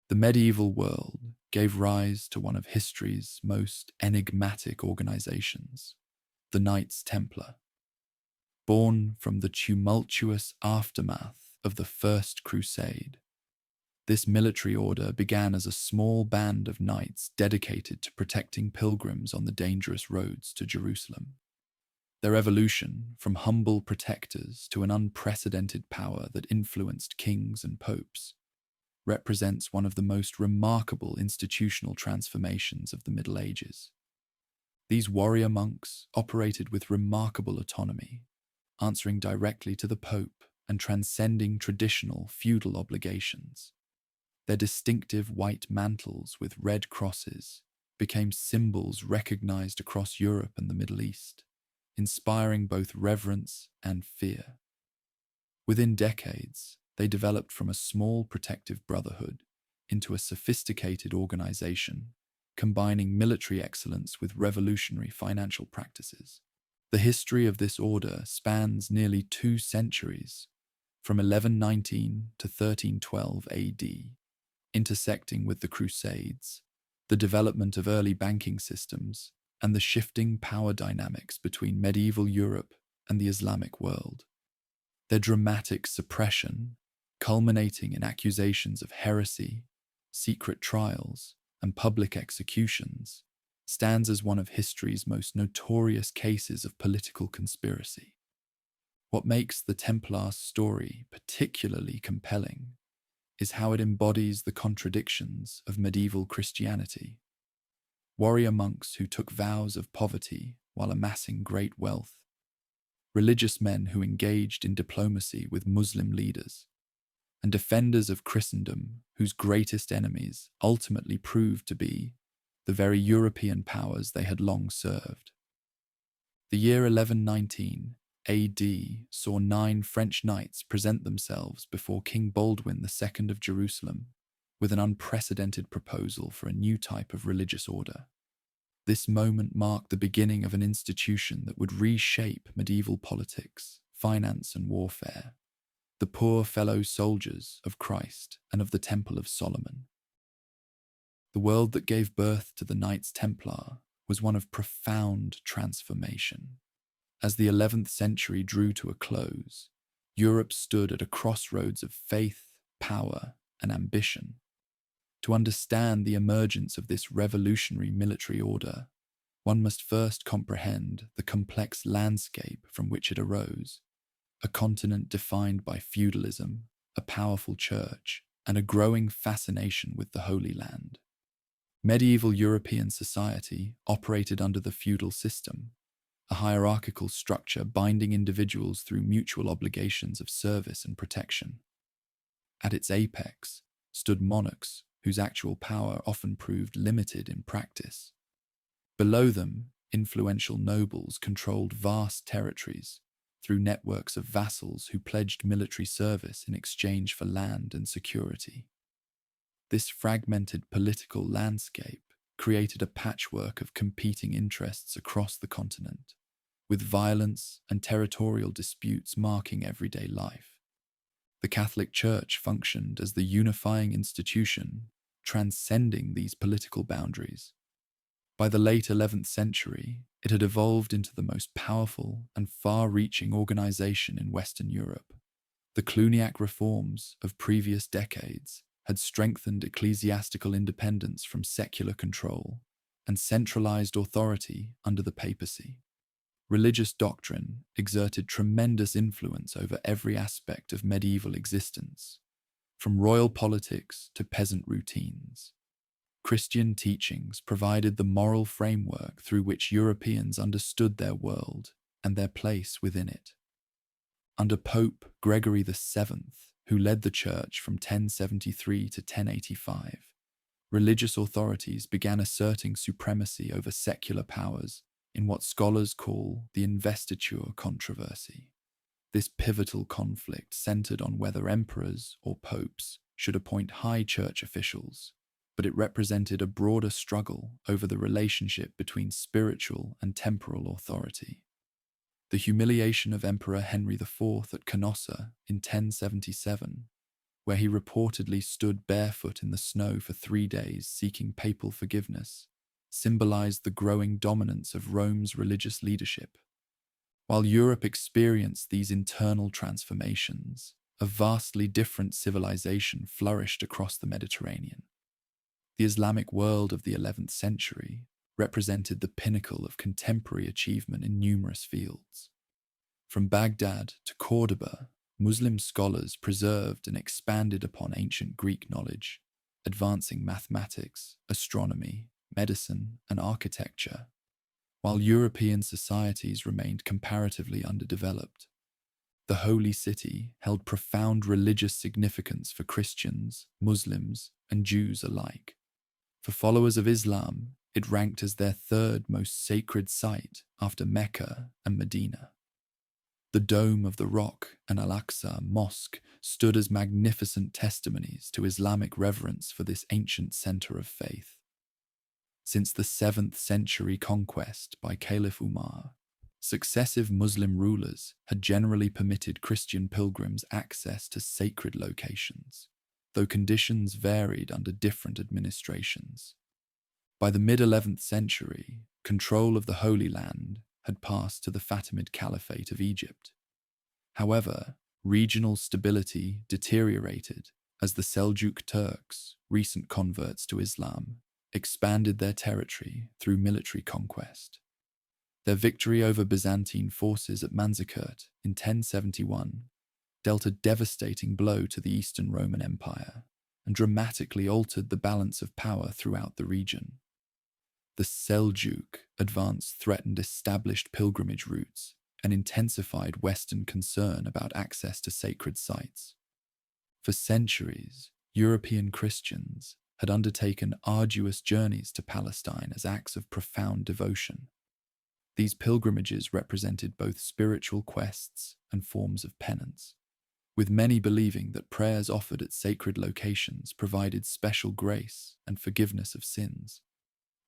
The medieval world gave rise to one of history's most enigmatic organizations, the Knights Templar. Born from the tumultuous aftermath of the First Crusade, this military order began as a small band of knights dedicated to protecting pilgrims on the dangerous roads to Jerusalem. Their evolution from humble protectors to an unprecedented power that influenced kings and popes represents one of the most remarkable institutional transformations of the Middle Ages. These warrior monks operated with remarkable autonomy, answering directly to the Pope and transcending traditional feudal obligations. Their distinctive white mantles with red crosses became symbols recognized across Europe and the Middle East, inspiring both reverence and fear. Within decades, they developed from a small protective brotherhood into a sophisticated organization, combining military excellence with revolutionary financial practices. The history of this order spans nearly 2 centuries, from 1119 to 1312 AD, intersecting with the Crusades, the development of early banking systems, and the shifting power dynamics between medieval Europe and the Islamic world. Their dramatic suppression, culminating in accusations of heresy, secret trials, and public executions, stands as one of history's most notorious cases of political conspiracy. What makes the Templars' story particularly compelling is how it embodies the contradictions of medieval Christianity. Warrior monks who took vows of poverty while amassing great wealth, religious men who engaged in diplomacy with Muslim leaders, and defenders of Christendom whose greatest enemies ultimately proved to be the very European powers they had long served. The year 1119 AD saw 9 French knights present themselves before King Baldwin II of Jerusalem with an unprecedented proposal for a new type of religious order. This moment marked the beginning of an institution that would reshape medieval politics, finance, and warfare, the poor fellow soldiers of Christ and of the Temple of Solomon. The world that gave birth to the Knights Templar was one of profound transformation. As the 11th century drew to a close, Europe stood at a crossroads of faith, power, and ambition. To understand the emergence of this revolutionary military order, one must first comprehend the complex landscape from which it arose, a continent defined by feudalism, a powerful church, and a growing fascination with the Holy Land. Medieval European society operated under the feudal system, a hierarchical structure binding individuals through mutual obligations of service and protection. At its apex stood monarchs whose actual power often proved limited in practice. Below them, influential nobles controlled vast territories through networks of vassals who pledged military service in exchange for land and security. This fragmented political landscape created a patchwork of competing interests across the continent, with violence and territorial disputes marking everyday life. The Catholic Church functioned as the unifying institution, transcending these political boundaries. By the late 11th century, it had evolved into the most powerful and far-reaching organization in Western Europe. The Cluniac reforms of previous decades had strengthened ecclesiastical independence from secular control and centralized authority under the papacy. Religious doctrine exerted tremendous influence over every aspect of medieval existence, from royal politics to peasant routines. Christian teachings provided the moral framework through which Europeans understood their world and their place within it. Under Pope Gregory VII, who led the Church from 1073 to 1085, religious authorities began asserting supremacy over secular powers in what scholars call the investiture controversy. This pivotal conflict centered on whether emperors or popes should appoint high church officials, but it represented a broader struggle over the relationship between spiritual and temporal authority. The humiliation of Emperor Henry IV at Canossa in 1077 where he reportedly stood barefoot in the snow for 3 days seeking papal forgiveness, symbolized the growing dominance of Rome's religious leadership. While Europe experienced these internal transformations, a vastly different civilization flourished across the Mediterranean. The Islamic world of the 11th century represented the pinnacle of contemporary achievement in numerous fields. From Baghdad to Cordoba, Muslim scholars preserved and expanded upon ancient Greek knowledge, advancing mathematics, astronomy, medicine, and architecture, while European societies remained comparatively underdeveloped. The Holy City held profound religious significance for Christians, Muslims, and Jews alike. For followers of Islam, it ranked as their third most sacred site after Mecca and Medina. The Dome of the Rock and Al-Aqsa Mosque stood as magnificent testimonies to Islamic reverence for this ancient center of faith. Since the 7th century conquest by Caliph Umar, successive Muslim rulers had generally permitted Christian pilgrims access to sacred locations, though conditions varied under different administrations. By the mid-11th century, control of the Holy Land had passed to the Fatimid Caliphate of Egypt. However, regional stability deteriorated as the Seljuk Turks, recent converts to Islam, expanded their territory through military conquest. Their victory over Byzantine forces at Manzikert in 1071 dealt a devastating blow to the Eastern Roman Empire and dramatically altered the balance of power throughout the region. The Seljuk advance threatened established pilgrimage routes and intensified Western concern about access to sacred sites. For centuries, European Christians had undertaken arduous journeys to Palestine as acts of profound devotion. These pilgrimages represented both spiritual quests and forms of penance, with many believing that prayers offered at sacred locations provided special grace and forgiveness of sins.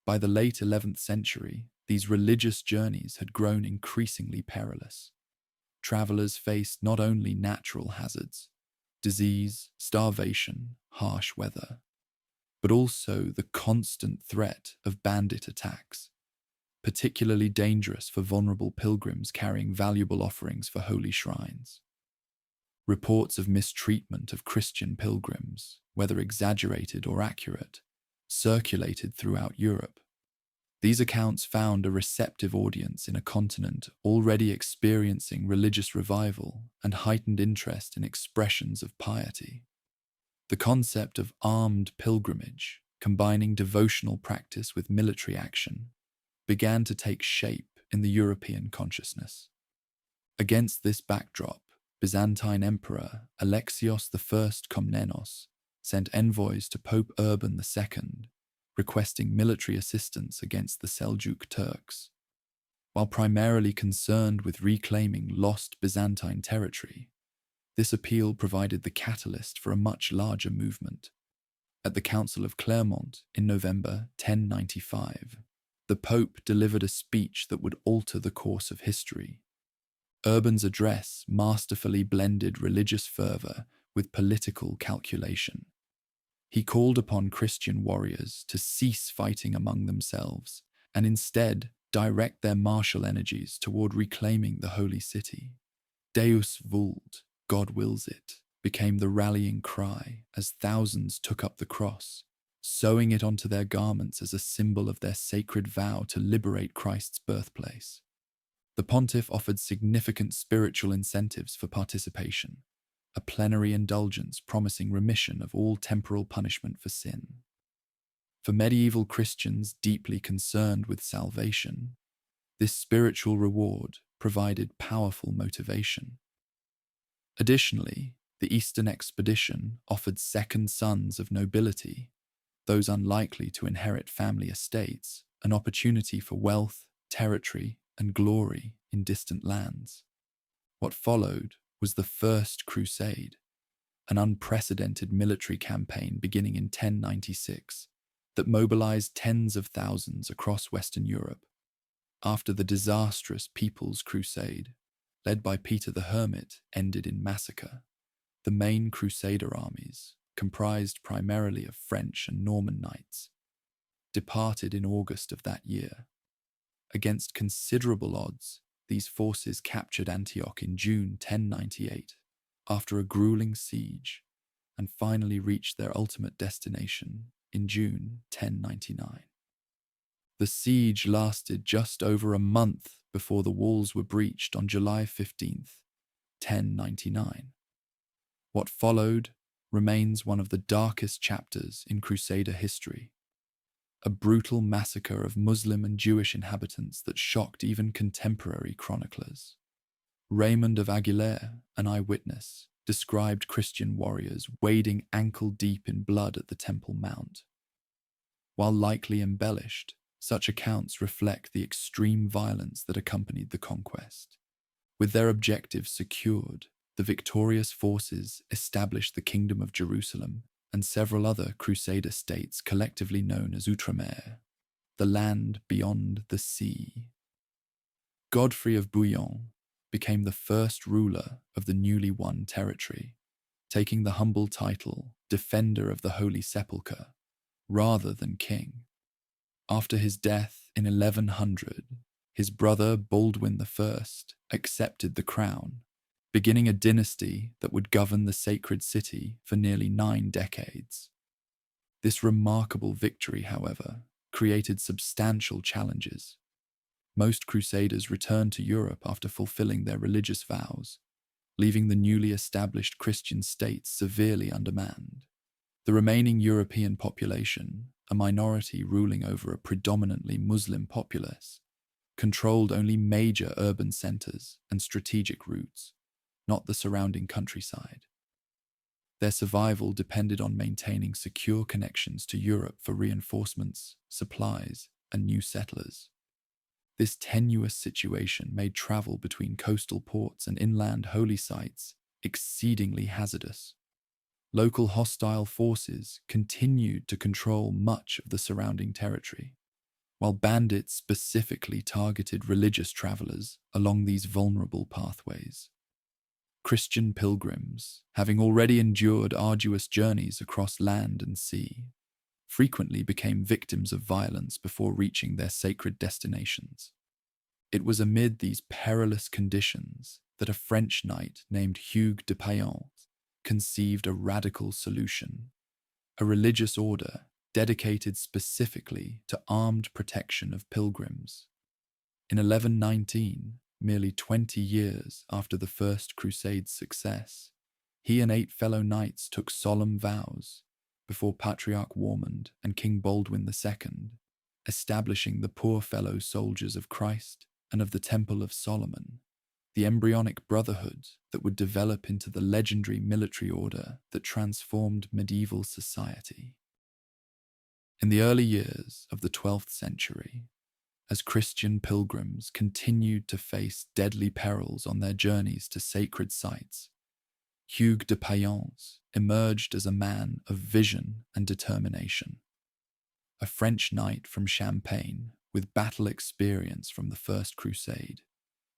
By the late 11th century, these religious journeys had grown increasingly perilous. Travelers faced not only natural hazards, disease, starvation, harsh weather, but also the constant threat of bandit attacks, particularly dangerous for vulnerable pilgrims carrying valuable offerings for holy shrines. Reports of mistreatment of Christian pilgrims, whether exaggerated or accurate, circulated throughout Europe. These accounts found a receptive audience in a continent already experiencing religious revival and heightened interest in expressions of piety. The concept of armed pilgrimage, combining devotional practice with military action, began to take shape in the European consciousness. Against this backdrop, Byzantine Emperor Alexios I Komnenos sent envoys to Pope Urban II, requesting military assistance against the Seljuk Turks. While primarily concerned with reclaiming lost Byzantine territory, this appeal provided the catalyst for a much larger movement. At the Council of Clermont in November 1095, the Pope delivered a speech that would alter the course of history. Urban's address masterfully blended religious fervor with political calculation. He called upon Christian warriors to cease fighting among themselves and instead direct their martial energies toward reclaiming the holy city. Deus vult, God wills it, became the rallying cry as thousands took up the cross, sewing it onto their garments as a symbol of their sacred vow to liberate Christ's birthplace. The pontiff offered significant spiritual incentives for participation, a plenary indulgence promising remission of all temporal punishment for sin. For medieval Christians deeply concerned with salvation, this spiritual reward provided powerful motivation. Additionally, the Eastern expedition offered second sons of nobility, those unlikely to inherit family estates, an opportunity for wealth, territory, and glory in distant lands. What followed was the First Crusade, an unprecedented military campaign beginning in 1096 that mobilized tens of thousands across Western Europe. After the disastrous People's Crusade, led by Peter the Hermit, ended in massacre, The main Crusader armies, comprised primarily of French and Norman knights, departed in August of that year. Against considerable odds, these forces captured Antioch in June 1098, after a grueling siege, and finally reached their ultimate destination in June 1099. The siege lasted just over a month before the walls were breached on July 15th, 1099. What followed remains one of the darkest chapters in Crusader history, a brutal massacre of Muslim and Jewish inhabitants that shocked even contemporary chroniclers. Raymond of Aguilera, an eyewitness, described Christian warriors wading ankle-deep in blood at the Temple Mount. While likely embellished, such accounts reflect the extreme violence that accompanied the conquest. With their objectives secured, the victorious forces established the Kingdom of Jerusalem and several other Crusader states collectively known as Outremer, the land beyond the sea. Godfrey of Bouillon became the first ruler of the newly won territory, taking the humble title Defender of the Holy Sepulchre rather than king. After his death in 1100, his brother Baldwin I accepted the crown, beginning a dynasty that would govern the sacred city for nearly 9 decades. This remarkable victory, however, created substantial challenges. Most Crusaders returned to Europe after fulfilling their religious vows, leaving the newly established Christian states severely undermanned. The remaining European population, a minority ruling over a predominantly Muslim populace, controlled only major urban centers and strategic routes, not the surrounding countryside. Their survival depended on maintaining secure connections to Europe for reinforcements, supplies, and new settlers. This tenuous situation made travel between coastal ports and inland holy sites exceedingly hazardous. Local hostile forces continued to control much of the surrounding territory, while bandits specifically targeted religious travelers along these vulnerable pathways. Christian pilgrims, having already endured arduous journeys across land and sea, frequently became victims of violence before reaching their sacred destinations. It was amid these perilous conditions that a French knight named Hugues de Payens conceived a radical solution, a religious order dedicated specifically to armed protection of pilgrims. In 1119, merely 20 years after the First Crusade's success, he and 8 fellow knights took solemn vows before Patriarch Warmond and King Baldwin II, establishing the poor fellow soldiers of Christ and of the Temple of Solomon, the embryonic brotherhood that would develop into the legendary military order that transformed medieval society. In the early years of the 12th century, as Christian pilgrims continued to face deadly perils on their journeys to sacred sites, Hugues de Payens emerged as a man of vision and determination. A French knight from Champagne with battle experience from the First Crusade,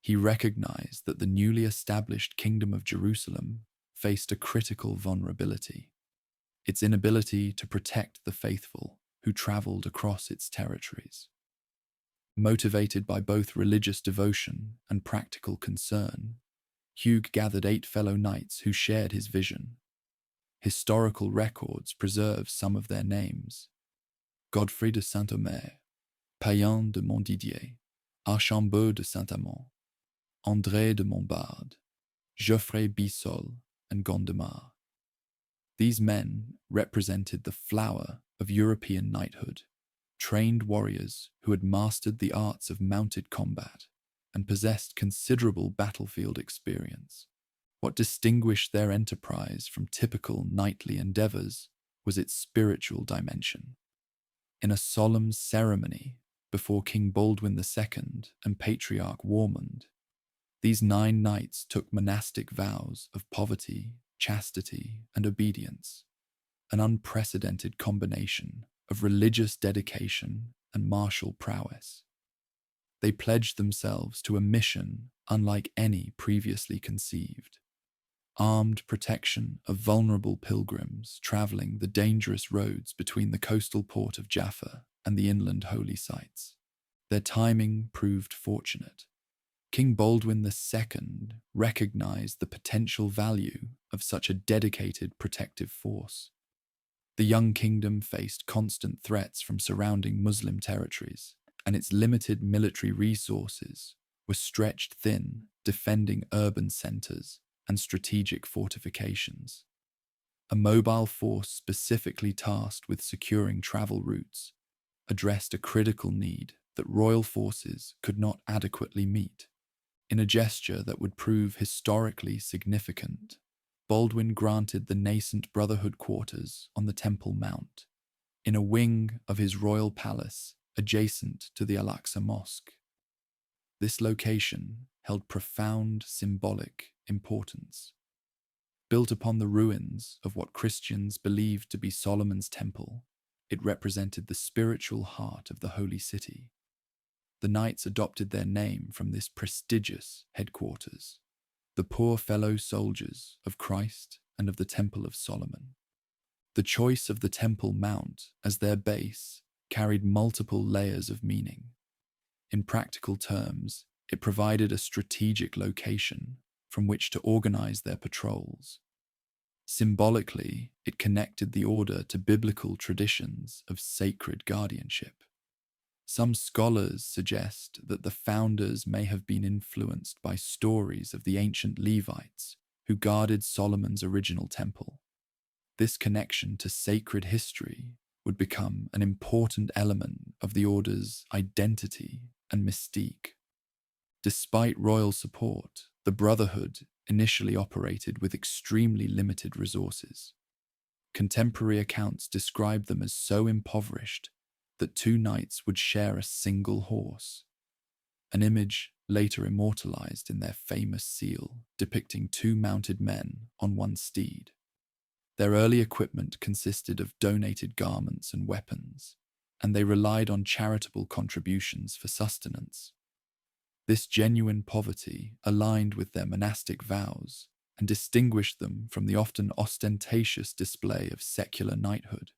he recognized that the newly established Kingdom of Jerusalem faced a critical vulnerability: its inability to protect the faithful who traveled across its territories. Motivated by both religious devotion and practical concern, Hugues gathered 8 fellow knights who shared his vision. Historical records preserve some of their names: Godfrey de Saint-Omer, Payen de Montdidier, Archambault de Saint-Amand, André de Montbard, Geoffrey Bissol, and Gondomar. These men represented the flower of European knighthood, trained warriors who had mastered the arts of mounted combat and possessed considerable battlefield experience. What distinguished their enterprise from typical knightly endeavors was its spiritual dimension. In a solemn ceremony before King Baldwin II and Patriarch Warmond, these 9 knights took monastic vows of poverty, chastity, and obedience, an unprecedented combination of religious dedication and martial prowess. They pledged themselves to a mission unlike any previously conceived: armed protection of vulnerable pilgrims traveling the dangerous roads between the coastal port of Jaffa and the inland holy sites. Their timing proved fortunate. King Baldwin II recognized the potential value of such a dedicated protective force. The young kingdom faced constant threats from surrounding Muslim territories, and its limited military resources were stretched thin defending urban centers and strategic fortifications. A mobile force specifically tasked with securing travel routes addressed a critical need that royal forces could not adequately meet. In a gesture that would prove historically significant, Baldwin granted the nascent Brotherhood quarters on the Temple Mount, in a wing of his royal palace adjacent to the Al-Aqsa Mosque. This location held profound symbolic importance. Built upon the ruins of what Christians believed to be Solomon's Temple, it represented the spiritual heart of the Holy City. The knights adopted their name from this prestigious headquarters, the poor fellow soldiers of Christ and of the Temple of Solomon. The choice of the Temple Mount as their base carried multiple layers of meaning. In practical terms, it provided a strategic location from which to organize their patrols. Symbolically, it connected the order to biblical traditions of sacred guardianship. Some scholars suggest that the founders may have been influenced by stories of the ancient Levites who guarded Solomon's original temple. This connection to sacred history would become an important element of the order's identity and mystique. Despite royal support, the Brotherhood initially operated with extremely limited resources. Contemporary accounts describe them as so impoverished that two knights would share a single horse, an image later immortalized in their famous seal depicting two mounted men on one steed. Their early equipment consisted of donated garments and weapons, and they relied on charitable contributions for sustenance. This genuine poverty aligned with their monastic vows and distinguished them from the often ostentatious display of secular knighthood.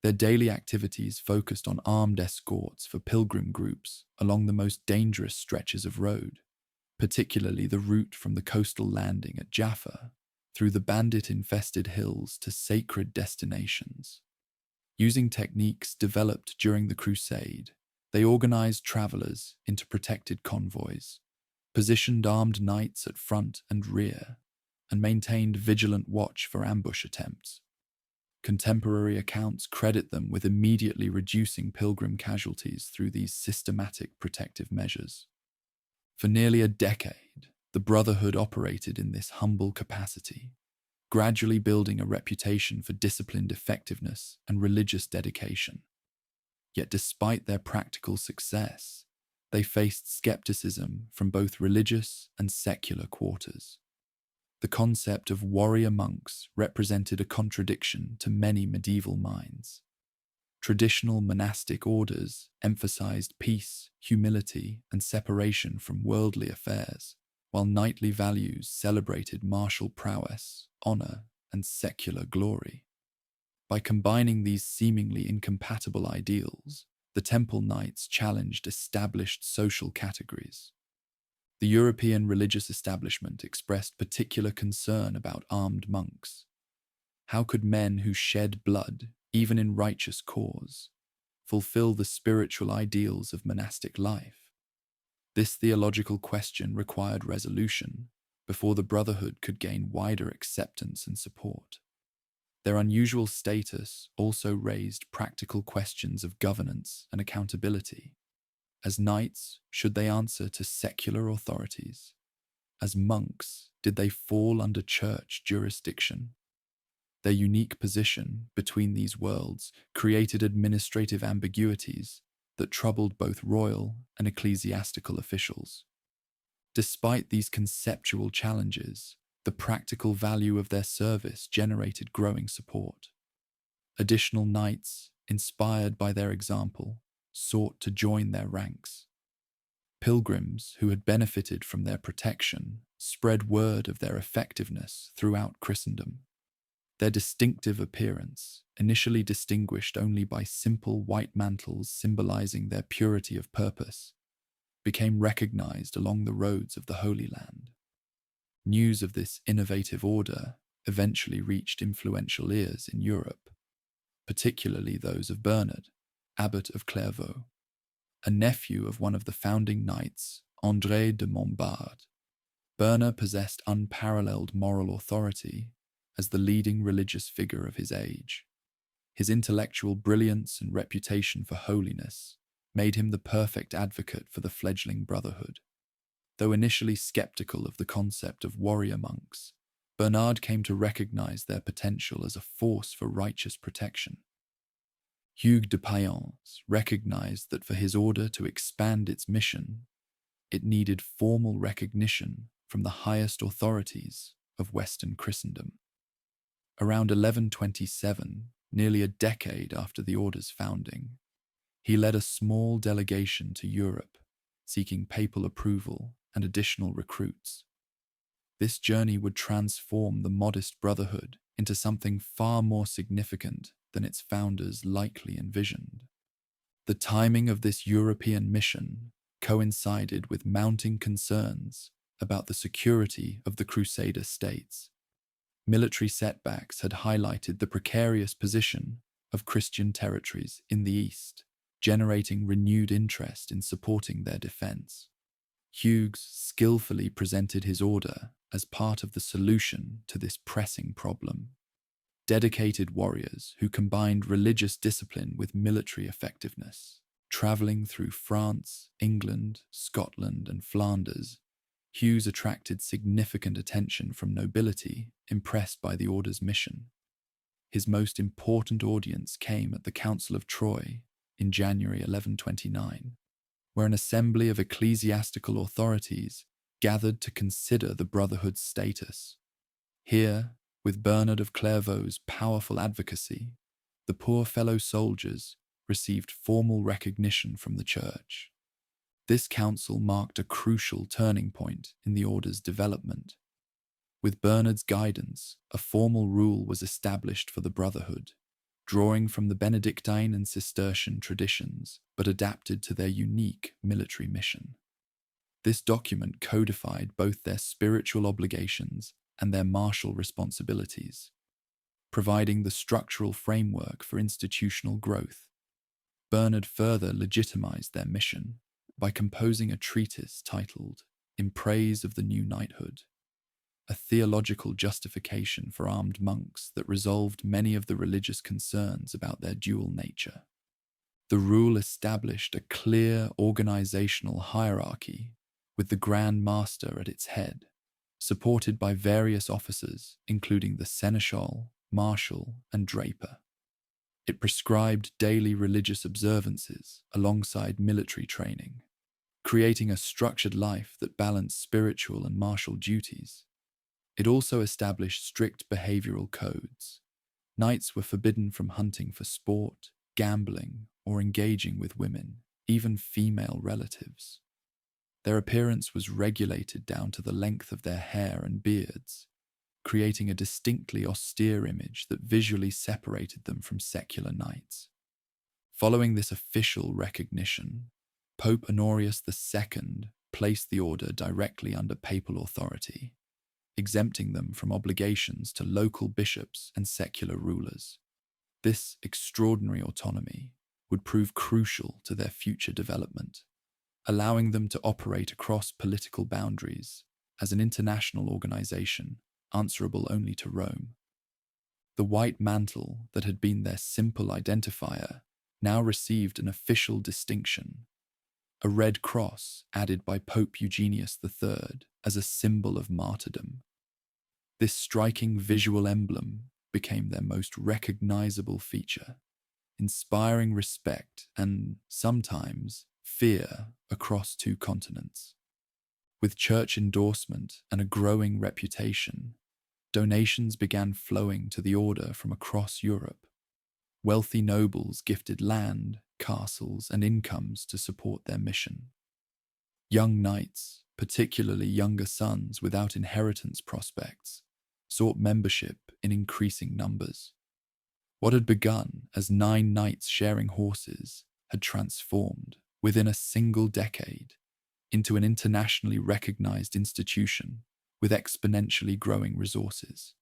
Their daily activities focused on armed escorts for pilgrim groups along the most dangerous stretches of road, particularly the route from the coastal landing at Jaffa through the bandit-infested hills to sacred destinations. Using techniques developed during the Crusade, they organized travelers into protected convoys, positioned armed knights at front and rear, and maintained vigilant watch for ambush attempts. Contemporary accounts credit them with immediately reducing pilgrim casualties through these systematic protective measures. For nearly a decade, the Brotherhood operated in this humble capacity, gradually building a reputation for disciplined effectiveness and religious dedication. Yet despite their practical success, they faced skepticism from both religious and secular quarters. The concept of warrior monks represented a contradiction to many medieval minds. Traditional monastic orders emphasized peace, humility, and separation from worldly affairs, while knightly values celebrated martial prowess, honor, and secular glory. By combining these seemingly incompatible ideals, the Temple Knights challenged established social categories. The European religious establishment expressed particular concern about armed monks. How could men who shed blood, even in righteous cause, fulfill the spiritual ideals of monastic life? This theological question required resolution before the Brotherhood could gain wider acceptance and support. Their unusual status also raised practical questions of governance and accountability. As knights, should they answer to secular authorities? As monks, did they fall under church jurisdiction? Their unique position between these worlds created administrative ambiguities that troubled both royal and ecclesiastical officials. Despite these conceptual challenges, the practical value of their service generated growing support. Additional knights, inspired by their example, sought to join their ranks. Pilgrims who had benefited from their protection spread word of their effectiveness throughout Christendom. Their distinctive appearance, initially distinguished only by simple white mantles symbolizing their purity of purpose, became recognized along the roads of the Holy Land. News of this innovative order eventually reached influential ears in Europe, particularly those of Bernard, Abbot of Clairvaux, a nephew of one of the founding knights, André de Montbard. Bernard possessed unparalleled moral authority as the leading religious figure of his age. His intellectual brilliance and reputation for holiness made him the perfect advocate for the fledgling brotherhood. Though initially skeptical of the concept of warrior monks, Bernard came to recognize their potential as a force for righteous protection. Hugues de Payens recognized that for his order to expand its mission, it needed formal recognition from the highest authorities of Western Christendom. Around 1127, nearly a decade after the order's founding, he led a small delegation to Europe, seeking papal approval and additional recruits. This journey would transform the modest brotherhood into something far more significant than its founders likely envisioned. The timing of this European mission coincided with mounting concerns about the security of the Crusader states. Military setbacks had highlighted the precarious position of Christian territories in the East, generating renewed interest in supporting their defense. Hugues skillfully presented his order as part of the solution to this pressing problem. Dedicated warriors who combined religious discipline with military effectiveness, traveling through France, England, Scotland, and Flanders, Hugues attracted significant attention from nobility impressed by the order's mission. His most important audience came at the Council of Troyes in January 1129, where an assembly of ecclesiastical authorities gathered to consider the brotherhood's status. Here, with Bernard of Clairvaux's powerful advocacy, the poor fellow soldiers received formal recognition from the Church. This council marked a crucial turning point in the order's development. With Bernard's guidance, a formal rule was established for the brotherhood, drawing from the Benedictine and Cistercian traditions, but adapted to their unique military mission. This document codified both their spiritual obligations and their martial responsibilities, providing the structural framework for institutional growth. Bernard further legitimized their mission by composing a treatise titled In Praise of the New Knighthood, a theological justification for armed monks that resolved many of the religious concerns about their dual nature. The rule established a clear organizational hierarchy with the Grand Master at its head, supported by various officers including the seneschal, marshal, and draper. It prescribed daily religious observances alongside military training, creating a structured life that balanced spiritual and martial duties. It also established strict behavioral codes. Knights were forbidden from hunting for sport, gambling, or engaging with women, even female relatives. Their appearance was regulated down to the length of their hair and beards, creating a distinctly austere image that visually separated them from secular knights. Following this official recognition, Pope Honorius II placed the order directly under papal authority, exempting them from obligations to local bishops and secular rulers. This extraordinary autonomy would prove crucial to their future development, allowing them to operate across political boundaries as an international organization answerable only to Rome. The white mantle that had been their simple identifier now received an official distinction, a red cross added by Pope Eugenius III as a symbol of martyrdom. This striking visual emblem became their most recognizable feature, inspiring respect and, sometimes, fear across two continents. With church endorsement and a growing reputation, donations began flowing to the order from across Europe. Wealthy nobles gifted land, castles, and incomes to support their mission. Young knights, particularly younger sons without inheritance prospects, sought membership in increasing numbers. What had begun as 9 knights sharing horses had transformed, within a single decade, into an internationally recognized institution with exponentially growing resources.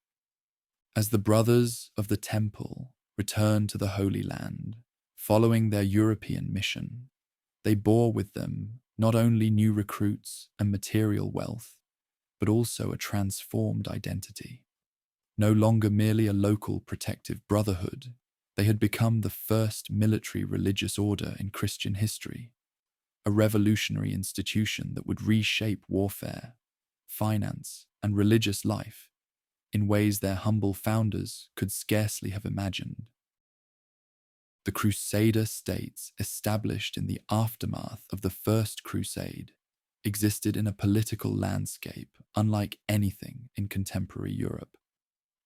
As the brothers of the Temple returned to the Holy Land, following their European mission, they bore with them not only new recruits and material wealth, but also a transformed identity. No longer merely a local protective brotherhood, they had become the first military religious order in Christian history, a revolutionary institution that would reshape warfare, finance, and religious life in ways their humble founders could scarcely have imagined. The Crusader states established in the aftermath of the First Crusade existed in a political landscape unlike anything in contemporary Europe.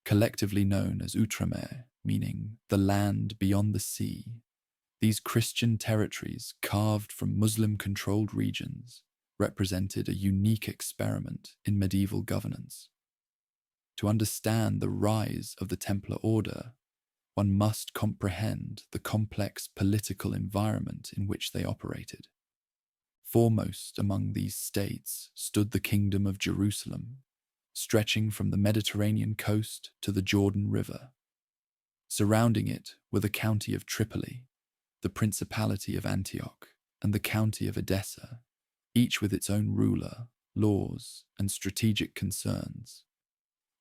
Collectively known as Outremer, meaning the land beyond the sea, these Christian territories carved from Muslim-controlled regions represented a unique experiment in medieval governance. To understand the rise of the Templar Order, one must comprehend the complex political environment in which they operated. Foremost among these states stood the Kingdom of Jerusalem, stretching from the Mediterranean coast to the Jordan River. Surrounding it were the county of Tripoli, the Principality of Antioch, and the county of Edessa, each with its own ruler, laws, and strategic concerns.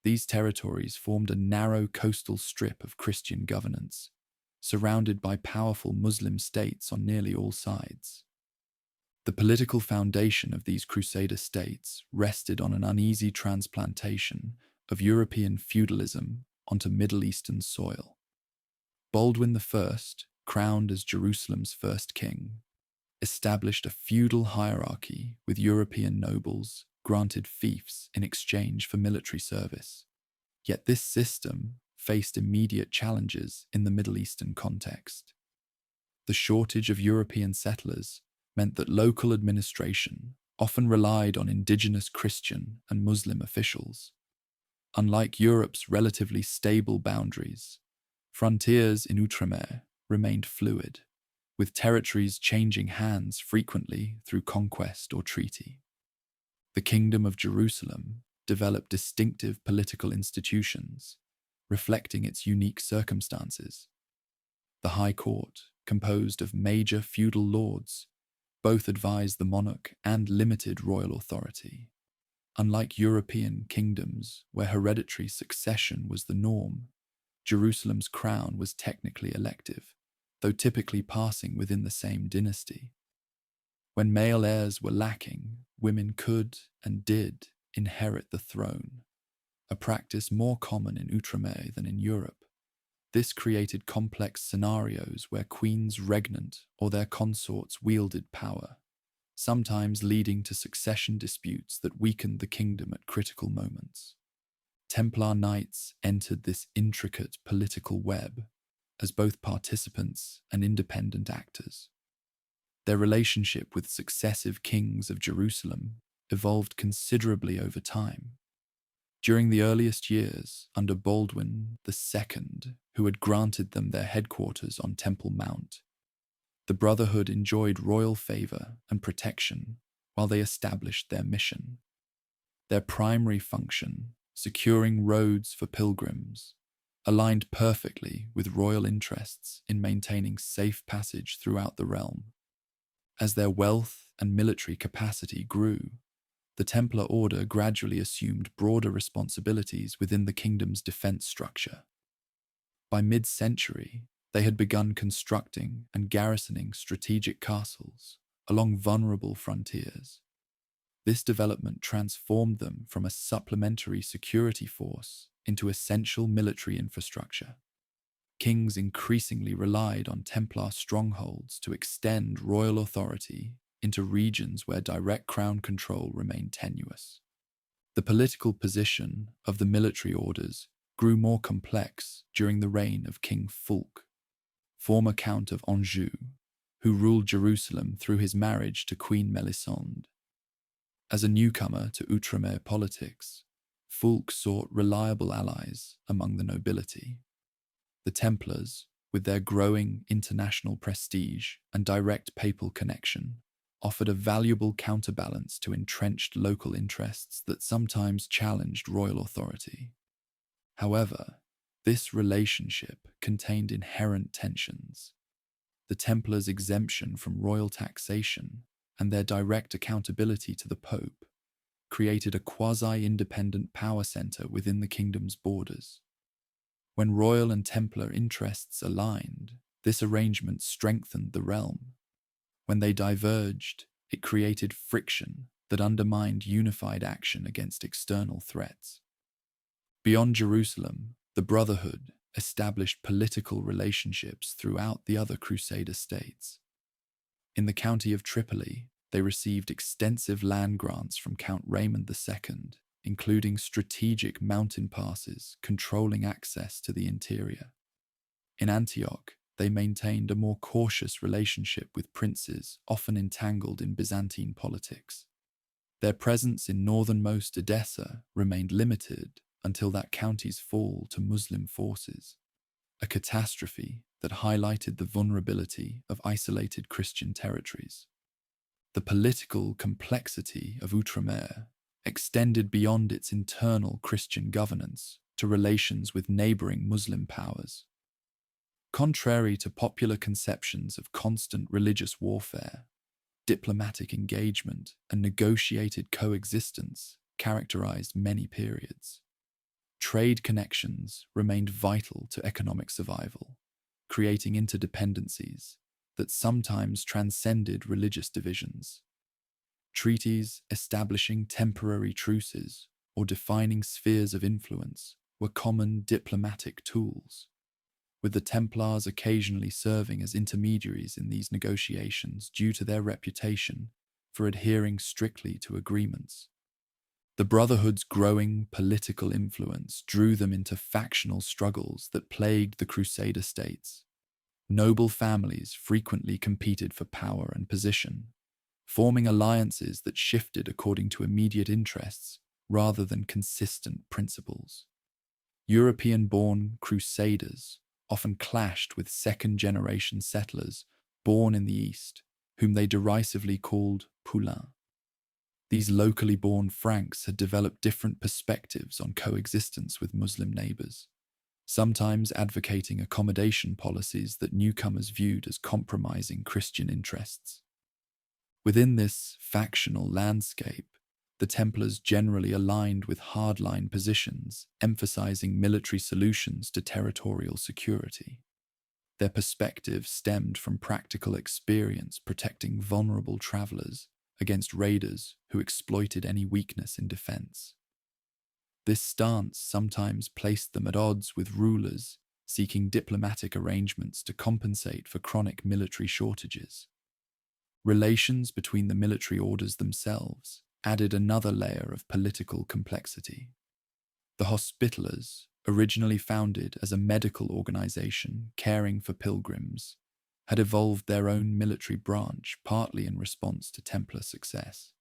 These territories formed a narrow coastal strip of Christian governance, surrounded by powerful Muslim states on nearly all sides. The political foundation of these Crusader states rested on an uneasy transplantation of European feudalism onto Middle Eastern soil. Baldwin I, crowned as Jerusalem's first king, established a feudal hierarchy with European nobles granted fiefs in exchange for military service. Yet this system faced immediate challenges in the Middle Eastern context. The shortage of European settlers meant that local administration often relied on indigenous Christian and Muslim officials. Unlike Europe's relatively stable boundaries, frontiers in Outremer remained fluid, with territories changing hands frequently through conquest or treaty. The Kingdom of Jerusalem developed distinctive political institutions, reflecting its unique circumstances. The High Court, composed of major feudal lords, both advised the monarch and limited royal authority. Unlike European kingdoms where hereditary succession was the norm, Jerusalem's crown was technically elective, though typically passing within the same dynasty. When male heirs were lacking, women could and did inherit the throne, a practice more common in Outremer than in Europe. This created complex scenarios where queens regnant or their consorts wielded power, sometimes leading to succession disputes that weakened the kingdom at critical moments. Templar knights entered this intricate political web as both participants and independent actors. Their relationship with successive kings of Jerusalem evolved considerably over time. During the earliest years, under Baldwin II, who had granted them their headquarters on Temple Mount, the Brotherhood enjoyed royal favor and protection while they established their mission. Their primary function, securing roads for pilgrims, aligned perfectly with royal interests in maintaining safe passage throughout the realm. As their wealth and military capacity grew, the Templar Order gradually assumed broader responsibilities within the kingdom's defense structure. By mid-century, they had begun constructing and garrisoning strategic castles along vulnerable frontiers. This development transformed them from a supplementary security force into essential military infrastructure. Kings increasingly relied on Templar strongholds to extend royal authority into regions where direct crown control remained tenuous. The political position of the military orders grew more complex during the reign of King Fulk, former Count of Anjou, who ruled Jerusalem through his marriage to Queen Melisende. As a newcomer to Outremer politics, Fulk sought reliable allies among the nobility. The Templars, with their growing international prestige and direct papal connection, offered a valuable counterbalance to entrenched local interests that sometimes challenged royal authority. However, this relationship contained inherent tensions. The Templars' exemption from royal taxation and their direct accountability to the Pope created a quasi-independent power center within the kingdom's borders. When royal and Templar interests aligned, this arrangement strengthened the realm. When they diverged, it created friction that undermined unified action against external threats. Beyond Jerusalem, the Brotherhood established political relationships throughout the other Crusader states. In the county of Tripoli, they received extensive land grants from Count Raymond II, including strategic mountain passes controlling access to the interior. In Antioch, they maintained a more cautious relationship with princes often entangled in Byzantine politics. Their presence in northernmost Edessa remained limited until that county's fall to Muslim forces, a catastrophe that highlighted the vulnerability of isolated Christian territories. The political complexity of Outremer extended beyond its internal Christian governance to relations with neighboring Muslim powers. Contrary to popular conceptions of constant religious warfare, diplomatic engagement and negotiated coexistence characterized many periods. Trade connections remained vital to economic survival, creating interdependencies that sometimes transcended religious divisions. Treaties establishing temporary truces or defining spheres of influence were common diplomatic tools, with the Templars occasionally serving as intermediaries in these negotiations due to their reputation for adhering strictly to agreements. The Brotherhood's growing political influence drew them into factional struggles that plagued the Crusader states. Noble families frequently competed for power and position, forming alliances that shifted according to immediate interests rather than consistent principles. European-born Crusaders often clashed with second-generation settlers born in the East, whom they derisively called poulains. These locally born Franks had developed different perspectives on coexistence with Muslim neighbors, sometimes advocating accommodation policies that newcomers viewed as compromising Christian interests. Within this factional landscape, the Templars generally aligned with hardline positions, emphasizing military solutions to territorial security. Their perspective stemmed from practical experience protecting vulnerable travelers against raiders who exploited any weakness in defense. This stance sometimes placed them at odds with rulers seeking diplomatic arrangements to compensate for chronic military shortages. Relations between the military orders themselves added another layer of political complexity. The Hospitallers, originally founded as a medical organization caring for pilgrims, had evolved their own military branch partly in response to Templar success.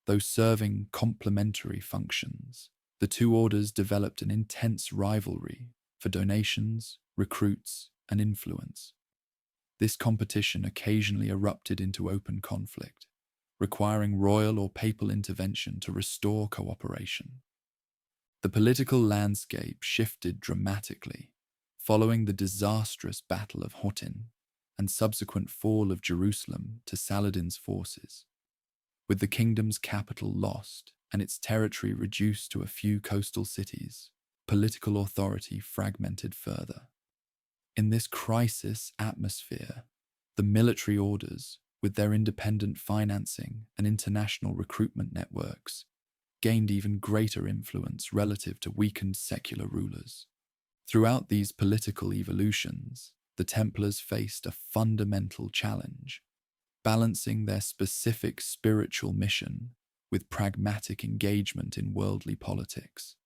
Though serving complementary functions, the two orders developed an intense rivalry for donations, recruits, and influence. This competition occasionally erupted into open conflict, requiring royal or papal intervention to restore cooperation. The political landscape shifted dramatically following the disastrous Battle of Hotin and subsequent fall of Jerusalem to Saladin's forces. With the kingdom's capital lost and its territory reduced to a few coastal cities, political authority fragmented further. In this crisis atmosphere, the military orders, with their independent financing and international recruitment networks, gained even greater influence relative to weakened secular rulers. Throughout these political evolutions, the Templars faced a fundamental challenge, balancing their specific spiritual mission with pragmatic engagement in worldly politics.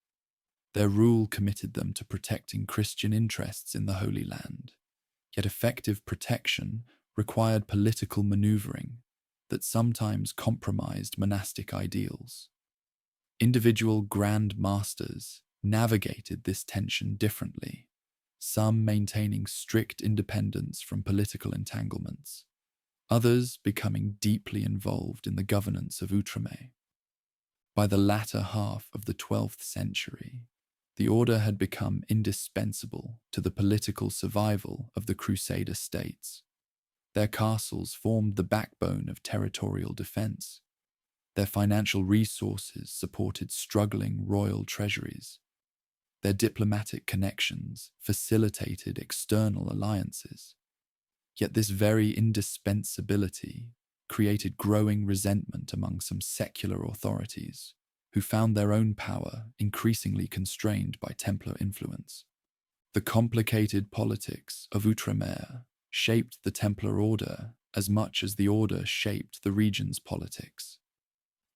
Their rule committed them to protecting Christian interests in the Holy Land, yet effective protection required political maneuvering that sometimes compromised monastic ideals. Individual Grand Masters navigated this tension differently, some maintaining strict independence from political entanglements, others becoming deeply involved in the governance of Outremer. By the latter half of the 12th century, the order had become indispensable to the political survival of the Crusader states. Their castles formed the backbone of territorial defense. Their financial resources supported struggling royal treasuries. Their diplomatic connections facilitated external alliances. Yet this very indispensability created growing resentment among some secular authorities, who found their own power increasingly constrained by Templar influence. The complicated politics of Outremer shaped the Templar order as much as the order shaped the region's politics.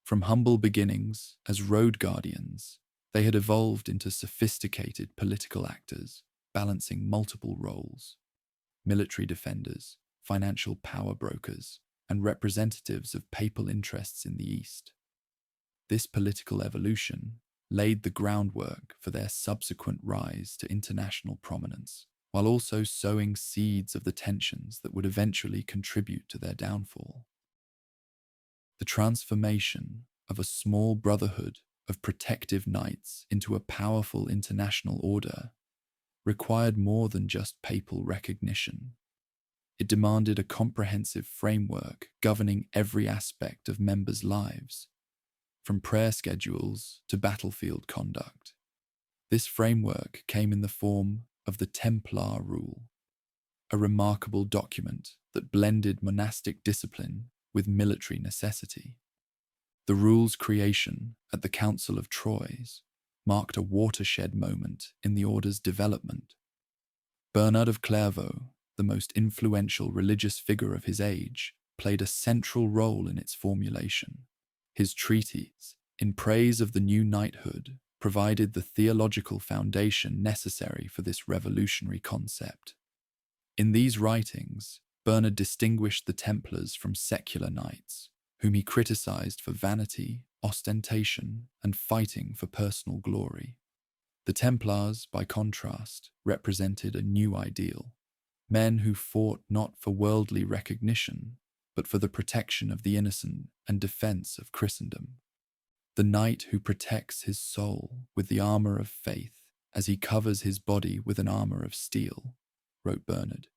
From humble beginnings as road guardians, they had evolved into sophisticated political actors, balancing multiple roles: military defenders, financial power brokers, and representatives of papal interests in the East. This political evolution laid the groundwork for their subsequent rise to international prominence, while also sowing seeds of the tensions that would eventually contribute to their downfall. The transformation of a small brotherhood of protective knights into a powerful international order required more than just papal recognition. It demanded a comprehensive framework governing every aspect of members' lives, from prayer schedules to battlefield conduct. This framework came in the form of the Templar rule, a remarkable document that blended monastic discipline with military necessity. The rule's creation at the Council of Troyes marked a watershed moment in the order's development. Bernard of Clairvaux, the most influential religious figure of his age, played a central role in its formulation. His treatise, in praise of the new knighthood, provided the theological foundation necessary for this revolutionary concept. In these writings, Bernard distinguished the Templars from secular knights, whom he criticized for vanity, ostentation, and fighting for personal glory. The Templars, by contrast, represented a new ideal: men who fought not for worldly recognition, but for the protection of the innocent and defense of Christendom. The knight who protects his soul with the armor of faith as he covers his body with an armor of steel, wrote Bernard.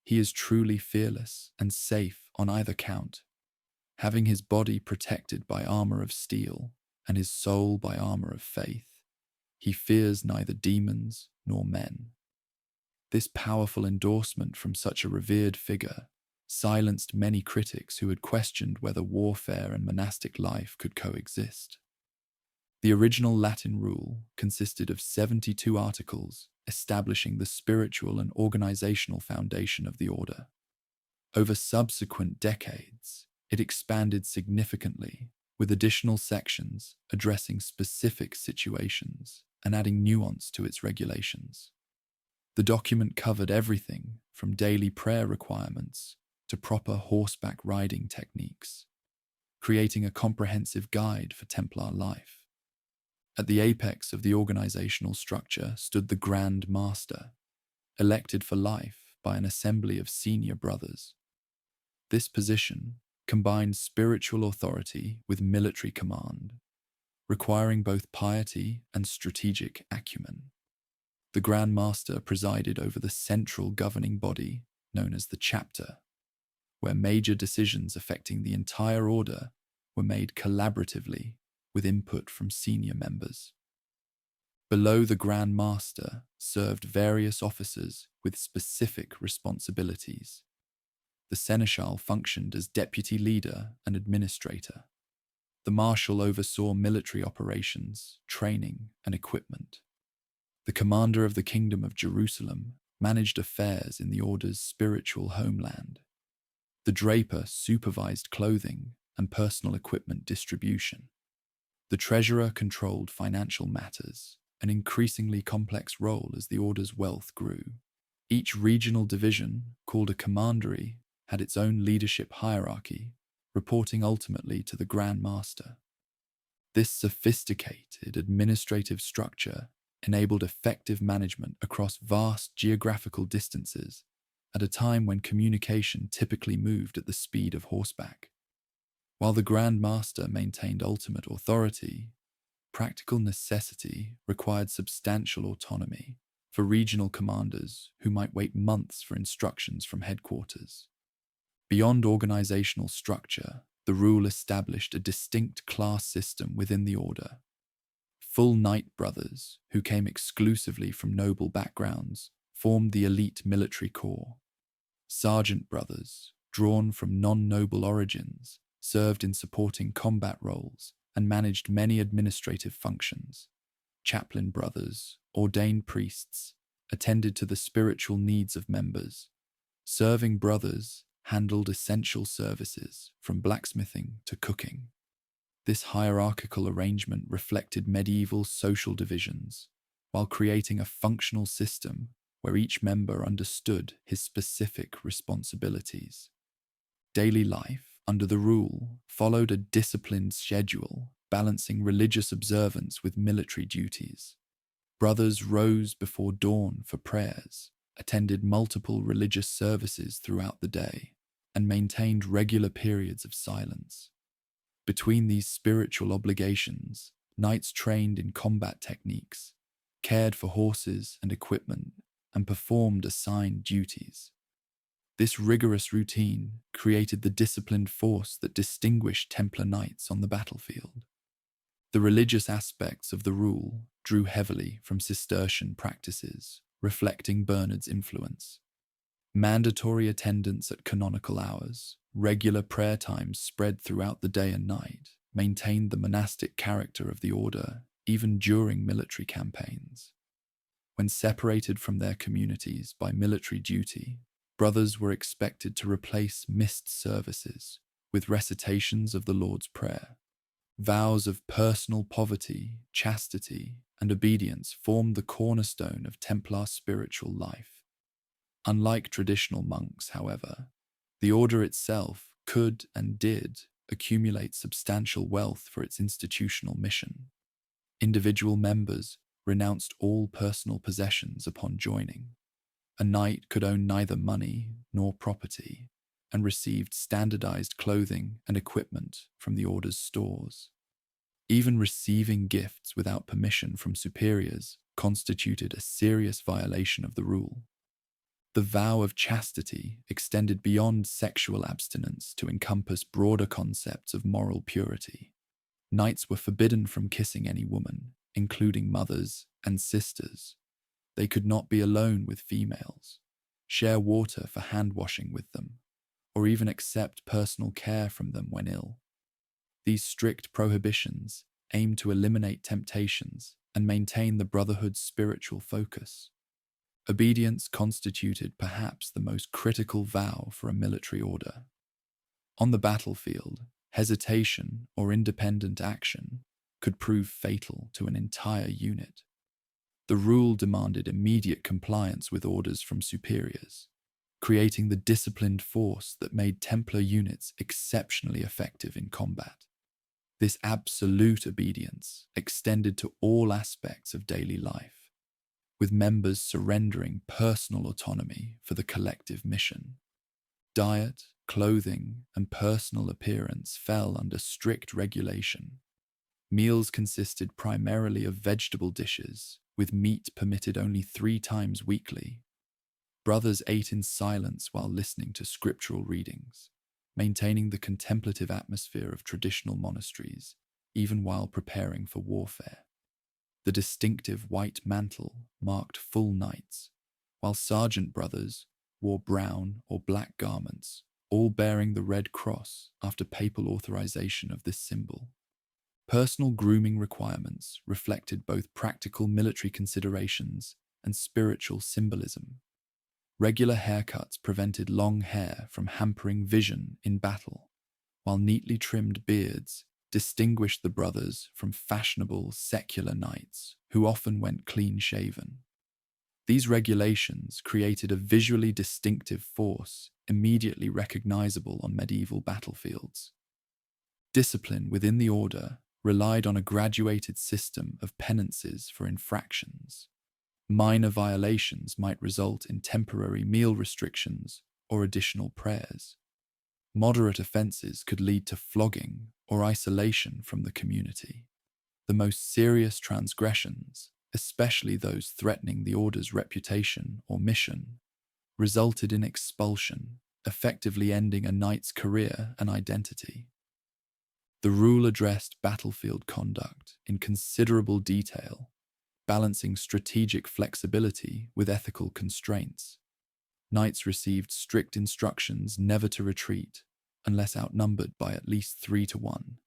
He is truly fearless and safe on either count. Having his body protected by armor of steel and his soul by armor of faith, he fears neither demons nor men. This powerful endorsement from such a revered figure silenced many critics who had questioned whether warfare and monastic life could coexist. The original Latin rule consisted of 72 articles establishing the spiritual and organizational foundation of the order. Over subsequent decades, it expanded significantly, with additional sections addressing specific situations and adding nuance to its regulations. The document covered everything from daily prayer requirements to proper horseback riding techniques, creating a comprehensive guide for Templar life. At the apex of the organizational structure stood the Grand Master, elected for life by an assembly of senior brothers. This position combined spiritual authority with military command, requiring both piety and strategic acumen. The Grand Master presided over the central governing body known as the chapter, where major decisions affecting the entire order were made collaboratively with input from senior members. Below the Grand Master served various officers with specific responsibilities. The seneschal functioned as deputy leader and administrator. The marshal oversaw military operations, training, and equipment. The commander of the Kingdom of Jerusalem managed affairs in the order's spiritual homeland. The draper supervised clothing and personal equipment distribution. The treasurer controlled financial matters, an increasingly complex role as the order's wealth grew. Each regional division, called a commandery, had its own leadership hierarchy, reporting ultimately to the Grand Master. This sophisticated administrative structure enabled effective management across vast geographical distances at a time when communication typically moved at the speed of horseback. While the Grand Master maintained ultimate authority, practical necessity required substantial autonomy for regional commanders who might wait months for instructions from headquarters. Beyond organizational structure, the rule established a distinct class system within the order. Full Knight brothers, who came exclusively from noble backgrounds, formed the elite military corps. Sergeant brothers, drawn from non-noble origins, served in supporting combat roles and managed many administrative functions. Chaplain brothers, ordained priests, attended to the spiritual needs of members. Serving brothers handled essential services from blacksmithing to cooking. This hierarchical arrangement reflected medieval social divisions, while creating a functional system where each member understood his specific responsibilities. Daily life, under the rule, followed a disciplined schedule, balancing religious observance with military duties. Brothers rose before dawn for prayers, attended multiple religious services throughout the day, and maintained regular periods of silence. Between these spiritual obligations, knights trained in combat techniques, cared for horses and equipment, and performed assigned duties. This rigorous routine created the disciplined force that distinguished Templar knights on the battlefield. The religious aspects of the rule drew heavily from Cistercian practices, reflecting Bernard's influence. Mandatory attendance at canonical hours, regular prayer times spread throughout the day and night, maintained the monastic character of the order even during military campaigns. When separated from their communities by military duty, brothers were expected to replace missed services with recitations of the Lord's Prayer. Vows of personal poverty, chastity, and obedience formed the cornerstone of Templar spiritual life. Unlike traditional monks, however, the order itself could and did accumulate substantial wealth for its institutional mission. Individual members renounced all personal possessions upon joining. A knight could own neither money nor property, and received standardized clothing and equipment from the order's stores. Even receiving gifts without permission from superiors constituted a serious violation of the rule. The vow of chastity extended beyond sexual abstinence to encompass broader concepts of moral purity. Knights were forbidden from kissing any woman, including mothers and sisters. They could not be alone with females, share water for hand-washing with them, or even accept personal care from them when ill. These strict prohibitions aimed to eliminate temptations and maintain the Brotherhood's spiritual focus. Obedience constituted perhaps the most critical vow for a military order. On the battlefield, hesitation or independent action could prove fatal to an entire unit. The rule demanded immediate compliance with orders from superiors, creating the disciplined force that made Templar units exceptionally effective in combat. This absolute obedience extended to all aspects of daily life, with members surrendering personal autonomy for the collective mission. Diet, clothing, and personal appearance fell under strict regulation. Meals consisted primarily of vegetable dishes, with meat permitted only 3 times weekly. Brothers ate in silence while listening to scriptural readings, maintaining the contemplative atmosphere of traditional monasteries, even while preparing for warfare. The distinctive white mantle marked full knights, while sergeant brothers wore brown or black garments, all bearing the red cross after papal authorization of this symbol. Personal grooming requirements reflected both practical military considerations and spiritual symbolism. Regular haircuts prevented long hair from hampering vision in battle, while neatly trimmed beards distinguished the brothers from fashionable secular knights who often went clean-shaven. These regulations created a visually distinctive force immediately recognizable on medieval battlefields. Discipline within the order relied on a graduated system of penances for infractions. Minor violations might result in temporary meal restrictions or additional prayers. Moderate offenses could lead to flogging or isolation from the community. The most serious transgressions, especially those threatening the order's reputation or mission, resulted in expulsion, effectively ending a knight's career and identity. The rule addressed battlefield conduct in considerable detail, balancing strategic flexibility with ethical constraints. Knights received strict instructions never to retreat unless outnumbered by at least 3-1,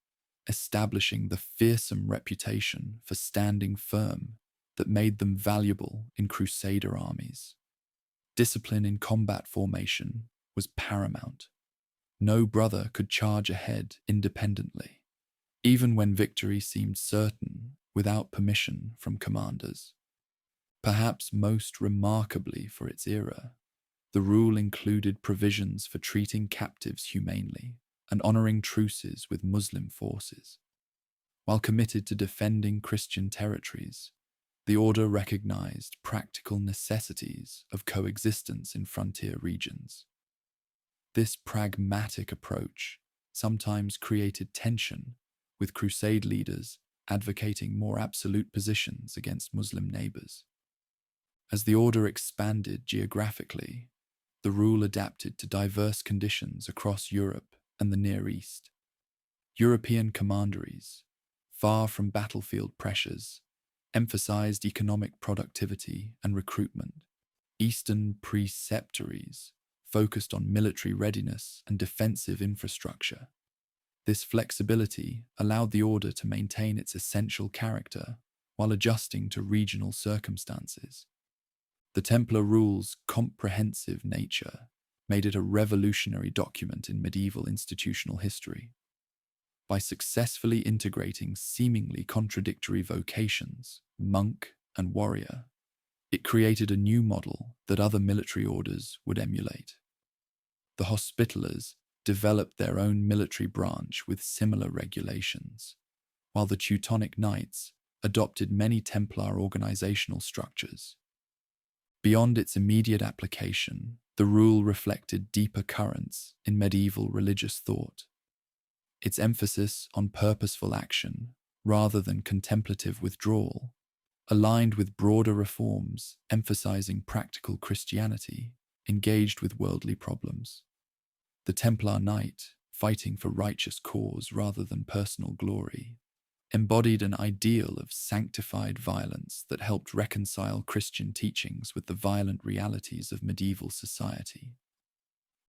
establishing the fearsome reputation for standing firm that made them valuable in Crusader armies. Discipline in combat formation was paramount. No brother could charge ahead independently, even when victory seemed certain without permission from commanders. Perhaps most remarkably for its era, the rule included provisions for treating captives humanely and honoring truces with Muslim forces. While committed to defending Christian territories, the order recognized practical necessities of coexistence in frontier regions. This pragmatic approach sometimes created tension, with Crusade leaders advocating more absolute positions against Muslim neighbors. As the order expanded geographically, the rule adapted to diverse conditions across Europe and the Near East. European commanderies, far from battlefield pressures, emphasized economic productivity and recruitment. Eastern preceptories focused on military readiness and defensive infrastructure. This flexibility allowed the order to maintain its essential character while adjusting to regional circumstances. The Templar rule's comprehensive nature made it a revolutionary document in medieval institutional history. By successfully integrating seemingly contradictory vocations, monk and warrior, it created a new model that other military orders would emulate. The Hospitallers developed their own military branch with similar regulations, while the Teutonic Knights adopted many Templar organizational structures. Beyond its immediate application, the rule reflected deeper currents in medieval religious thought. Its emphasis on purposeful action, rather than contemplative withdrawal, aligned with broader reforms emphasizing practical Christianity engaged with worldly problems. The Templar Knight, fighting for righteous cause rather than personal glory, embodied an ideal of sanctified violence that helped reconcile Christian teachings with the violent realities of medieval society.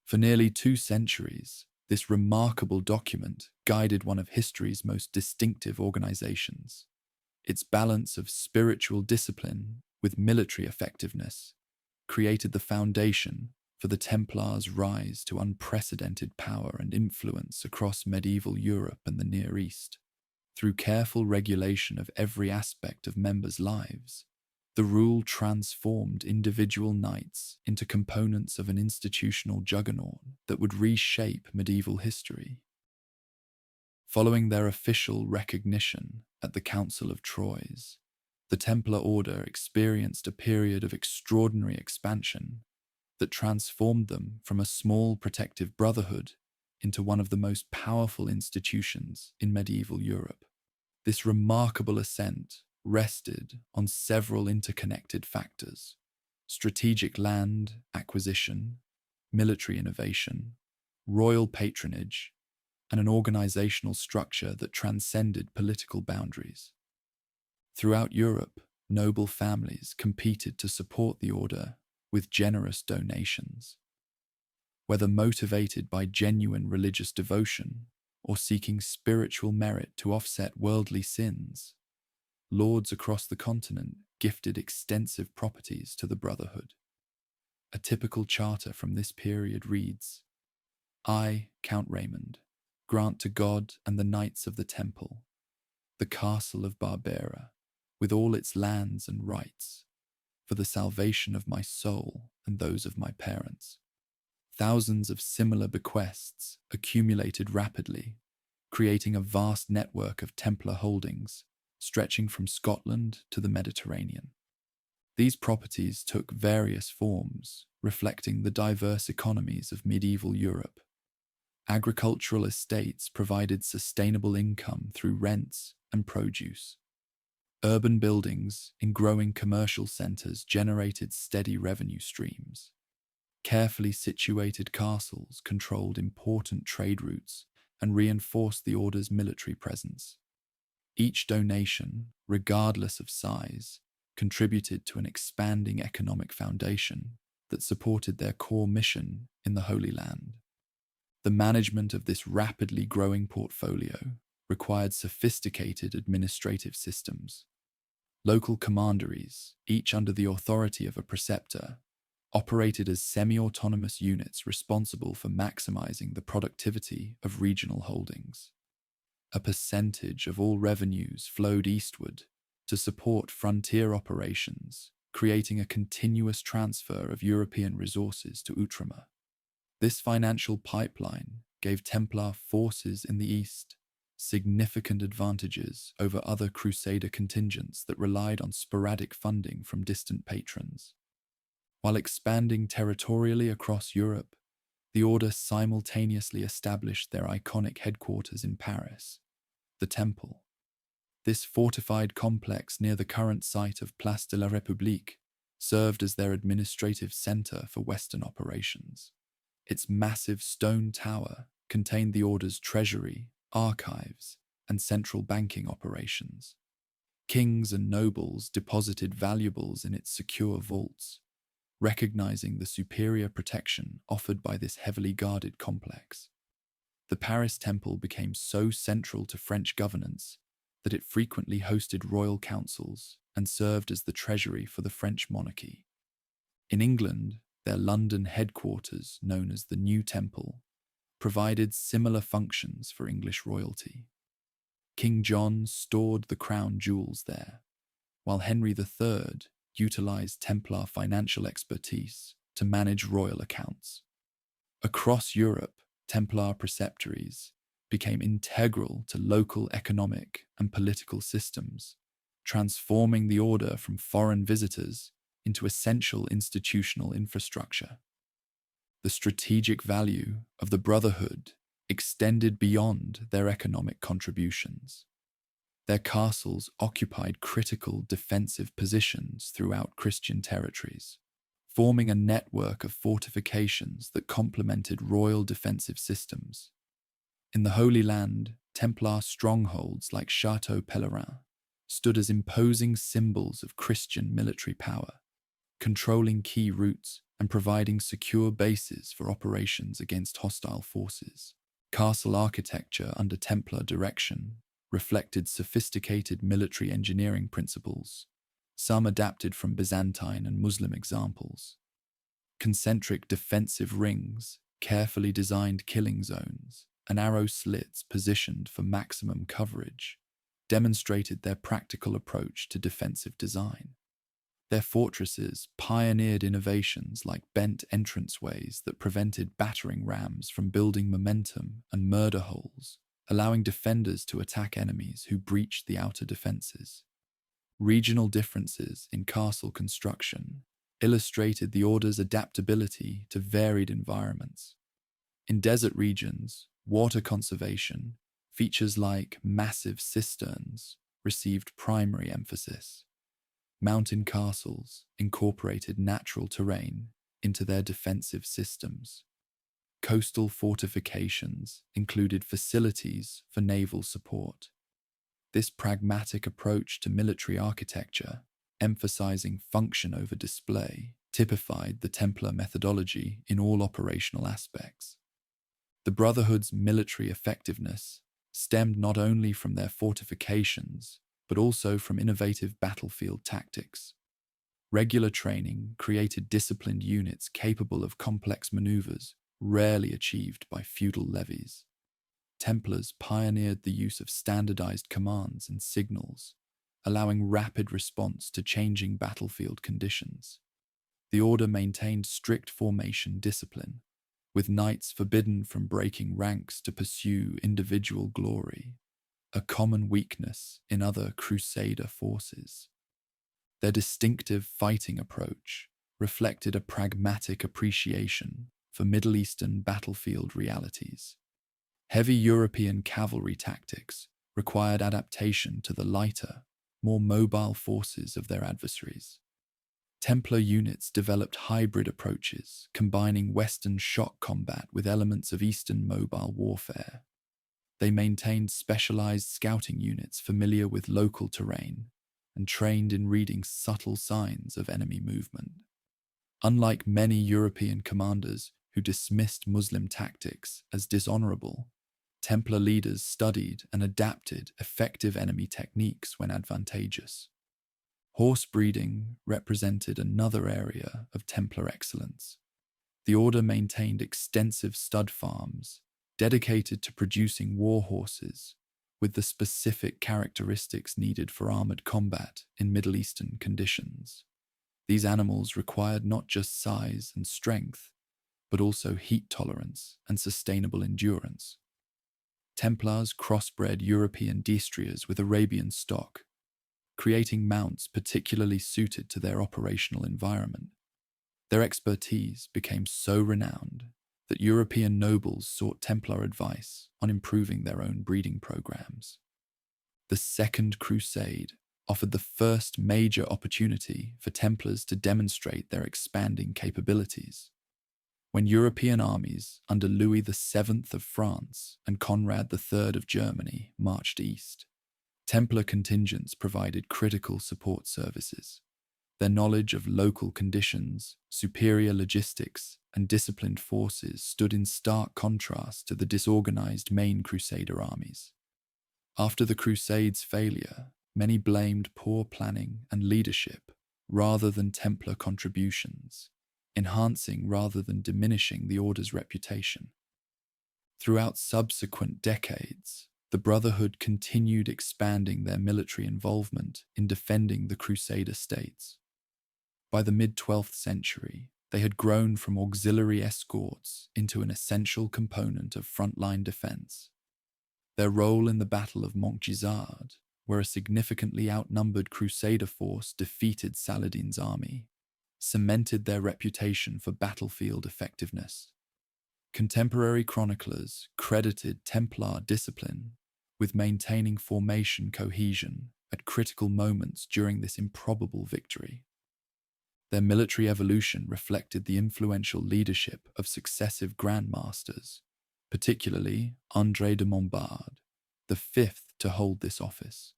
For nearly 2 centuries, this remarkable document guided one of history's most distinctive organizations. Its balance of spiritual discipline with military effectiveness created the foundation for the Templars' rise to unprecedented power and influence across medieval Europe and the Near East. Through careful regulation of every aspect of members' lives, the rule transformed individual knights into components of an institutional juggernaut that would reshape medieval history. Following their official recognition at the Council of Troyes, the Templar Order experienced a period of extraordinary expansion that transformed them from a small protective brotherhood into one of the most powerful institutions in medieval Europe. This remarkable ascent rested on several interconnected factors: strategic land acquisition, military innovation, royal patronage, and an organizational structure that transcended political boundaries. Throughout Europe, noble families competed to support the order with generous donations. Whether motivated by genuine religious devotion or seeking spiritual merit to offset worldly sins, lords across the continent gifted extensive properties to the Brotherhood. A typical charter from this period reads, "I, Count Raymond, grant to God and the Knights of the Temple, the castle of Barbera, with all its lands and rights, for the salvation of my soul and those of my parents." Thousands of similar bequests accumulated rapidly, creating a vast network of Templar holdings stretching from Scotland to the Mediterranean. These properties took various forms, reflecting the diverse economies of medieval Europe. Agricultural estates provided sustainable income through rents and produce. Urban buildings in growing commercial centres generated steady revenue streams. Carefully situated castles controlled important trade routes and reinforced the order's military presence. Each donation, regardless of size, contributed to an expanding economic foundation that supported their core mission in the Holy Land. The management of this rapidly growing portfolio required sophisticated administrative systems. Local commanderies, each under the authority of a preceptor, operated as semi-autonomous units responsible for maximizing the productivity of regional holdings. A percentage of all revenues flowed eastward to support frontier operations, creating a continuous transfer of European resources to Outremer. This financial pipeline gave Templar forces in the east significant advantages over other Crusader contingents that relied on sporadic funding from distant patrons. While expanding territorially across Europe, the Order simultaneously established their iconic headquarters in Paris, the Temple. This fortified complex near the current site of Place de la République served as their administrative center for Western operations. Its massive stone tower contained the Order's treasury, archives, and central banking operations. Kings and nobles deposited valuables in its secure vaults, recognizing the superior protection offered by this heavily guarded complex. The Paris Temple became so central to French governance that it frequently hosted royal councils and served as the treasury for the French monarchy. In England, their London headquarters, known as the New Temple, provided similar functions for English royalty. King John stored the crown jewels there, while Henry III utilized Templar financial expertise to manage royal accounts. Across Europe, Templar preceptories became integral to local economic and political systems, transforming the order from foreign visitors into essential institutional infrastructure. The strategic value of the Brotherhood extended beyond their economic contributions. Their castles occupied critical defensive positions throughout Christian territories, forming a network of fortifications that complemented royal defensive systems. In the Holy Land, Templar strongholds like Château Pèlerin stood as imposing symbols of Christian military power, controlling key routes and providing secure bases for operations against hostile forces. Castle architecture under Templar direction reflected sophisticated military engineering principles, some adapted from Byzantine and Muslim examples. Concentric defensive rings, carefully designed killing zones, and arrow slits positioned for maximum coverage demonstrated their practical approach to defensive design. Their fortresses pioneered innovations like bent entranceways that prevented battering rams from building momentum and murder holes, allowing defenders to attack enemies who breached the outer defenses. Regional differences in castle construction illustrated the Order's adaptability to varied environments. In desert regions, water conservation, features like massive cisterns, received primary emphasis. Mountain castles incorporated natural terrain into their defensive systems. Coastal fortifications included facilities for naval support. This pragmatic approach to military architecture, emphasizing function over display, typified the Templar methodology in all operational aspects. The Brotherhood's military effectiveness stemmed not only from their fortifications, but also from innovative battlefield tactics. Regular training created disciplined units capable of complex maneuvers rarely achieved by feudal levies. Templars pioneered the use of standardized commands and signals, allowing rapid response to changing battlefield conditions. The Order maintained strict formation discipline, with knights forbidden from breaking ranks to pursue individual glory, a common weakness in other Crusader forces. Their distinctive fighting approach reflected a pragmatic appreciation for Middle Eastern battlefield realities. Heavy European cavalry tactics required adaptation to the lighter, more mobile forces of their adversaries. Templar units developed hybrid approaches, combining Western shock combat with elements of Eastern mobile warfare. They maintained specialized scouting units familiar with local terrain and trained in reading subtle signs of enemy movement. Unlike many European commanders who dismissed Muslim tactics as dishonorable, Templar leaders studied and adapted effective enemy techniques when advantageous. Horse breeding represented another area of Templar excellence. The order maintained extensive stud farms dedicated to producing war horses with the specific characteristics needed for armored combat in Middle Eastern conditions. These animals required not just size and strength, but also heat tolerance and sustainable endurance. Templars crossbred European destriers with Arabian stock, creating mounts particularly suited to their operational environment. Their expertise became so renowned that European nobles sought Templar advice on improving their own breeding programs. The Second Crusade offered the first major opportunity for Templars to demonstrate their expanding capabilities. When European armies under Louis VII of France and Conrad III of Germany marched east, Templar contingents provided critical support services. Their knowledge of local conditions, superior logistics, and disciplined forces stood in stark contrast to the disorganized main Crusader armies. After the Crusades' failure, many blamed poor planning and leadership rather than Templar contributions, enhancing rather than diminishing the order's reputation. Throughout subsequent decades, the Brotherhood continued expanding their military involvement in defending the Crusader states. By the mid-12th century, they had grown from auxiliary escorts into an essential component of frontline defense. Their role in the Battle of Montgisard, where a significantly outnumbered Crusader force defeated Saladin's army, cemented their reputation for battlefield effectiveness. Contemporary chroniclers credited Templar discipline with maintaining formation cohesion at critical moments during this improbable victory. Their military evolution reflected the influential leadership of successive grandmasters, particularly André de Montbard, the fifth to hold this office.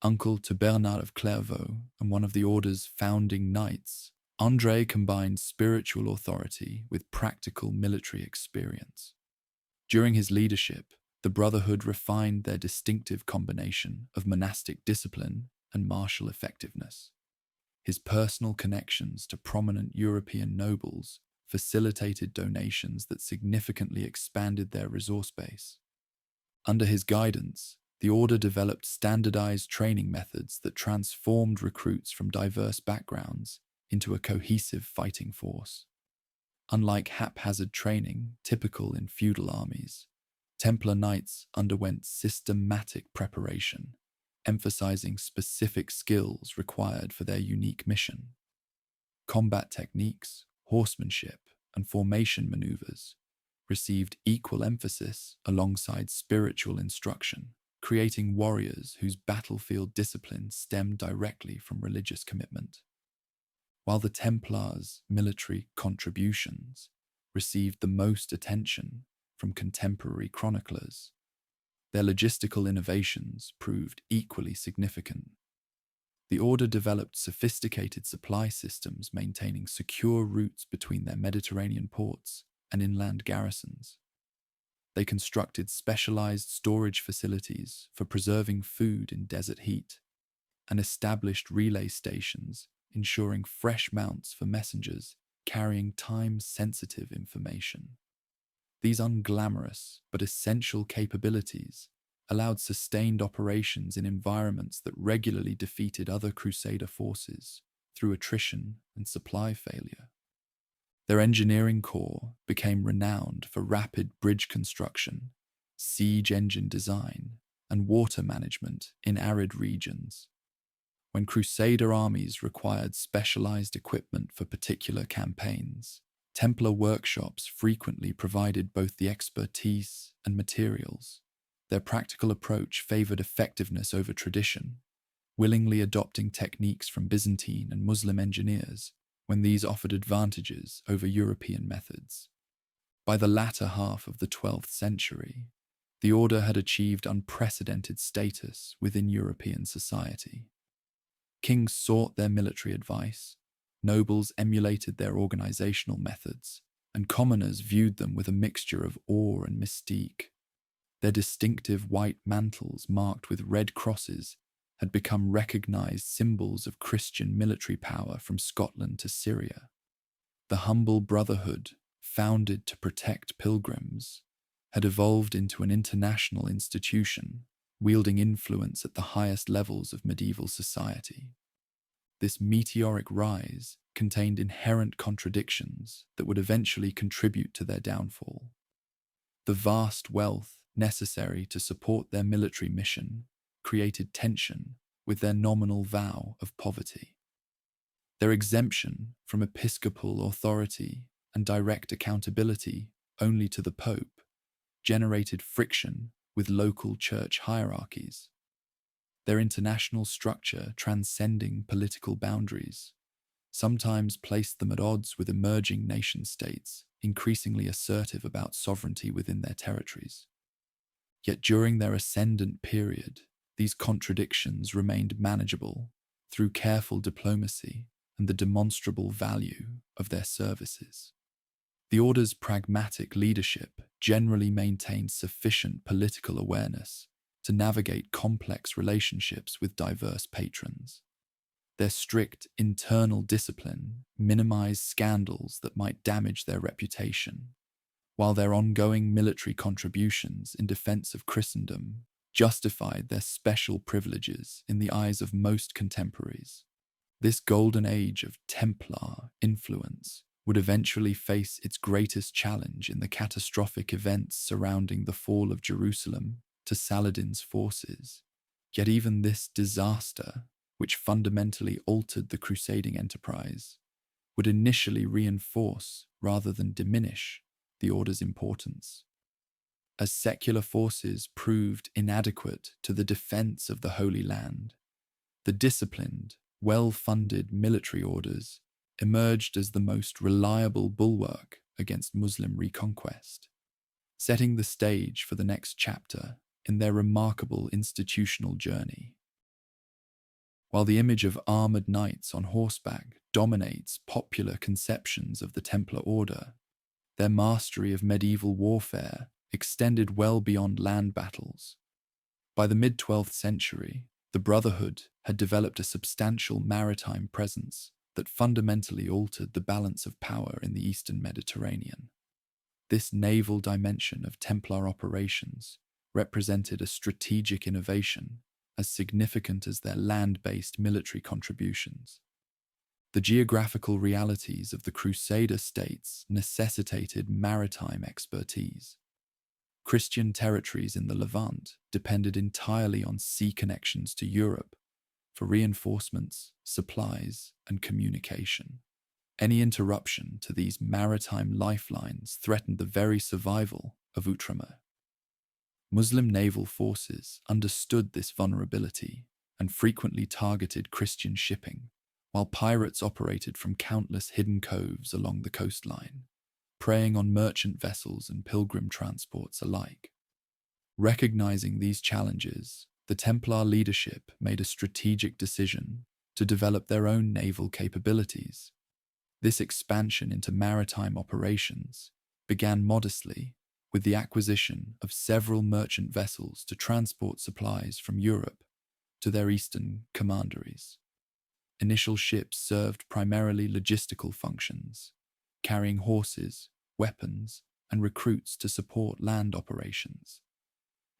Uncle to Bernard of Clairvaux and one of the order's founding knights, André combined spiritual authority with practical military experience. During his leadership, the Brotherhood refined their distinctive combination of monastic discipline and martial effectiveness. His personal connections to prominent European nobles facilitated donations that significantly expanded their resource base. Under his guidance, the order developed standardized training methods that transformed recruits from diverse backgrounds into a cohesive fighting force. Unlike haphazard training typical in feudal armies, Templar knights underwent systematic preparation, emphasizing specific skills required for their unique mission. Combat techniques, horsemanship, and formation maneuvers received equal emphasis alongside spiritual instruction, creating warriors whose battlefield discipline stemmed directly from religious commitment. While the Templars' military contributions received the most attention from contemporary chroniclers, their logistical innovations proved equally significant. The order developed sophisticated supply systems maintaining secure routes between their Mediterranean ports and inland garrisons. They constructed specialized storage facilities for preserving food in desert heat and established relay stations ensuring fresh mounts for messengers carrying time-sensitive information. These unglamorous but essential capabilities allowed sustained operations in environments that regularly defeated other Crusader forces through attrition and supply failure. Their engineering corps became renowned for rapid bridge construction, siege engine design, and water management in arid regions. When Crusader armies required specialized equipment for particular campaigns, Templar workshops frequently provided both the expertise and materials. Their practical approach favored effectiveness over tradition, willingly adopting techniques from Byzantine and Muslim engineers when these offered advantages over European methods. By the latter half of the 12th century, the order had achieved unprecedented status within European society. Kings sought their military advice, nobles emulated their organizational methods, and commoners viewed them with a mixture of awe and mystique. Their distinctive white mantles marked with red crosses had become recognized symbols of Christian military power from Scotland to Syria. The humble brotherhood, founded to protect pilgrims, had evolved into an international institution, wielding influence at the highest levels of medieval society. This meteoric rise contained inherent contradictions that would eventually contribute to their downfall. The vast wealth necessary to support their military mission created tension with their nominal vow of poverty. Their exemption from episcopal authority and direct accountability only to the Pope generated friction with local church hierarchies. Their international structure transcending political boundaries sometimes placed them at odds with emerging nation-states, increasingly assertive about sovereignty within their territories. Yet during their ascendant period, these contradictions remained manageable through careful diplomacy and the demonstrable value of their services. The order's pragmatic leadership generally maintained sufficient political awareness to navigate complex relationships with diverse patrons. Their strict internal discipline minimized scandals that might damage their reputation, while their ongoing military contributions in defense of Christendom justified their special privileges in the eyes of most contemporaries. This golden age of Templar influence would eventually face its greatest challenge in the catastrophic events surrounding the fall of Jerusalem to Saladin's forces. Yet even this disaster, which fundamentally altered the crusading enterprise, would initially reinforce rather than diminish the order's importance. As secular forces proved inadequate to the defense of the Holy Land, the disciplined, well-funded military orders emerged as the most reliable bulwark against Muslim reconquest, setting the stage for the next chapter in their remarkable institutional journey. While the image of armored knights on horseback dominates popular conceptions of the Templar order, their mastery of medieval warfare extended well beyond land battles. By the mid-12th century, the Brotherhood had developed a substantial maritime presence that fundamentally altered the balance of power in the Eastern Mediterranean. This naval dimension of Templar operations represented a strategic innovation as significant as their land-based military contributions. The geographical realities of the Crusader states necessitated maritime expertise. Christian territories in the Levant depended entirely on sea connections to Europe for reinforcements, supplies, and communication. Any interruption to these maritime lifelines threatened the very survival of Outremer. Muslim naval forces understood this vulnerability and frequently targeted Christian shipping, while pirates operated from countless hidden coves along the coastline, preying on merchant vessels and pilgrim transports alike. Recognizing these challenges, the Templar leadership made a strategic decision to develop their own naval capabilities. This expansion into maritime operations began modestly with the acquisition of several merchant vessels to transport supplies from Europe to their eastern commanderies. Initial ships served primarily logistical functions, carrying horses, weapons, and recruits to support land operations.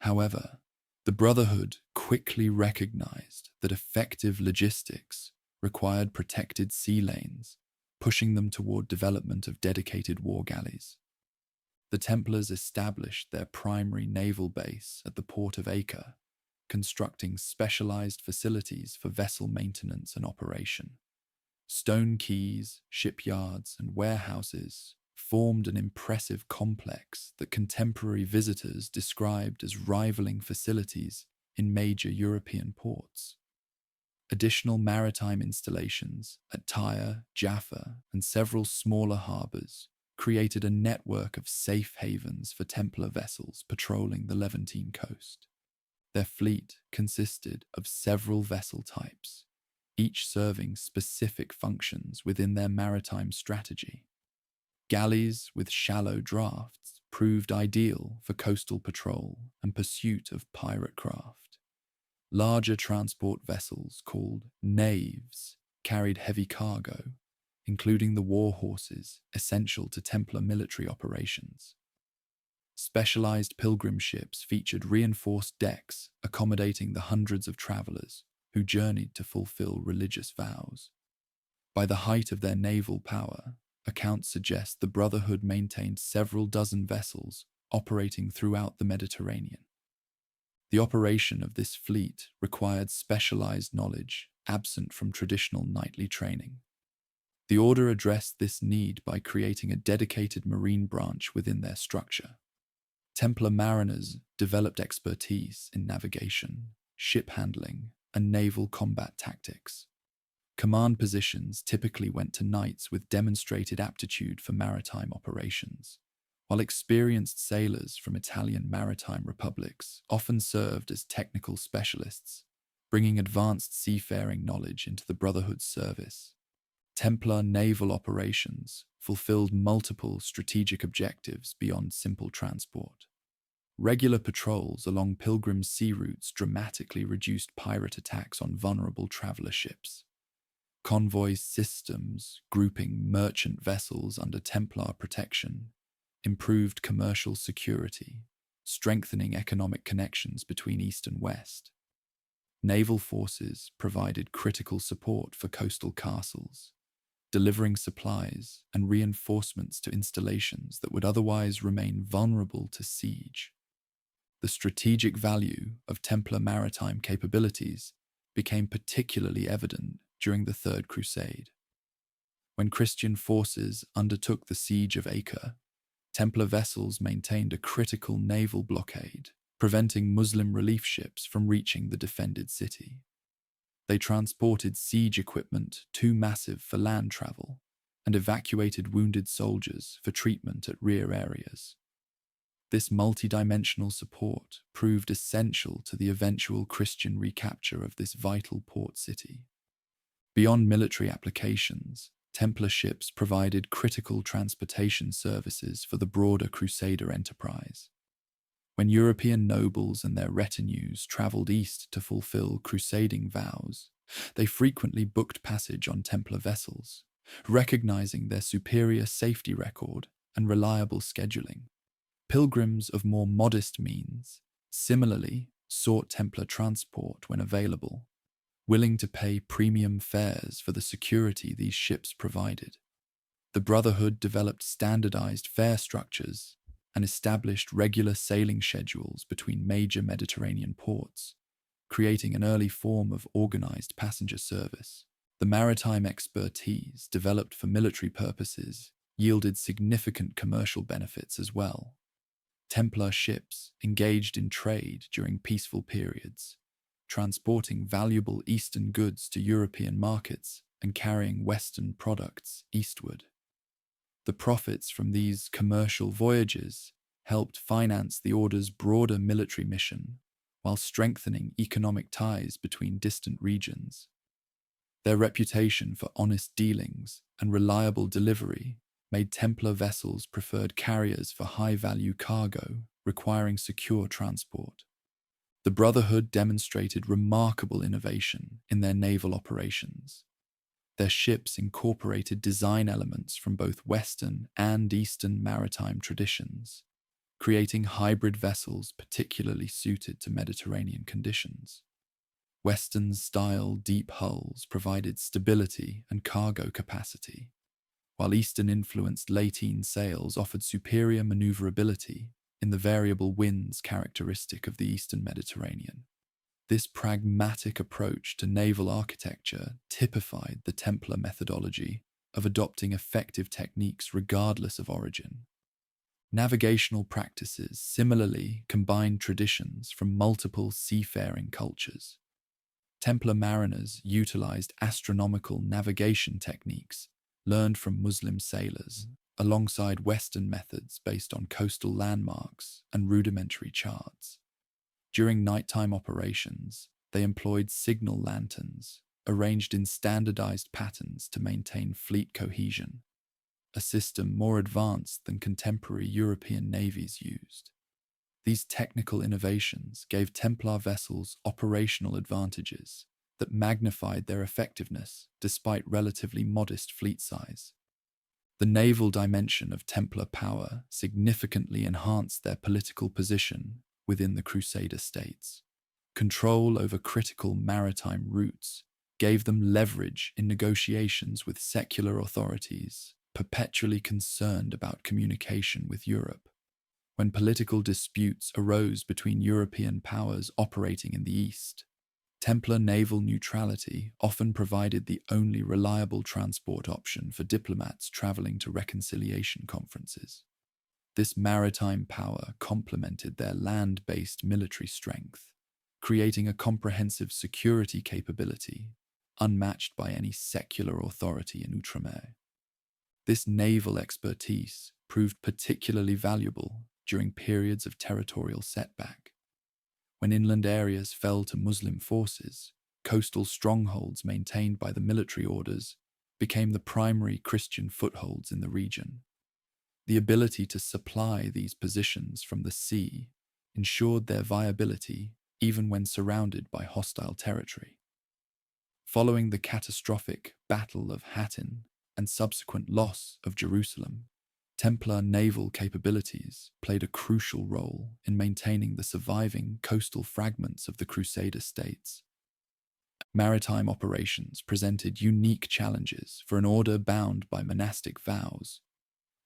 However, the Brotherhood quickly recognized that effective logistics required protected sea lanes pushing them toward development of dedicated war galleys. The Templars established their primary naval base at the port of Acre, constructing specialized facilities for vessel maintenance and operation. Stone quays, shipyards, and warehouses formed an impressive complex that contemporary visitors described as rivaling facilities in major European ports. Additional maritime installations at Tyre, Jaffa, and several smaller harbours created a network of safe havens for Templar vessels patrolling the Levantine coast. Their fleet consisted of several vessel types, each serving specific functions within their maritime strategy. Galleys with shallow drafts proved ideal for coastal patrol and pursuit of pirate craft. Larger transport vessels called naves carried heavy cargo, including the war horses essential to Templar military operations. Specialized pilgrim ships featured reinforced decks accommodating the hundreds of travelers who journeyed to fulfill religious vows. By the height of their naval power, accounts suggest the Brotherhood maintained several dozen vessels operating throughout the Mediterranean. The operation of this fleet required specialized knowledge absent from traditional knightly training. The Order addressed this need by creating a dedicated marine branch within their structure. Templar mariners developed expertise in navigation, ship handling, and naval combat tactics. Command positions typically went to knights with demonstrated aptitude for maritime operations, while experienced sailors from Italian maritime republics often served as technical specialists, bringing advanced seafaring knowledge into the Brotherhood's service. Templar naval operations fulfilled multiple strategic objectives beyond simple transport. Regular patrols along pilgrim sea routes dramatically reduced pirate attacks on vulnerable traveler ships. Convoy systems grouping merchant vessels under Templar protection improved commercial security, strengthening economic connections between East and West. Naval forces provided critical support for coastal castles, delivering supplies and reinforcements to installations that would otherwise remain vulnerable to siege. The strategic value of Templar maritime capabilities became particularly evident during the Third Crusade. When Christian forces undertook the siege of Acre, Templar vessels maintained a critical naval blockade, preventing Muslim relief ships from reaching the defended city. They transported siege equipment too massive for land travel and evacuated wounded soldiers for treatment at rear areas. This multidimensional support proved essential to the eventual Christian recapture of this vital port city. Beyond military applications, Templar ships provided critical transportation services for the broader Crusader enterprise. When European nobles and their retinues traveled east to fulfill crusading vows, they frequently booked passage on Templar vessels, recognizing their superior safety record and reliable scheduling. Pilgrims of more modest means similarly sought Templar transport when available, willing to pay premium fares for the security these ships provided. The Brotherhood developed standardized fare structures and established regular sailing schedules between major Mediterranean ports, creating an early form of organized passenger service. The maritime expertise developed for military purposes yielded significant commercial benefits as well. Templar ships engaged in trade during peaceful periods, transporting valuable Eastern goods to European markets and carrying Western products eastward. The profits from these commercial voyages helped finance the Order's broader military mission while strengthening economic ties between distant regions. Their reputation for honest dealings and reliable delivery made Templar vessels preferred carriers for high-value cargo requiring secure transport. The Brotherhood demonstrated remarkable innovation in their naval operations. Their ships incorporated design elements from both Western and Eastern maritime traditions, creating hybrid vessels particularly suited to Mediterranean conditions. Western-style deep hulls provided stability and cargo capacity, while Eastern-influenced Latine sails offered superior maneuverability in the variable winds characteristic of the Eastern Mediterranean. This pragmatic approach to naval architecture typified the Templar methodology of adopting effective techniques regardless of origin. Navigational practices similarly combined traditions from multiple seafaring cultures. Templar mariners utilized astronomical navigation techniques learned from Muslim sailors, alongside Western methods based on coastal landmarks and rudimentary charts. During nighttime operations, they employed signal lanterns, arranged in standardized patterns to maintain fleet cohesion, a system more advanced than contemporary European navies used. These technical innovations gave Templar vessels operational advantages that magnified their effectiveness despite relatively modest fleet size. The naval dimension of Templar power significantly enhanced their political position within the Crusader states. Control over critical maritime routes gave them leverage in negotiations with secular authorities, perpetually concerned about communication with Europe. When political disputes arose between European powers operating in the East, Templar naval neutrality often provided the only reliable transport option for diplomats traveling to reconciliation conferences. This maritime power complemented their land-based military strength, creating a comprehensive security capability unmatched by any secular authority in Outremer. This naval expertise proved particularly valuable during periods of territorial setback. When inland areas fell to Muslim forces, coastal strongholds maintained by the military orders became the primary Christian footholds in the region. The ability to supply these positions from the sea ensured their viability even when surrounded by hostile territory. Following the catastrophic Battle of Hattin and subsequent loss of Jerusalem, Templar naval capabilities played a crucial role in maintaining the surviving coastal fragments of the Crusader states. Maritime operations presented unique challenges for an order bound by monastic vows.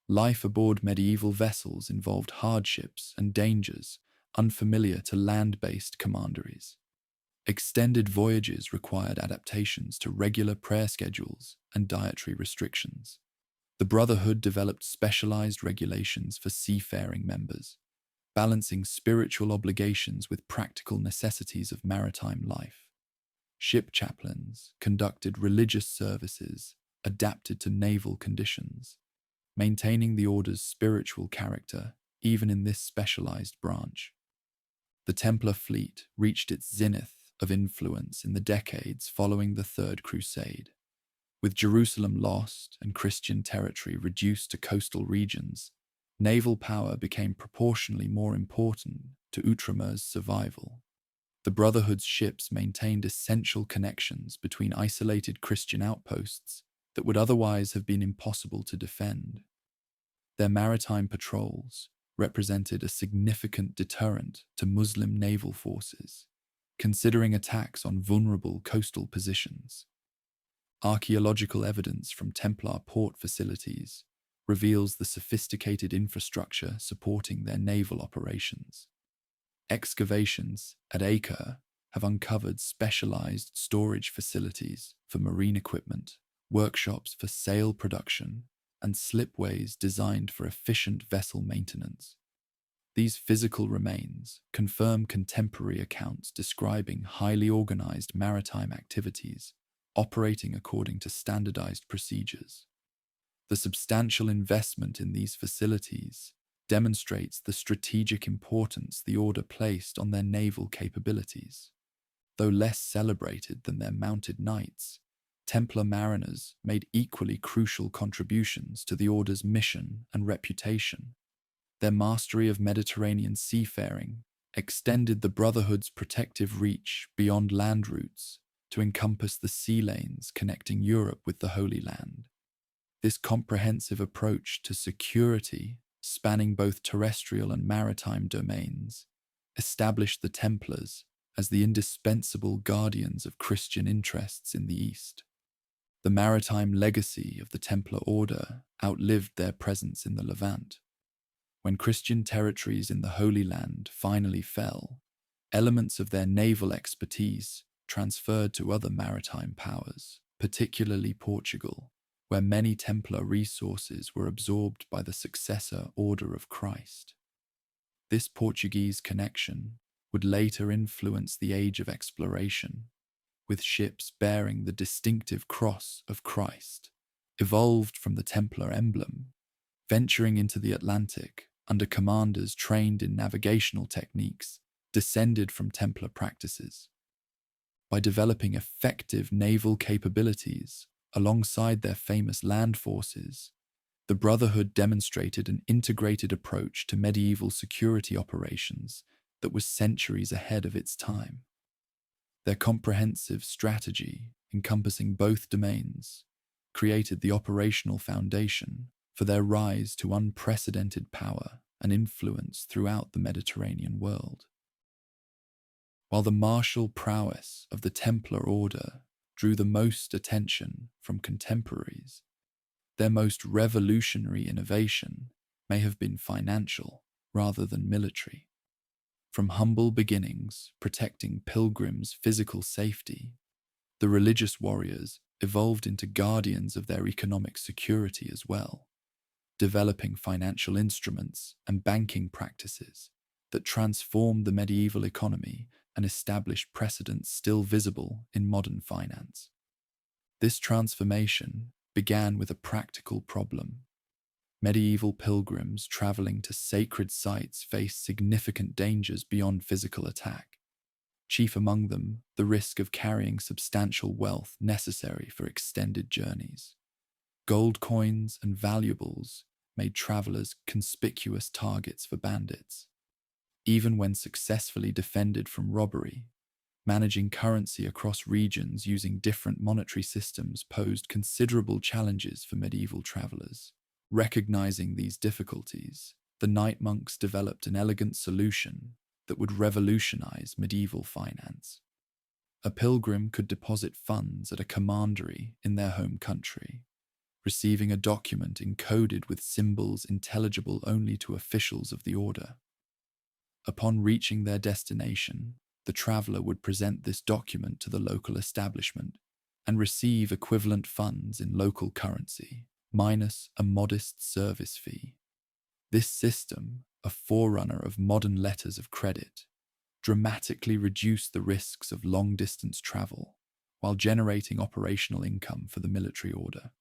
Life aboard medieval vessels involved hardships and dangers unfamiliar to land-based commanderies. Extended voyages required adaptations to regular prayer schedules and dietary restrictions. The Brotherhood developed specialized regulations for seafaring members, balancing spiritual obligations with practical necessities of maritime life. Ship chaplains conducted religious services adapted to naval conditions, maintaining the order's spiritual character even in this specialized branch. The Templar fleet reached its zenith of influence in the decades following the Third Crusade. With Jerusalem lost and Christian territory reduced to coastal regions, naval power became proportionally more important to Outremer's survival. The Brotherhood's ships maintained essential connections between isolated Christian outposts that would otherwise have been impossible to defend. Their maritime patrols represented a significant deterrent to Muslim naval forces, considering attacks on vulnerable coastal positions. Archaeological evidence from Templar port facilities reveals the sophisticated infrastructure supporting their naval operations. Excavations at Acre have uncovered specialized storage facilities for marine equipment, workshops for sail production, and slipways designed for efficient vessel maintenance. These physical remains confirm contemporary accounts describing highly organized maritime activities operating according to standardized procedures. The substantial investment in these facilities demonstrates the strategic importance the order placed on their naval capabilities. Though less celebrated than their mounted knights, Templar mariners made equally crucial contributions to the order's mission and reputation. Their mastery of Mediterranean seafaring extended the Brotherhood's protective reach beyond land routes to encompass the sea lanes connecting Europe with the Holy Land. This comprehensive approach to security, spanning both terrestrial and maritime domains, established the Templars as the indispensable guardians of Christian interests in the East. The maritime legacy of the Templar Order outlived their presence in the Levant. When Christian territories in the Holy Land finally fell, elements of their naval expertise transferred to other maritime powers, particularly Portugal, where many Templar resources were absorbed by the successor Order of Christ. This Portuguese connection would later influence the Age of Exploration, with ships bearing the distinctive Cross of Christ, evolved from the Templar emblem, venturing into the Atlantic under commanders trained in navigational techniques descended from Templar practices. By developing effective naval capabilities alongside their famous land forces, the Brotherhood demonstrated an integrated approach to medieval security operations that was centuries ahead of its time. Their comprehensive strategy, encompassing both domains, created the operational foundation for their rise to unprecedented power and influence throughout the Mediterranean world. While the martial prowess of the Templar Order drew the most attention from contemporaries, their most revolutionary innovation may have been financial rather than military. From humble beginnings protecting pilgrims' physical safety, the religious warriors evolved into guardians of their economic security as well, developing financial instruments and banking practices that transformed the medieval economy and established precedents still visible in modern finance. This transformation began with a practical problem. Medieval pilgrims traveling to sacred sites faced significant dangers beyond physical attack, chief among them the risk of carrying substantial wealth necessary for extended journeys. Gold coins and valuables made travelers conspicuous targets for bandits. Even when successfully defended from robbery, managing currency across regions using different monetary systems posed considerable challenges for medieval travelers. Recognizing these difficulties, the Knight monks developed an elegant solution that would revolutionize medieval finance. A pilgrim could deposit funds at a commandery in their home country, receiving a document encoded with symbols intelligible only to officials of the order. Upon reaching their destination, the traveler would present this document to the local establishment and receive equivalent funds in local currency, minus a modest service fee. This system, a forerunner of modern letters of credit, dramatically reduced the risks of long-distance travel while generating operational income for the military order.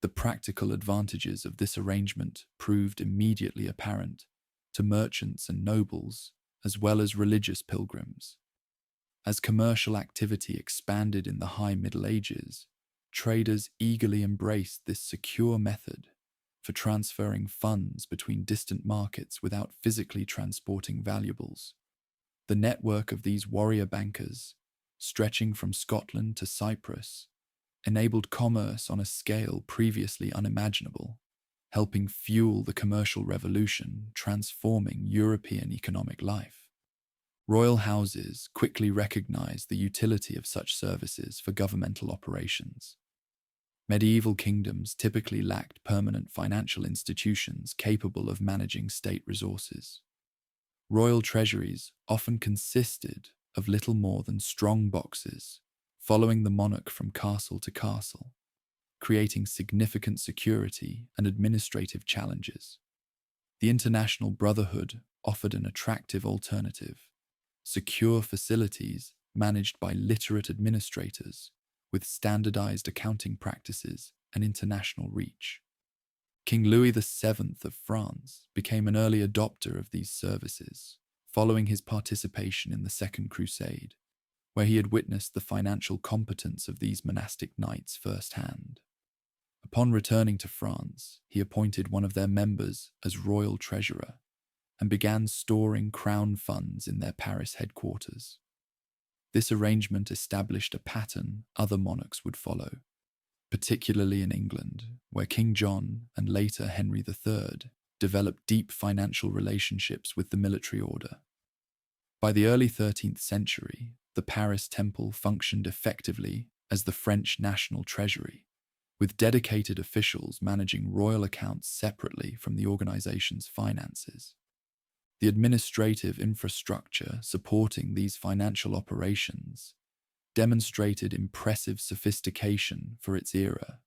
The practical advantages of this arrangement proved immediately apparent to merchants and nobles, as well as religious pilgrims. As commercial activity expanded in the High Middle Ages, traders eagerly embraced this secure method for transferring funds between distant markets without physically transporting valuables. The network of these warrior bankers, stretching from Scotland to Cyprus, enabled commerce on a scale previously unimaginable, helping fuel the commercial revolution transforming European economic life. Royal houses quickly recognized the utility of such services for governmental operations. Medieval kingdoms typically lacked permanent financial institutions capable of managing state resources. Royal treasuries often consisted of little more than strong boxes, following the monarch from castle to castle, creating significant security and administrative challenges. The International Brotherhood offered an attractive alternative: secure facilities managed by literate administrators with standardized accounting practices and international reach. King Louis VII of France became an early adopter of these services, following his participation in the Second Crusade, where he had witnessed the financial competence of these monastic knights firsthand. Upon returning to France, he appointed one of their members as royal treasurer and began storing crown funds in their Paris headquarters. This arrangement established a pattern other monarchs would follow, particularly in England, where King John and later Henry III developed deep financial relationships with the military order. By the early 13th century, the Paris Temple functioned effectively as the French National Treasury, with dedicated officials managing royal accounts separately from the organization's finances. The administrative infrastructure supporting these financial operations demonstrated impressive sophistication for its era.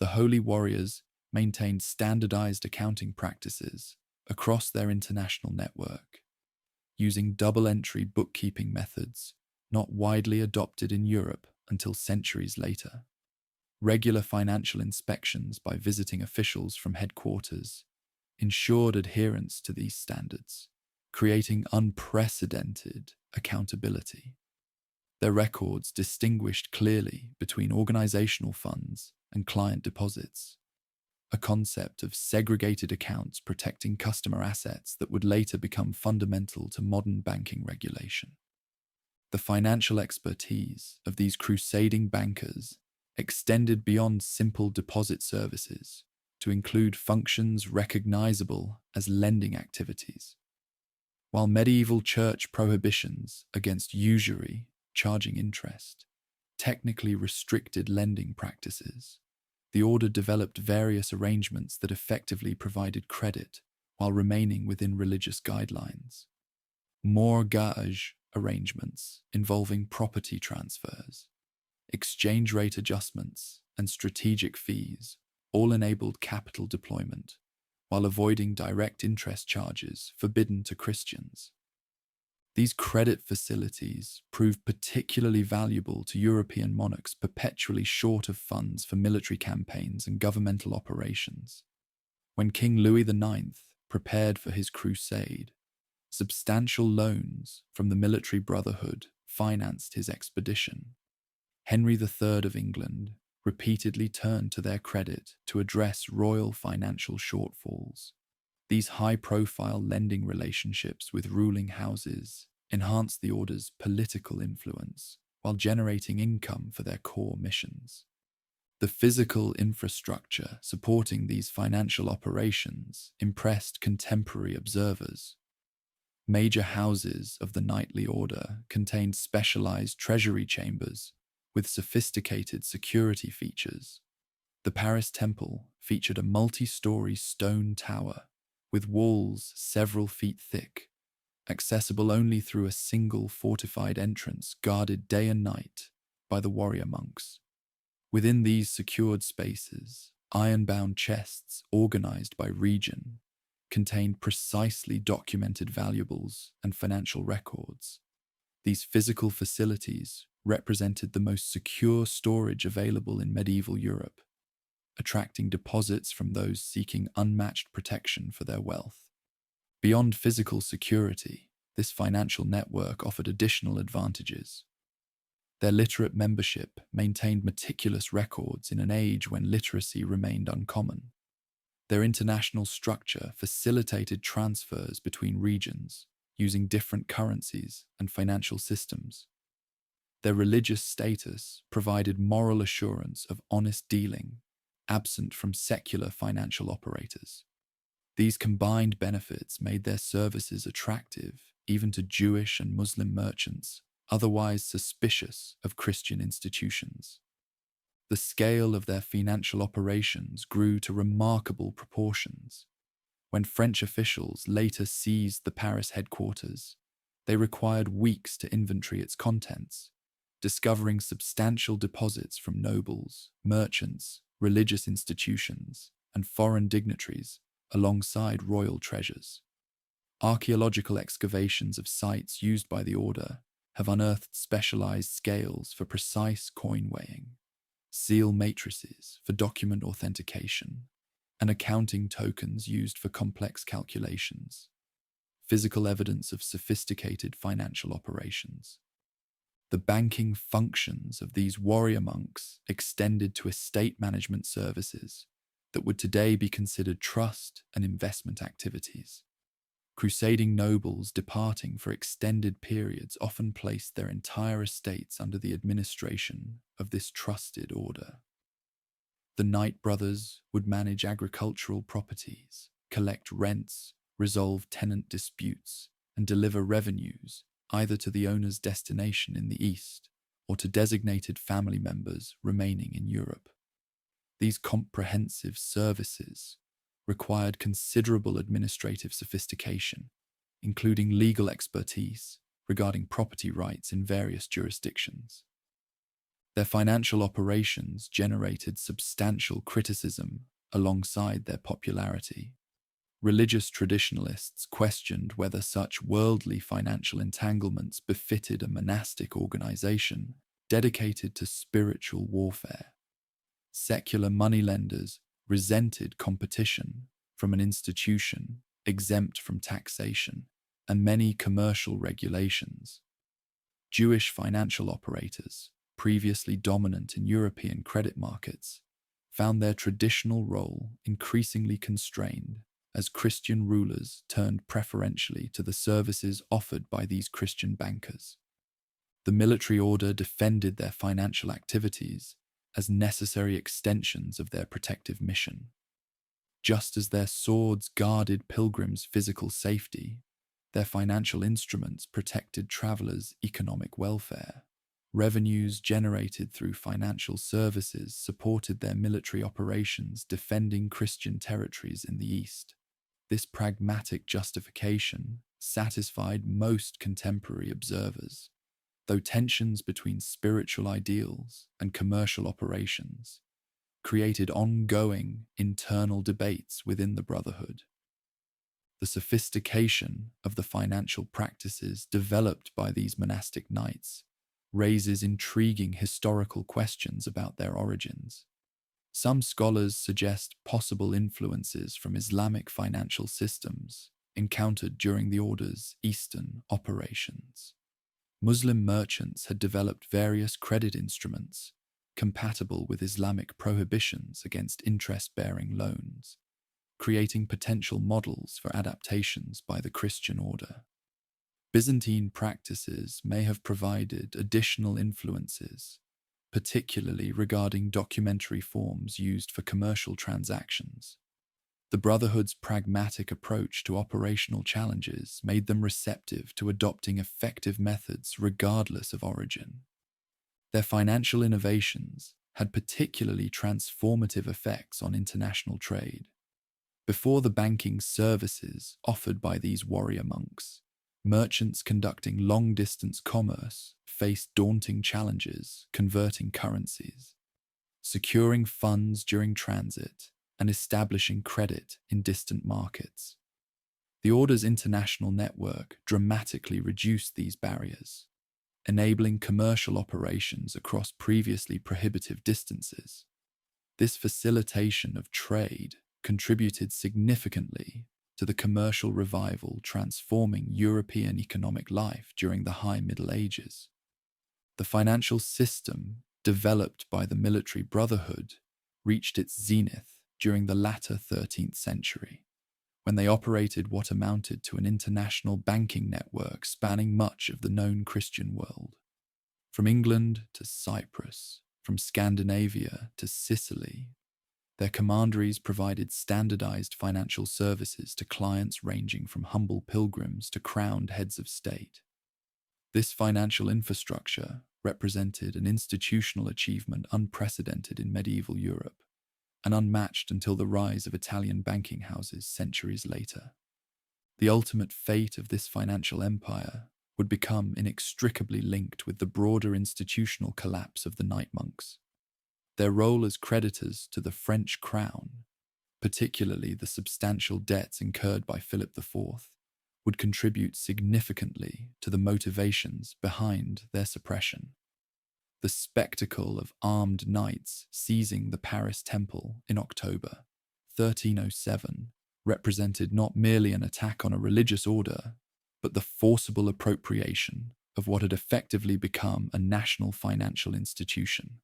The Holy Warriors maintained standardized accounting practices across their international network, using double-entry bookkeeping methods not widely adopted in Europe until centuries later. Regular financial inspections by visiting officials from headquarters ensured adherence to these standards, creating unprecedented accountability. Their records distinguished clearly between organizational funds and client deposits, a concept of segregated accounts protecting customer assets that would later become fundamental to modern banking regulation. The financial expertise of these crusading bankers extended beyond simple deposit services to include functions recognizable as lending activities. While medieval church prohibitions against usury, charging interest, technically restricted lending practices, the order developed various arrangements that effectively provided credit while remaining within religious guidelines. Mortgage arrangements involving property transfers, exchange rate adjustments, and strategic fees all enabled capital deployment while avoiding direct interest charges forbidden to Christians. These credit facilities proved particularly valuable to European monarchs perpetually short of funds for military campaigns and governmental operations. When King Louis IX prepared for his crusade, substantial loans from the military brotherhood financed his expedition. Henry III of England repeatedly turned to their credit to address royal financial shortfalls. These high-profile lending relationships with ruling houses enhanced the order's political influence while generating income for their core missions. The physical infrastructure supporting these financial operations impressed contemporary observers. Major houses of the knightly order contained specialized treasury chambers with sophisticated security features. The Paris Temple featured a multi-story stone tower with walls several feet thick, accessible only through a single fortified entrance guarded day and night by the warrior monks. Within these secured spaces, iron-bound chests organized by region contained precisely documented valuables and financial records. These physical facilities represented the most secure storage available in medieval Europe, attracting deposits from those seeking unmatched protection for their wealth. Beyond physical security, this financial network offered additional advantages. Their literate membership maintained meticulous records in an age when literacy remained uncommon. Their international structure facilitated transfers between regions using different currencies and financial systems. Their religious status provided moral assurance of honest dealing, absent from secular financial operators. These combined benefits made their services attractive even to Jewish and Muslim merchants otherwise suspicious of Christian institutions. The scale of their financial operations grew to remarkable proportions. When French officials later seized the Paris headquarters, they required weeks to inventory its contents, discovering substantial deposits from nobles, merchants, religious institutions, and foreign dignitaries alongside royal treasures. Archaeological excavations of sites used by the order have unearthed specialized scales for precise coin weighing, seal matrices for document authentication, and accounting tokens used for complex calculations, physical evidence of sophisticated financial operations. The banking functions of these warrior monks extended to estate management services that would today be considered trust and investment activities. Crusading nobles departing for extended periods often placed their entire estates under the administration of this trusted order. The Knight brothers would manage agricultural properties, collect rents, resolve tenant disputes, and deliver revenues either to the owner's destination in the east or to designated family members remaining in Europe. These comprehensive services required considerable administrative sophistication, including legal expertise regarding property rights in various jurisdictions. Their financial operations generated substantial criticism alongside their popularity. Religious traditionalists questioned whether such worldly financial entanglements befitted a monastic organization dedicated to spiritual warfare. Secular moneylenders resented competition from an institution exempt from taxation and many commercial regulations. Jewish financial operators, previously dominant in European credit markets, found their traditional role increasingly constrained as Christian rulers turned preferentially to the services offered by these Christian bankers. The military order defended their financial activities as necessary extensions of their protective mission. Just as their swords guarded pilgrims' physical safety, their financial instruments protected travelers' economic welfare. Revenues generated through financial services supported their military operations defending Christian territories in the East. This pragmatic justification satisfied most contemporary observers, though tensions between spiritual ideals and commercial operations created ongoing internal debates within the Brotherhood. The sophistication of the financial practices developed by these monastic knights raises intriguing historical questions about their origins. Some scholars suggest possible influences from Islamic financial systems encountered during the order's Eastern operations. Muslim merchants had developed various credit instruments compatible with Islamic prohibitions against interest-bearing loans, creating potential models for adaptations by the Christian order. Byzantine practices may have provided additional influences, particularly regarding documentary forms used for commercial transactions. The Brotherhood's pragmatic approach to operational challenges made them receptive to adopting effective methods regardless of origin. Their financial innovations had particularly transformative effects on international trade. Before the banking services offered by these warrior monks, merchants conducting long-distance commerce faced daunting challenges converting currencies, securing funds during transit, and establishing credit in distant markets. The Order's international network dramatically reduced these barriers, enabling commercial operations across previously prohibitive distances. This facilitation of trade contributed significantly to the commercial revival transforming European economic life during the High Middle Ages. The financial system developed by the military brotherhood reached its zenith during the latter 13th century, when they operated what amounted to an international banking network spanning much of the known Christian world. From England to Cyprus, from Scandinavia to Sicily, their commanderies provided standardized financial services to clients ranging from humble pilgrims to crowned heads of state. This financial infrastructure represented an institutional achievement unprecedented in medieval Europe, and unmatched until the rise of Italian banking houses centuries later. The ultimate fate of this financial empire would become inextricably linked with the broader institutional collapse of the Knight monks. Their role as creditors to the French crown, particularly the substantial debts incurred by Philip IV, would contribute significantly to the motivations behind their suppression. The spectacle of armed knights seizing the Paris Temple in October 1307 represented not merely an attack on a religious order, but the forcible appropriation of what had effectively become a national financial institution.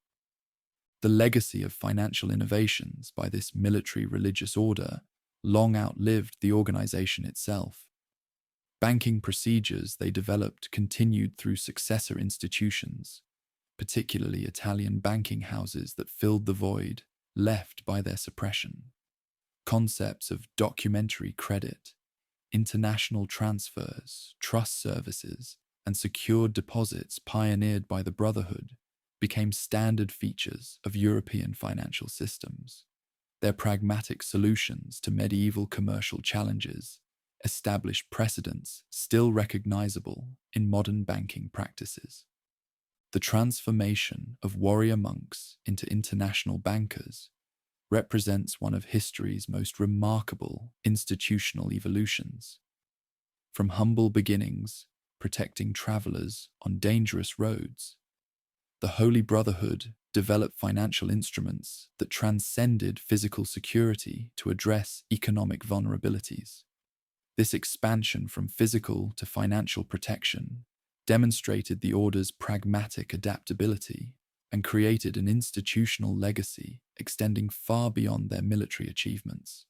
The legacy of financial innovations by this military religious order long outlived the organization itself. Banking procedures they developed continued through successor institutions, particularly Italian banking houses that filled the void left by their suppression. Concepts of documentary credit, international transfers, trust services, and secured deposits pioneered by the Brotherhood became standard features of European financial systems. Their pragmatic solutions to medieval commercial challenges established precedents still recognizable in modern banking practices. The transformation of warrior monks into international bankers represents one of history's most remarkable institutional evolutions. From humble beginnings, protecting travelers on dangerous roads, the Holy Brotherhood developed financial instruments that transcended physical security to address economic vulnerabilities. This expansion from physical to financial protection demonstrated the Order's pragmatic adaptability and created an institutional legacy extending far beyond their military achievements.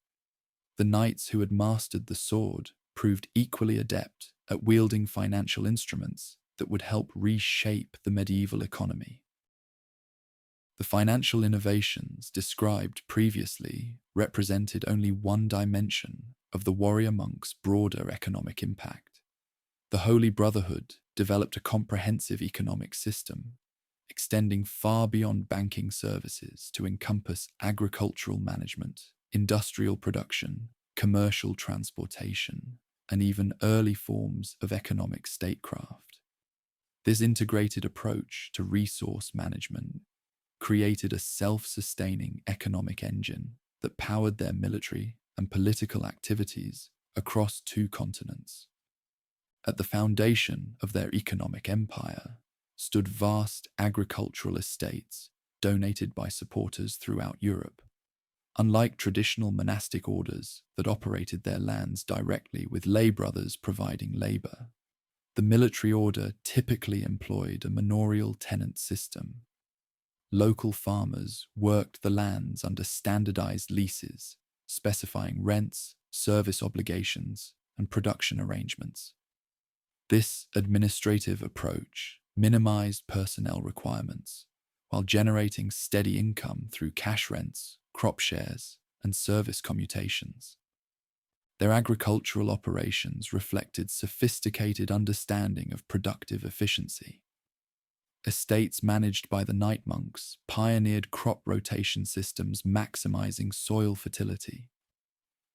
The knights who had mastered the sword proved equally adept at wielding financial instruments that would help reshape the medieval economy. The financial innovations described previously represented only one dimension of the warrior monks' broader economic impact. The Holy Brotherhood developed a comprehensive economic system, extending far beyond banking services to encompass agricultural management, industrial production, commercial transportation, and even early forms of economic statecraft. This integrated approach to resource management created a self-sustaining economic engine that powered their military and political activities across two continents. At the foundation of their economic empire stood vast agricultural estates donated by supporters throughout Europe. Unlike traditional monastic orders that operated their lands directly with lay brothers providing labor, the military order typically employed a manorial tenant system. Local farmers worked the lands under standardized leases, specifying rents, service obligations, and production arrangements. This administrative approach minimized personnel requirements while generating steady income through cash rents, crop shares, and service commutations. Their agricultural operations reflected sophisticated understanding of productive efficiency. Estates managed by the night monks pioneered crop rotation systems maximizing soil fertility.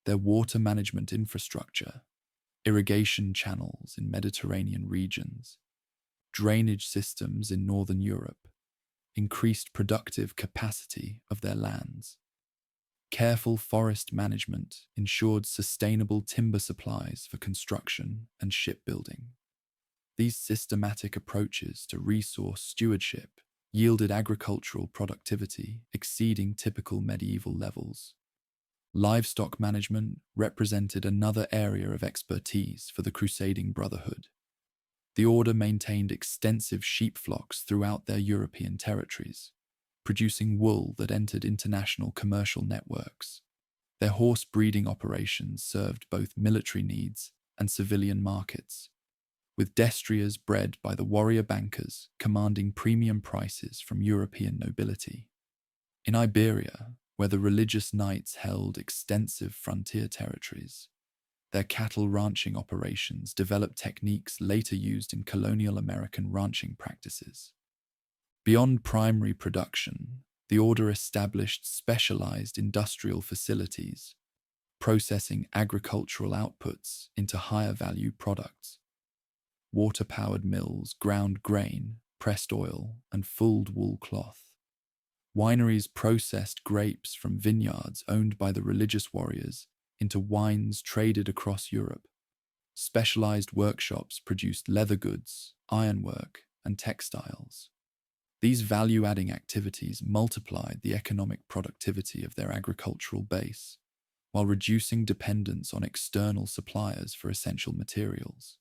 Their water management infrastructure, irrigation channels in Mediterranean regions, drainage systems in Northern Europe, increased productive capacity of their lands. Careful forest management ensured sustainable timber supplies for construction and shipbuilding. These systematic approaches to resource stewardship yielded agricultural productivity exceeding typical medieval levels. Livestock management represented another area of expertise for the Crusading Brotherhood. The order maintained extensive sheep flocks throughout their European territories, producing wool that entered international commercial networks. Their horse breeding operations served both military needs and civilian markets, with destriers bred by the warrior bankers commanding premium prices from European nobility. In Iberia, where the religious knights held extensive frontier territories, their cattle ranching operations developed techniques later used in colonial American ranching practices. Beyond primary production, the order established specialized industrial facilities, processing agricultural outputs into higher value products. Water-powered mills ground grain, pressed oil, and fulled wool cloth. Wineries processed grapes from vineyards owned by the religious warriors into wines traded across Europe. Specialized workshops produced leather goods, ironwork, and textiles. These value-adding activities multiplied the economic productivity of their agricultural base, while reducing dependence on external suppliers for essential materials.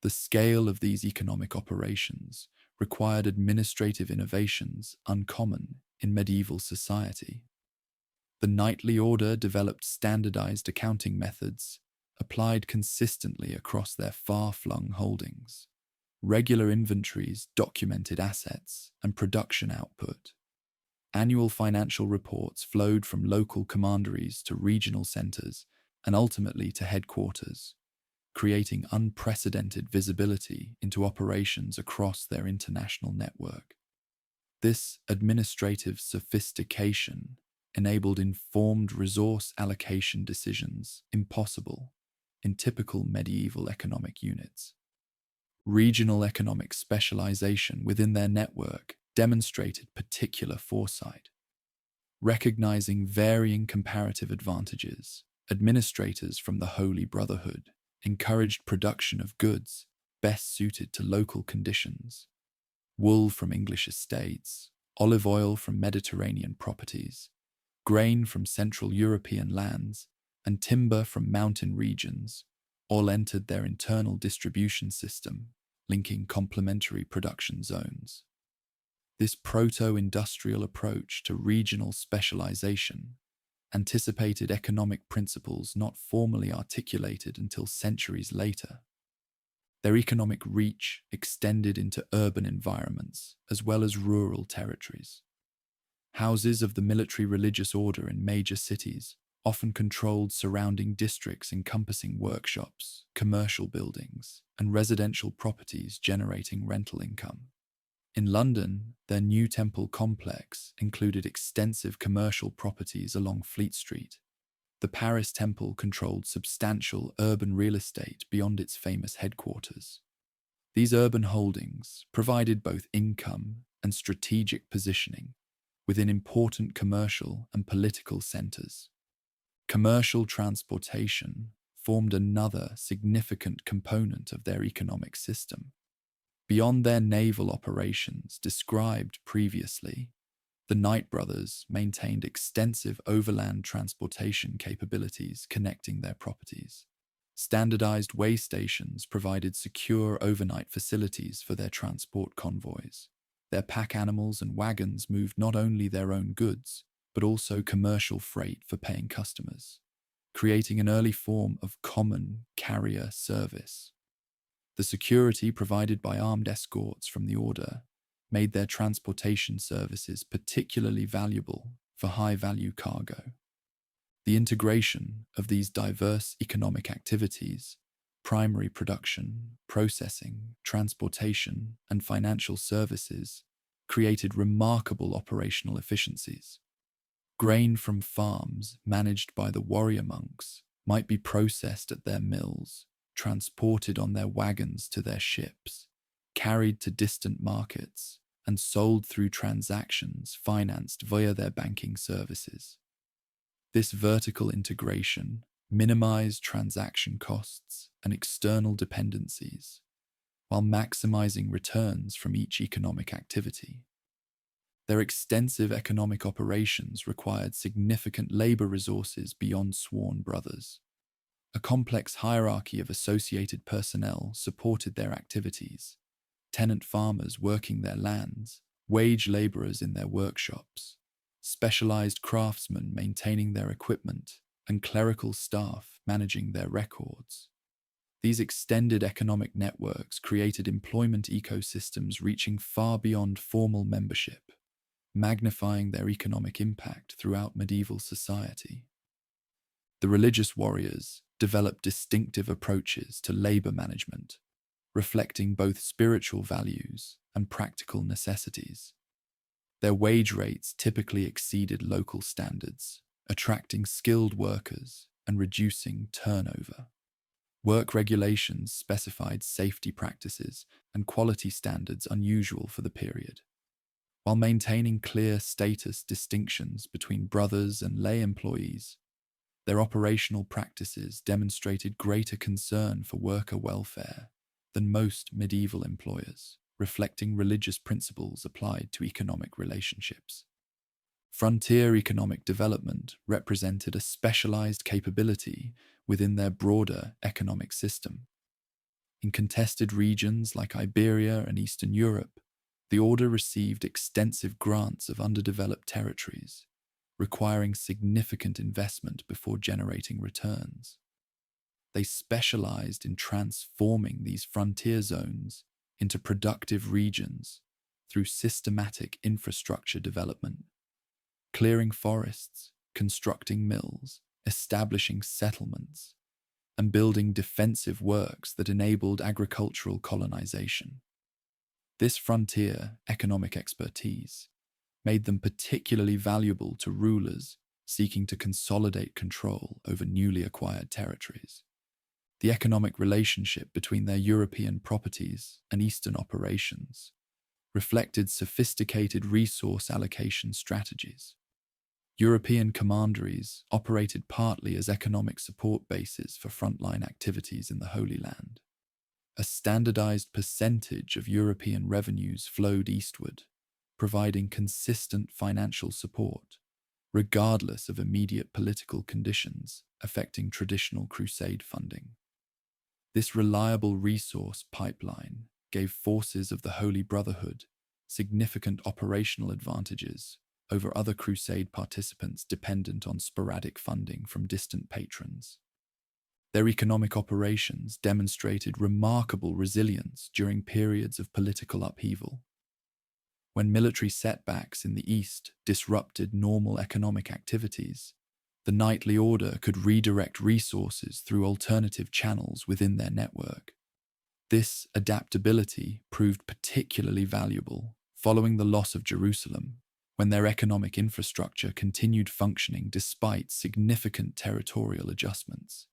The scale of these economic operations required administrative innovations uncommon in medieval society. The knightly order developed standardized accounting methods applied consistently across their far-flung holdings. Regular inventories documented assets and production output. Annual financial reports flowed from local commanderies to regional centers and ultimately to headquarters, creating unprecedented visibility into operations across their international network. This administrative sophistication enabled informed resource allocation decisions impossible in typical medieval economic units. Regional economic specialization within their network demonstrated particular foresight. Recognizing varying comparative advantages, administrators from the Holy Brotherhood encouraged production of goods best suited to local conditions: wool from English estates, olive oil from Mediterranean properties, grain from Central European lands, and timber from mountain regions, all entered their internal distribution system, linking complementary production zones. This proto-industrial approach to regional specialization anticipated economic principles not formally articulated until centuries later. Their economic reach extended into urban environments as well as rural territories. Houses of the military religious order in major cities often controlled surrounding districts encompassing workshops, commercial buildings, and residential properties generating rental income. In London, their New Temple complex included extensive commercial properties along Fleet Street. The Paris Temple controlled substantial urban real estate beyond its famous headquarters. These urban holdings provided both income and strategic positioning within important commercial and political centers. Commercial transportation formed another significant component of their economic system. Beyond their naval operations described previously, the Knight brothers maintained extensive overland transportation capabilities connecting their properties. Standardized way stations provided secure overnight facilities for their transport convoys. Their pack animals and wagons moved not only their own goods, but also commercial freight for paying customers, creating an early form of common carrier service. The security provided by armed escorts from the order made their transportation services particularly valuable for high-value cargo. The integration of these diverse economic activities, primary production, processing, transportation, and financial services, created remarkable operational efficiencies. Grain from farms managed by the warrior monks might be processed at their mills, transported on their wagons to their ships, carried to distant markets, and sold through transactions financed via their banking services. This vertical integration minimized transaction costs and external dependencies, while maximizing returns from each economic activity. Their extensive economic operations required significant labor resources beyond sworn brothers. A complex hierarchy of associated personnel supported their activities: tenant farmers working their lands, wage laborers in their workshops, specialized craftsmen maintaining their equipment, and clerical staff managing their records. These extended economic networks created employment ecosystems reaching far beyond formal membership, magnifying their economic impact throughout medieval society. The religious warriors developed distinctive approaches to labor management, reflecting both spiritual values and practical necessities. Their wage rates typically exceeded local standards, attracting skilled workers and reducing turnover. Work regulations specified safety practices and quality standards unusual for the period. While maintaining clear status distinctions between brothers and lay employees, their operational practices demonstrated greater concern for worker welfare than most medieval employers, reflecting religious principles applied to economic relationships. Frontier economic development represented a specialized capability within their broader economic system. In contested regions like Iberia and Eastern Europe, the order received extensive grants of underdeveloped territories, requiring significant investment before generating returns. They specialized in transforming these frontier zones into productive regions through systematic infrastructure development, clearing forests, constructing mills, establishing settlements, and building defensive works that enabled agricultural colonization. This frontier economic expertise made them particularly valuable to rulers seeking to consolidate control over newly acquired territories. The economic relationship between their European properties and Eastern operations reflected sophisticated resource allocation strategies. European commanderies operated partly as economic support bases for frontline activities in the Holy Land. A standardized percentage of European revenues flowed eastward, providing consistent financial support, regardless of immediate political conditions affecting traditional Crusade funding. This reliable resource pipeline gave forces of the Holy Brotherhood significant operational advantages over other Crusade participants dependent on sporadic funding from distant patrons. Their economic operations demonstrated remarkable resilience during periods of political upheaval. When military setbacks in the East disrupted normal economic activities, the Knightly Order could redirect resources through alternative channels within their network. This adaptability proved particularly valuable following the loss of Jerusalem, when their economic infrastructure continued functioning despite significant territorial adjustments.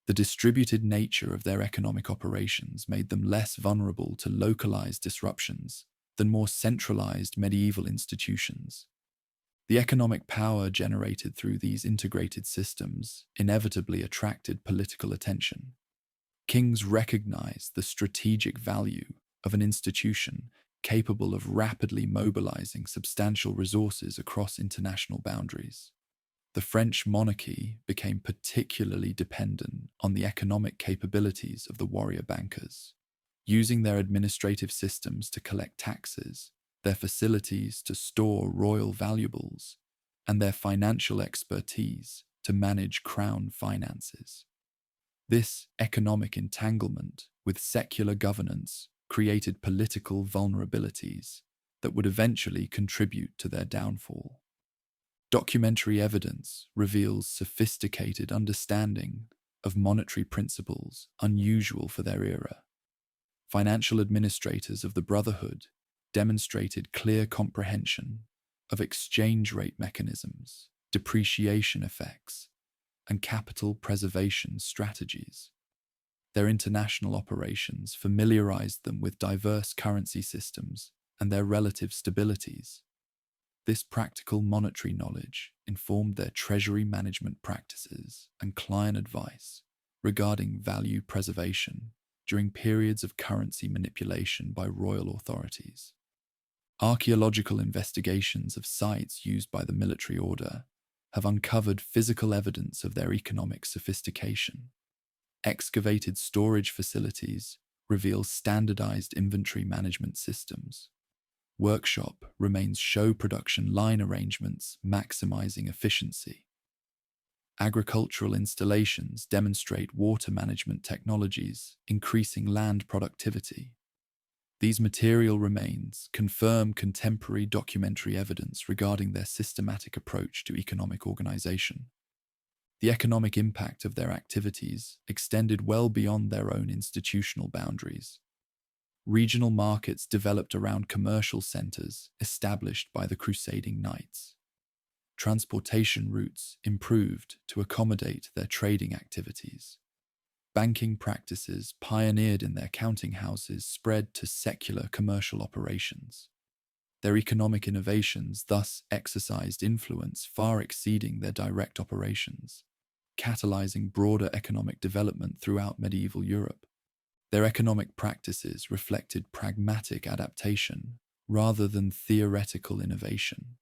The distributed nature of their economic operations made them less vulnerable to localized disruptions than more centralized medieval institutions. The economic power generated through these integrated systems inevitably attracted political attention. Kings recognized the strategic value of an institution capable of rapidly mobilizing substantial resources across international boundaries. The French monarchy became particularly dependent on the economic capabilities of the warrior bankers. Using their administrative systems to collect taxes, their facilities to store royal valuables, and their financial expertise to manage crown finances. This economic entanglement with secular governance created political vulnerabilities that would eventually contribute to their downfall. Documentary evidence reveals sophisticated understanding of monetary principles unusual for their era. Financial administrators of the Brotherhood demonstrated clear comprehension of exchange rate mechanisms, depreciation effects, and capital preservation strategies. Their international operations familiarized them with diverse currency systems and their relative stabilities. This practical monetary knowledge informed their treasury management practices and client advice regarding value preservation during periods of currency manipulation by royal authorities. Archaeological investigations of sites used by the military order have uncovered physical evidence of their economic sophistication. Excavated storage facilities reveal standardized inventory management systems. Workshop remains show production line arrangements maximizing efficiency. Agricultural installations demonstrate water management technologies, increasing land productivity. These material remains confirm contemporary documentary evidence regarding their systematic approach to economic organization. The economic impact of their activities extended well beyond their own institutional boundaries. Regional markets developed around commercial centers established by the crusading knights. Transportation routes improved to accommodate their trading activities. Banking practices pioneered in their counting houses spread to secular commercial operations. Their economic innovations thus exercised influence far exceeding their direct operations, catalyzing broader economic development throughout medieval Europe. Their economic practices reflected pragmatic adaptation rather than theoretical innovation.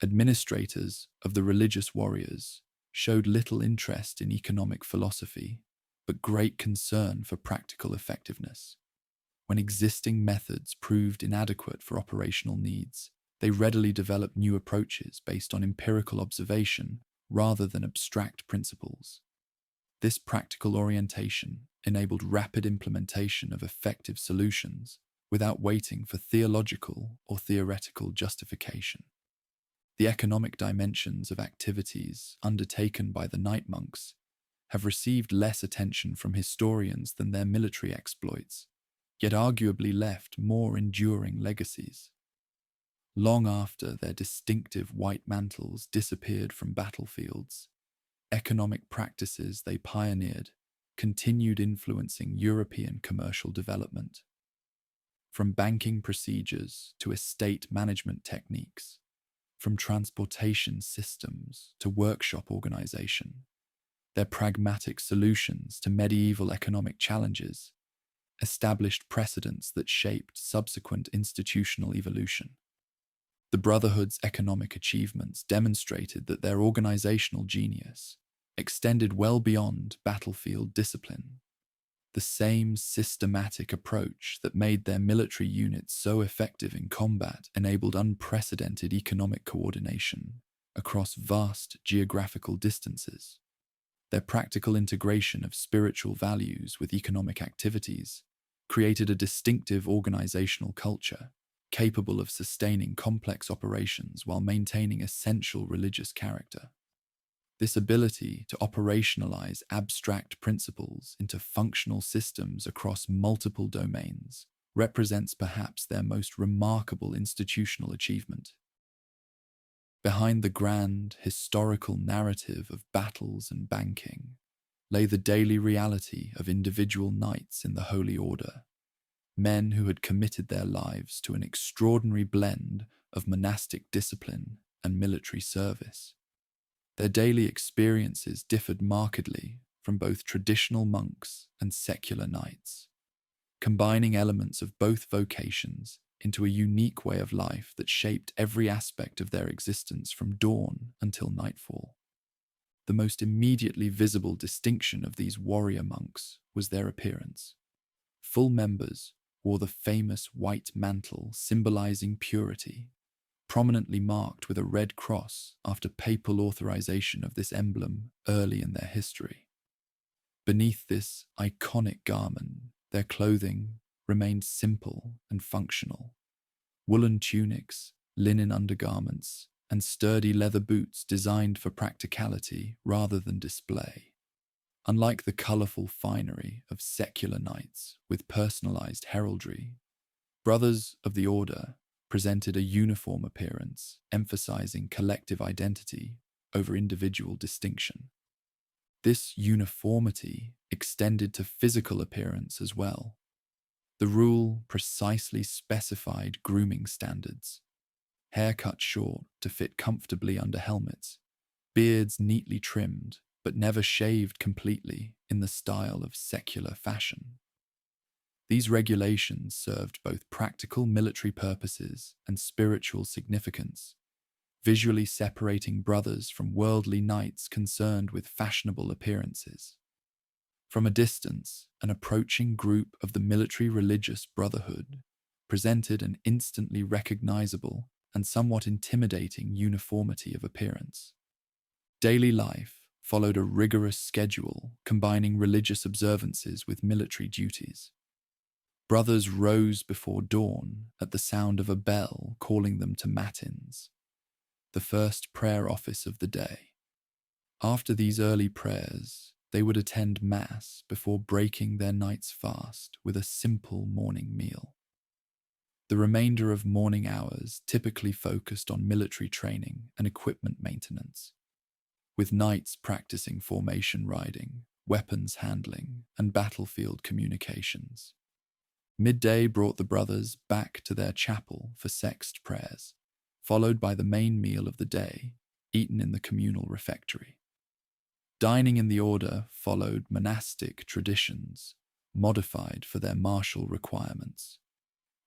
Administrators of the religious warriors showed little interest in economic philosophy, but great concern for practical effectiveness. When existing methods proved inadequate for operational needs, they readily developed new approaches based on empirical observation rather than abstract principles. This practical orientation enabled rapid implementation of effective solutions without waiting for theological or theoretical justification. The economic dimensions of activities undertaken by the knight monks have received less attention from historians than their military exploits, yet arguably left more enduring legacies. Long after their distinctive white mantles disappeared from battlefields, economic practices they pioneered continued influencing European commercial development. From banking procedures to estate management techniques, from transportation systems to workshop organization, their pragmatic solutions to medieval economic challenges established precedents that shaped subsequent institutional evolution. The Brotherhood's economic achievements demonstrated that their organizational genius extended well beyond battlefield discipline. The same systematic approach that made their military units so effective in combat enabled unprecedented economic coordination across vast geographical distances. Their practical integration of spiritual values with economic activities created a distinctive organizational culture capable of sustaining complex operations while maintaining essential religious character. This ability to operationalize abstract principles into functional systems across multiple domains represents perhaps their most remarkable institutional achievement. Behind the grand historical narrative of battles and banking lay the daily reality of individual knights in the Holy Order, men who had committed their lives to an extraordinary blend of monastic discipline and military service. Their daily experiences differed markedly from both traditional monks and secular knights, combining elements of both vocations into a unique way of life that shaped every aspect of their existence from dawn until nightfall. The most immediately visible distinction of these warrior monks was their appearance. Full members wore the famous white mantle symbolizing purity, prominently marked with a red cross after papal authorization of this emblem early in their history. Beneath this iconic garment, their clothing remained simple and functional. Woolen tunics, linen undergarments, and sturdy leather boots designed for practicality rather than display. Unlike the colorful finery of secular knights with personalized heraldry, Brothers of the Order presented a uniform appearance, emphasizing collective identity over individual distinction. This uniformity extended to physical appearance as well. The rule precisely specified grooming standards: hair cut short to fit comfortably under helmets, beards neatly trimmed but never shaved completely in the style of secular fashion. These regulations served both practical military purposes and spiritual significance, visually separating brothers from worldly knights concerned with fashionable appearances. From a distance, an approaching group of the military religious brotherhood presented an instantly recognizable and somewhat intimidating uniformity of appearance. Daily life followed a rigorous schedule combining religious observances with military duties. Brothers rose before dawn at the sound of a bell calling them to matins, the first prayer office of the day. After these early prayers, they would attend Mass before breaking their night's fast with a simple morning meal. The remainder of morning hours typically focused on military training and equipment maintenance, with knights practicing formation riding, weapons handling, and battlefield communications. Midday brought the brothers back to their chapel for sext prayers, followed by the main meal of the day, eaten in the communal refectory. Dining in the order followed monastic traditions, modified for their martial requirements.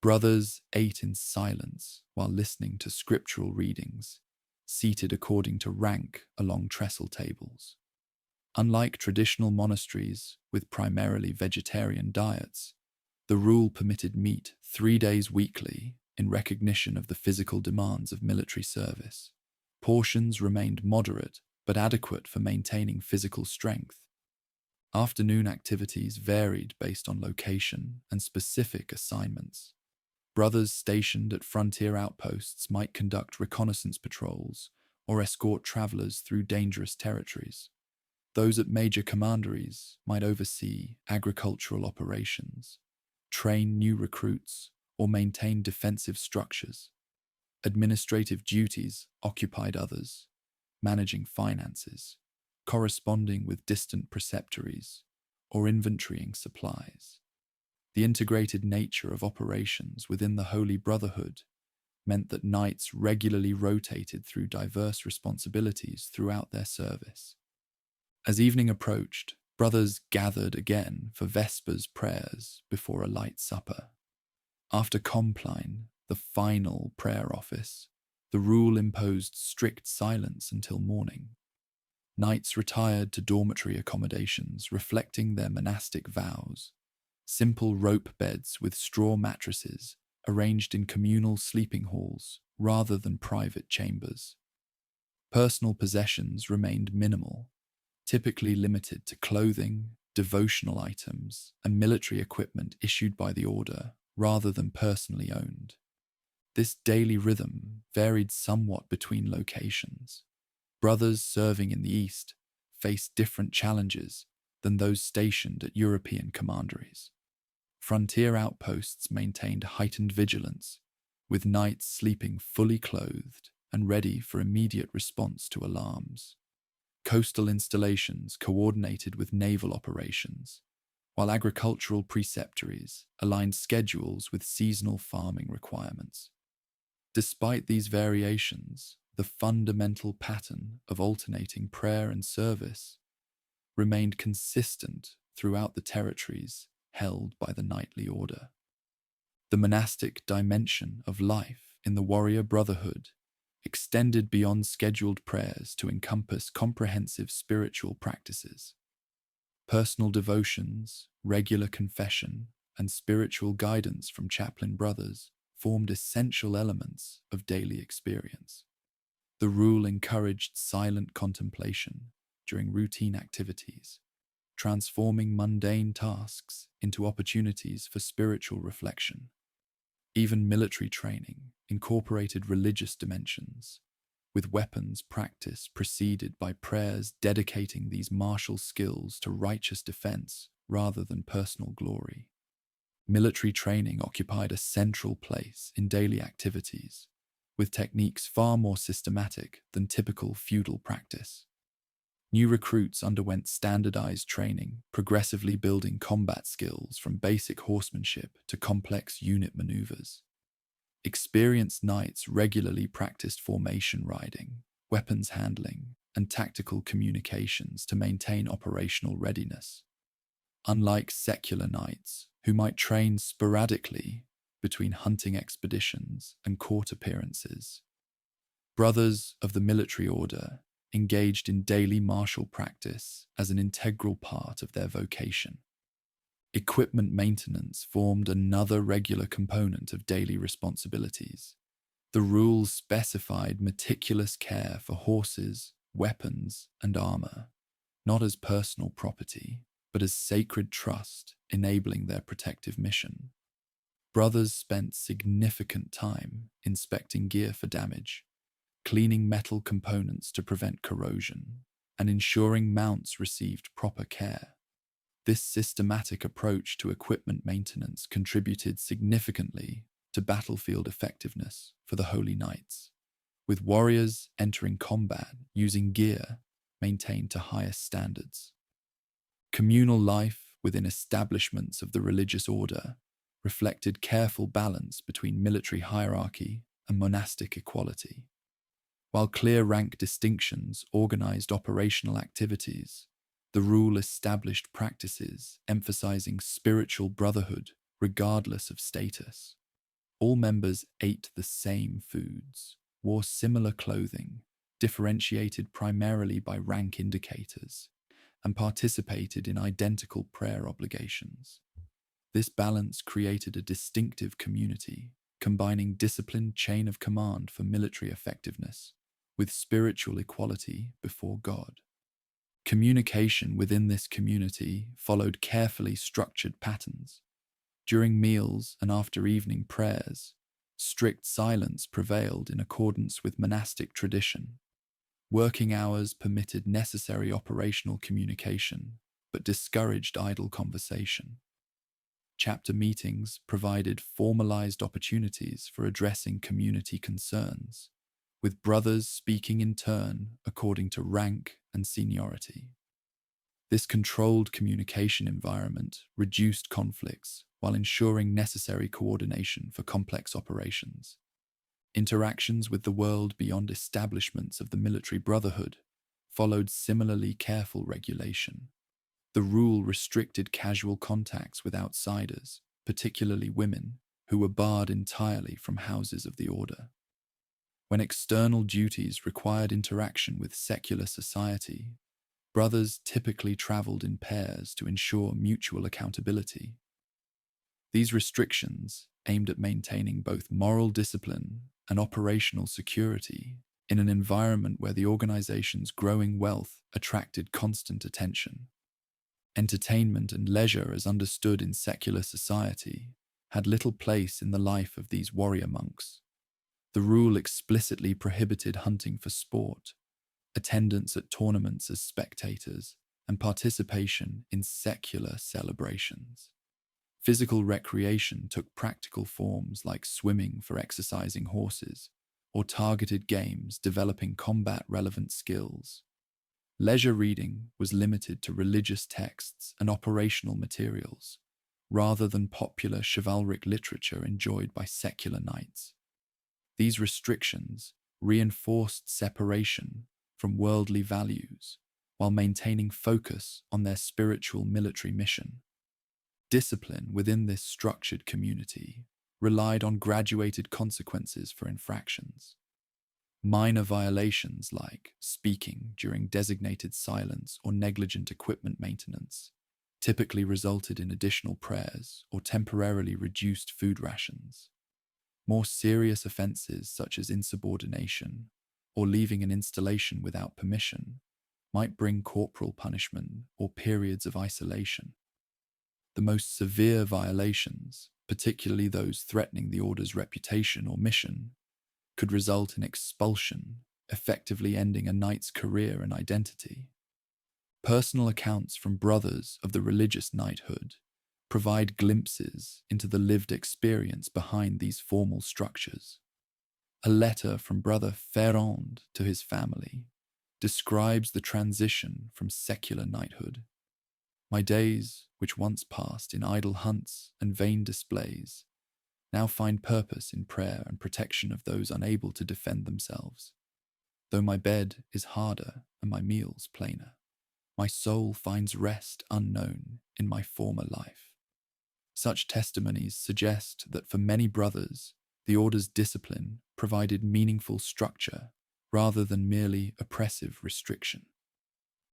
Brothers ate in silence while listening to scriptural readings, seated according to rank along trestle tables. Unlike traditional monasteries with primarily vegetarian diets, the rule permitted meat 3 days weekly in recognition of the physical demands of military service. Portions remained moderate but adequate for maintaining physical strength. Afternoon activities varied based on location and specific assignments. Brothers stationed at frontier outposts might conduct reconnaissance patrols or escort travelers through dangerous territories. Those at major commanderies might oversee agricultural operations, train new recruits, or maintain defensive structures. Administrative duties occupied others, managing finances, corresponding with distant preceptories, or inventorying supplies. The integrated nature of operations within the Holy Brotherhood meant that knights regularly rotated through diverse responsibilities throughout their service. As evening approached, brothers gathered again for Vespers prayers before a light supper. After Compline, the final prayer office, the rule imposed strict silence until morning. Knights retired to dormitory accommodations reflecting their monastic vows, simple rope beds with straw mattresses arranged in communal sleeping halls rather than private chambers. Personal possessions remained minimal, typically limited to clothing, devotional items, and military equipment issued by the order rather than personally owned. This daily rhythm varied somewhat between locations. Brothers serving in the East faced different challenges than those stationed at European commanderies. Frontier outposts maintained heightened vigilance, with knights sleeping fully clothed and ready for immediate response to alarms. Coastal installations coordinated with naval operations, while agricultural preceptories aligned schedules with seasonal farming requirements. Despite these variations, the fundamental pattern of alternating prayer and service remained consistent throughout the territories held by the knightly order. The monastic dimension of life in the warrior brotherhood extended beyond scheduled prayers to encompass comprehensive spiritual practices. Personal devotions, regular confession, and spiritual guidance from chaplain brothers formed essential elements of daily experience. The rule encouraged silent contemplation during routine activities, transforming mundane tasks into opportunities for spiritual reflection. Even military training incorporated religious dimensions, with weapons practice preceded by prayers dedicating these martial skills to righteous defense rather than personal glory. Military training occupied a central place in daily activities, with techniques far more systematic than typical feudal practice. New recruits underwent standardized training, progressively building combat skills from basic horsemanship to complex unit maneuvers. Experienced knights regularly practiced formation riding, weapons handling, and tactical communications to maintain operational readiness. Unlike secular knights, who might train sporadically between hunting expeditions and court appearances, brothers of the military order engaged in daily martial practice as an integral part of their vocation. Equipment maintenance formed another regular component of daily responsibilities. The rules specified meticulous care for horses, weapons, and armor, not as personal property, but as sacred trust enabling their protective mission. Brothers spent significant time inspecting gear for damage, cleaning metal components to prevent corrosion, and ensuring mounts received proper care. This systematic approach to equipment maintenance contributed significantly to battlefield effectiveness for the Holy Knights, with warriors entering combat using gear maintained to highest standards. Communal life within establishments of the religious order reflected careful balance between military hierarchy and monastic equality. While clear rank distinctions organized operational activities, the rule established practices emphasizing spiritual brotherhood regardless of status. All members ate the same foods, wore similar clothing, differentiated primarily by rank indicators, and participated in identical prayer obligations. This balance created a distinctive community, combining disciplined chain of command for military effectiveness with spiritual equality before God. Communication within this community followed carefully structured patterns. During meals and after evening prayers, strict silence prevailed in accordance with monastic tradition. Working hours permitted necessary operational communication, but discouraged idle conversation. Chapter meetings provided formalized opportunities for addressing community concerns, with brothers speaking in turn according to rank and seniority. This controlled communication environment reduced conflicts while ensuring necessary coordination for complex operations. Interactions with the world beyond establishments of the military brotherhood followed similarly careful regulation. The rule restricted casual contacts with outsiders, particularly women, who were barred entirely from houses of the order. When external duties required interaction with secular society, brothers typically traveled in pairs to ensure mutual accountability. These restrictions, aimed at maintaining both moral discipline and operational security in an environment where the organization's growing wealth attracted constant attention. Entertainment and leisure, as understood in secular society, had little place in the life of these warrior monks. The rule explicitly prohibited hunting for sport, attendance at tournaments as spectators, and participation in secular celebrations. Physical recreation took practical forms like swimming for exercising horses, or targeted games developing combat-relevant skills. Leisure reading was limited to religious texts and operational materials, rather than popular chivalric literature enjoyed by secular knights. These restrictions reinforced separation from worldly values while maintaining focus on their spiritual military mission. Discipline within this structured community relied on graduated consequences for infractions. Minor violations like speaking during designated silence or negligent equipment maintenance typically resulted in additional prayers or temporarily reduced food rations. More serious offenses such as insubordination or leaving an installation without permission might bring corporal punishment or periods of isolation. The most severe violations, particularly those threatening the order's reputation or mission, could result in expulsion, effectively ending a knight's career and identity. Personal accounts from brothers of the religious knighthood provide glimpses into the lived experience behind these formal structures. A letter from Brother Ferrand to his family describes the transition from secular knighthood. My days, which once passed in idle hunts and vain displays, now find purpose in prayer and protection of those unable to defend themselves. Though my bed is harder and my meals plainer, my soul finds rest unknown in my former life. Such testimonies suggest that for many brothers, the order's discipline provided meaningful structure rather than merely oppressive restriction.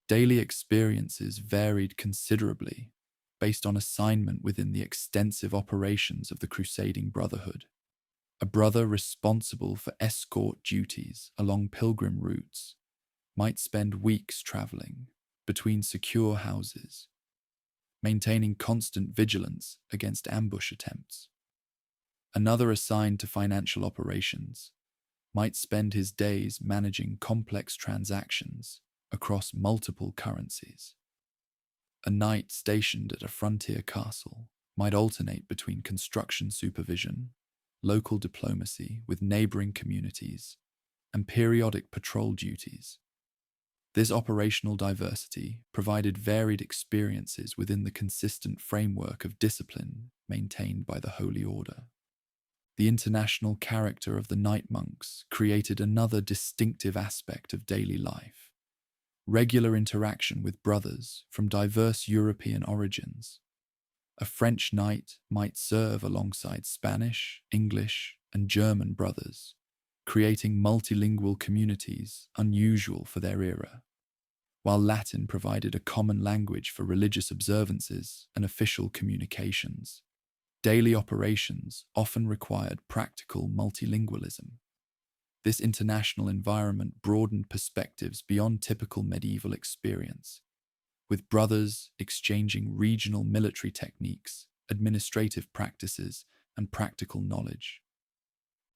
Daily experiences varied considerably based on assignment within the extensive operations of the Crusading Brotherhood. A brother responsible for escort duties along pilgrim routes might spend weeks traveling between secure houses, maintaining constant vigilance against ambush attempts. Another assigned to financial operations might spend his days managing complex transactions across multiple currencies. A knight stationed at a frontier castle might alternate between construction supervision, local diplomacy with neighboring communities, and periodic patrol duties. This operational diversity provided varied experiences within the consistent framework of discipline maintained by the Holy Order. The international character of the knight monks created another distinctive aspect of daily life: regular interaction with brothers from diverse European origins. A French knight might serve alongside Spanish, English, and German brothers, creating multilingual communities unusual for their era. While Latin provided a common language for religious observances and official communications, daily operations often required practical multilingualism. This international environment broadened perspectives beyond typical medieval experience, with brothers exchanging regional military techniques, administrative practices, and practical knowledge.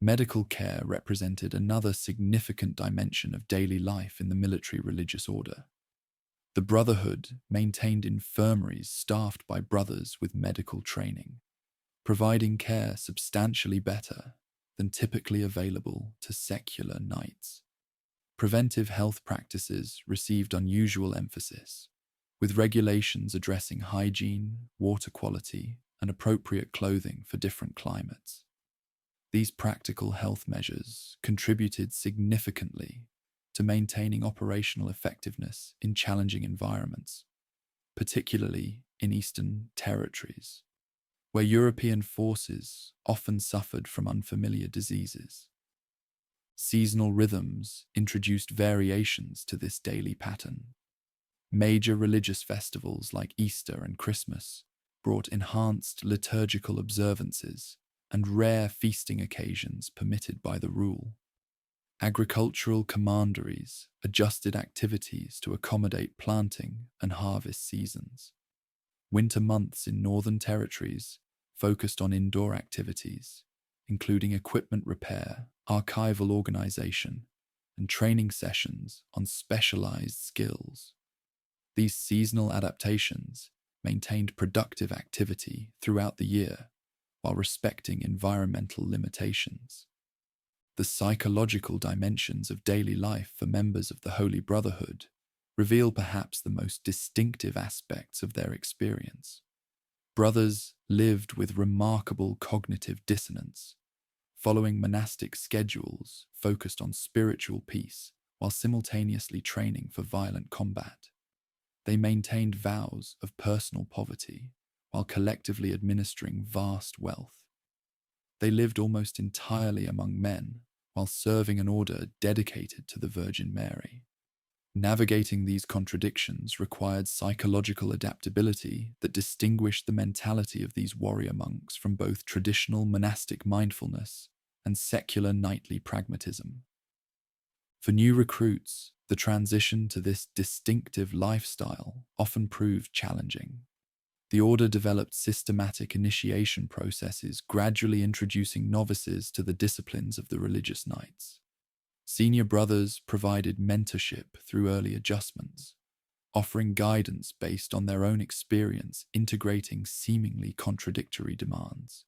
Medical care represented another significant dimension of daily life in the military religious order. The Brotherhood maintained infirmaries staffed by brothers with medical training, providing care substantially better than typically available to secular knights. Preventive health practices received unusual emphasis, with regulations addressing hygiene, water quality, and appropriate clothing for different climates. These practical health measures contributed significantly to maintaining operational effectiveness in challenging environments, particularly in Eastern territories, where European forces often suffered from unfamiliar diseases. Seasonal rhythms introduced variations to this daily pattern. Major religious festivals like Easter and Christmas brought enhanced liturgical observances and rare feasting occasions permitted by the rule. Agricultural commanderies adjusted activities to accommodate planting and harvest seasons. Winter months in northern territories focused on indoor activities, including equipment repair, archival organization, and training sessions on specialized skills. These seasonal adaptations maintained productive activity throughout the year while respecting environmental limitations. The psychological dimensions of daily life for members of the Holy Brotherhood reveal perhaps the most distinctive aspects of their experience. Brothers lived with remarkable cognitive dissonance, following monastic schedules focused on spiritual peace while simultaneously training for violent combat. They maintained vows of personal poverty while collectively administering vast wealth. They lived almost entirely among men while serving an order dedicated to the Virgin Mary. Navigating these contradictions required psychological adaptability that distinguished the mentality of these warrior monks from both traditional monastic mindfulness and secular knightly pragmatism. For new recruits, the transition to this distinctive lifestyle often proved challenging. The order developed systematic initiation processes, gradually introducing novices to the disciplines of the religious knights. Senior brothers provided mentorship through early adjustments, offering guidance based on their own experience, integrating seemingly contradictory demands.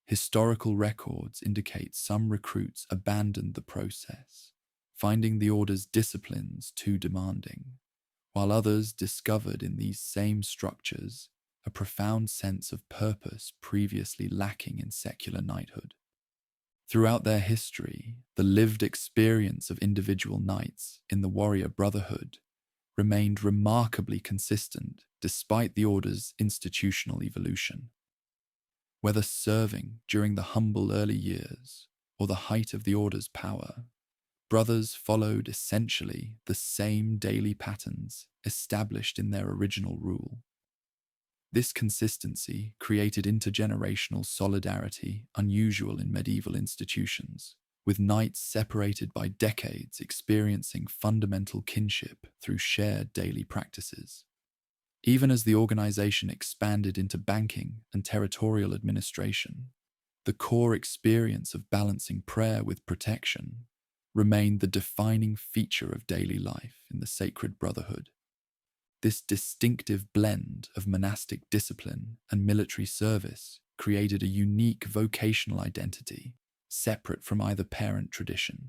Historical records indicate some recruits abandoned the process, finding the order's disciplines too demanding, while others discovered in these same structures a profound sense of purpose previously lacking in secular knighthood. Throughout their history, the lived experience of individual knights in the warrior brotherhood remained remarkably consistent despite the order's institutional evolution. Whether serving during the humble early years or the height of the order's power, brothers followed essentially the same daily patterns established in their original rule. This consistency created intergenerational solidarity unusual in medieval institutions, with knights separated by decades experiencing fundamental kinship through shared daily practices. Even as the organization expanded into banking and territorial administration, the core experience of balancing prayer with protection remained the defining feature of daily life in the sacred brotherhood. This distinctive blend of monastic discipline and military service created a unique vocational identity, separate from either parent tradition.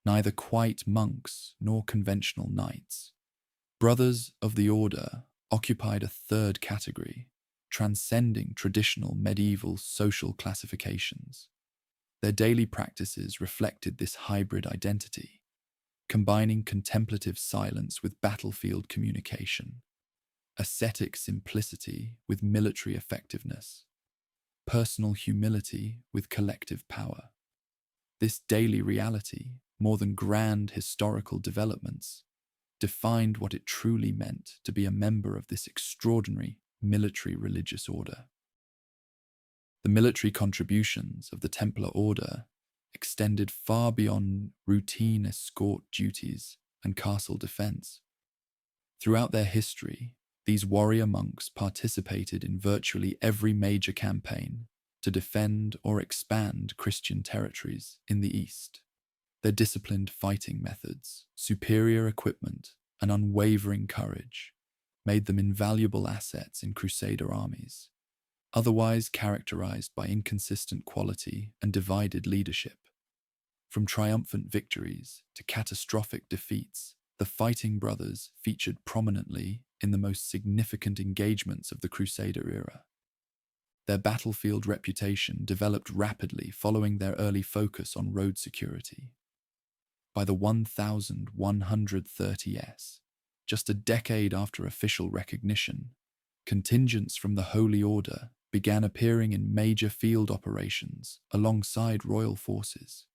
Neither quite monks nor conventional knights, brothers of the order occupied a third category, transcending traditional medieval social classifications. Their daily practices reflected this hybrid identity, combining contemplative silence with battlefield communication, ascetic simplicity with military effectiveness, personal humility with collective power. This daily reality, more than grand historical developments, defined what it truly meant to be a member of this extraordinary military religious order. The military contributions of the Templar order extended far beyond routine escort duties and castle defense. Throughout their history, these warrior monks participated in virtually every major campaign, to defend or expand Christian territories in the East. Their disciplined fighting methods, superior equipment, and unwavering courage made them invaluable assets in Crusader armies, otherwise characterized by inconsistent quality and divided leadership. From triumphant victories to catastrophic defeats, the Fighting Brothers featured prominently in the most significant engagements of the Crusader era. Their battlefield reputation developed rapidly following their early focus on road security. By the 1130s, just a decade after official recognition, contingents from the Holy Order began appearing in major field operations alongside royal forces.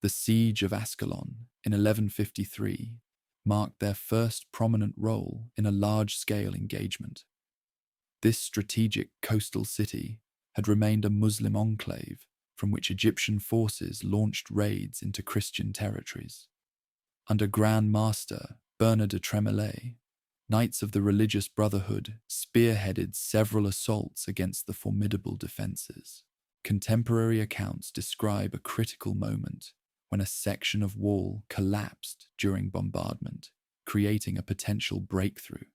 The Siege of Ascalon in 1153 marked their first prominent role in a large-scale engagement. This strategic coastal city had remained a Muslim enclave from which Egyptian forces launched raids into Christian territories. Under Grand Master Bernard de Tremblay, Knights of the Religious Brotherhood spearheaded several assaults against the formidable defences. Contemporary accounts describe a critical moment when a section of wall collapsed during bombardment, creating a potential breakthrough.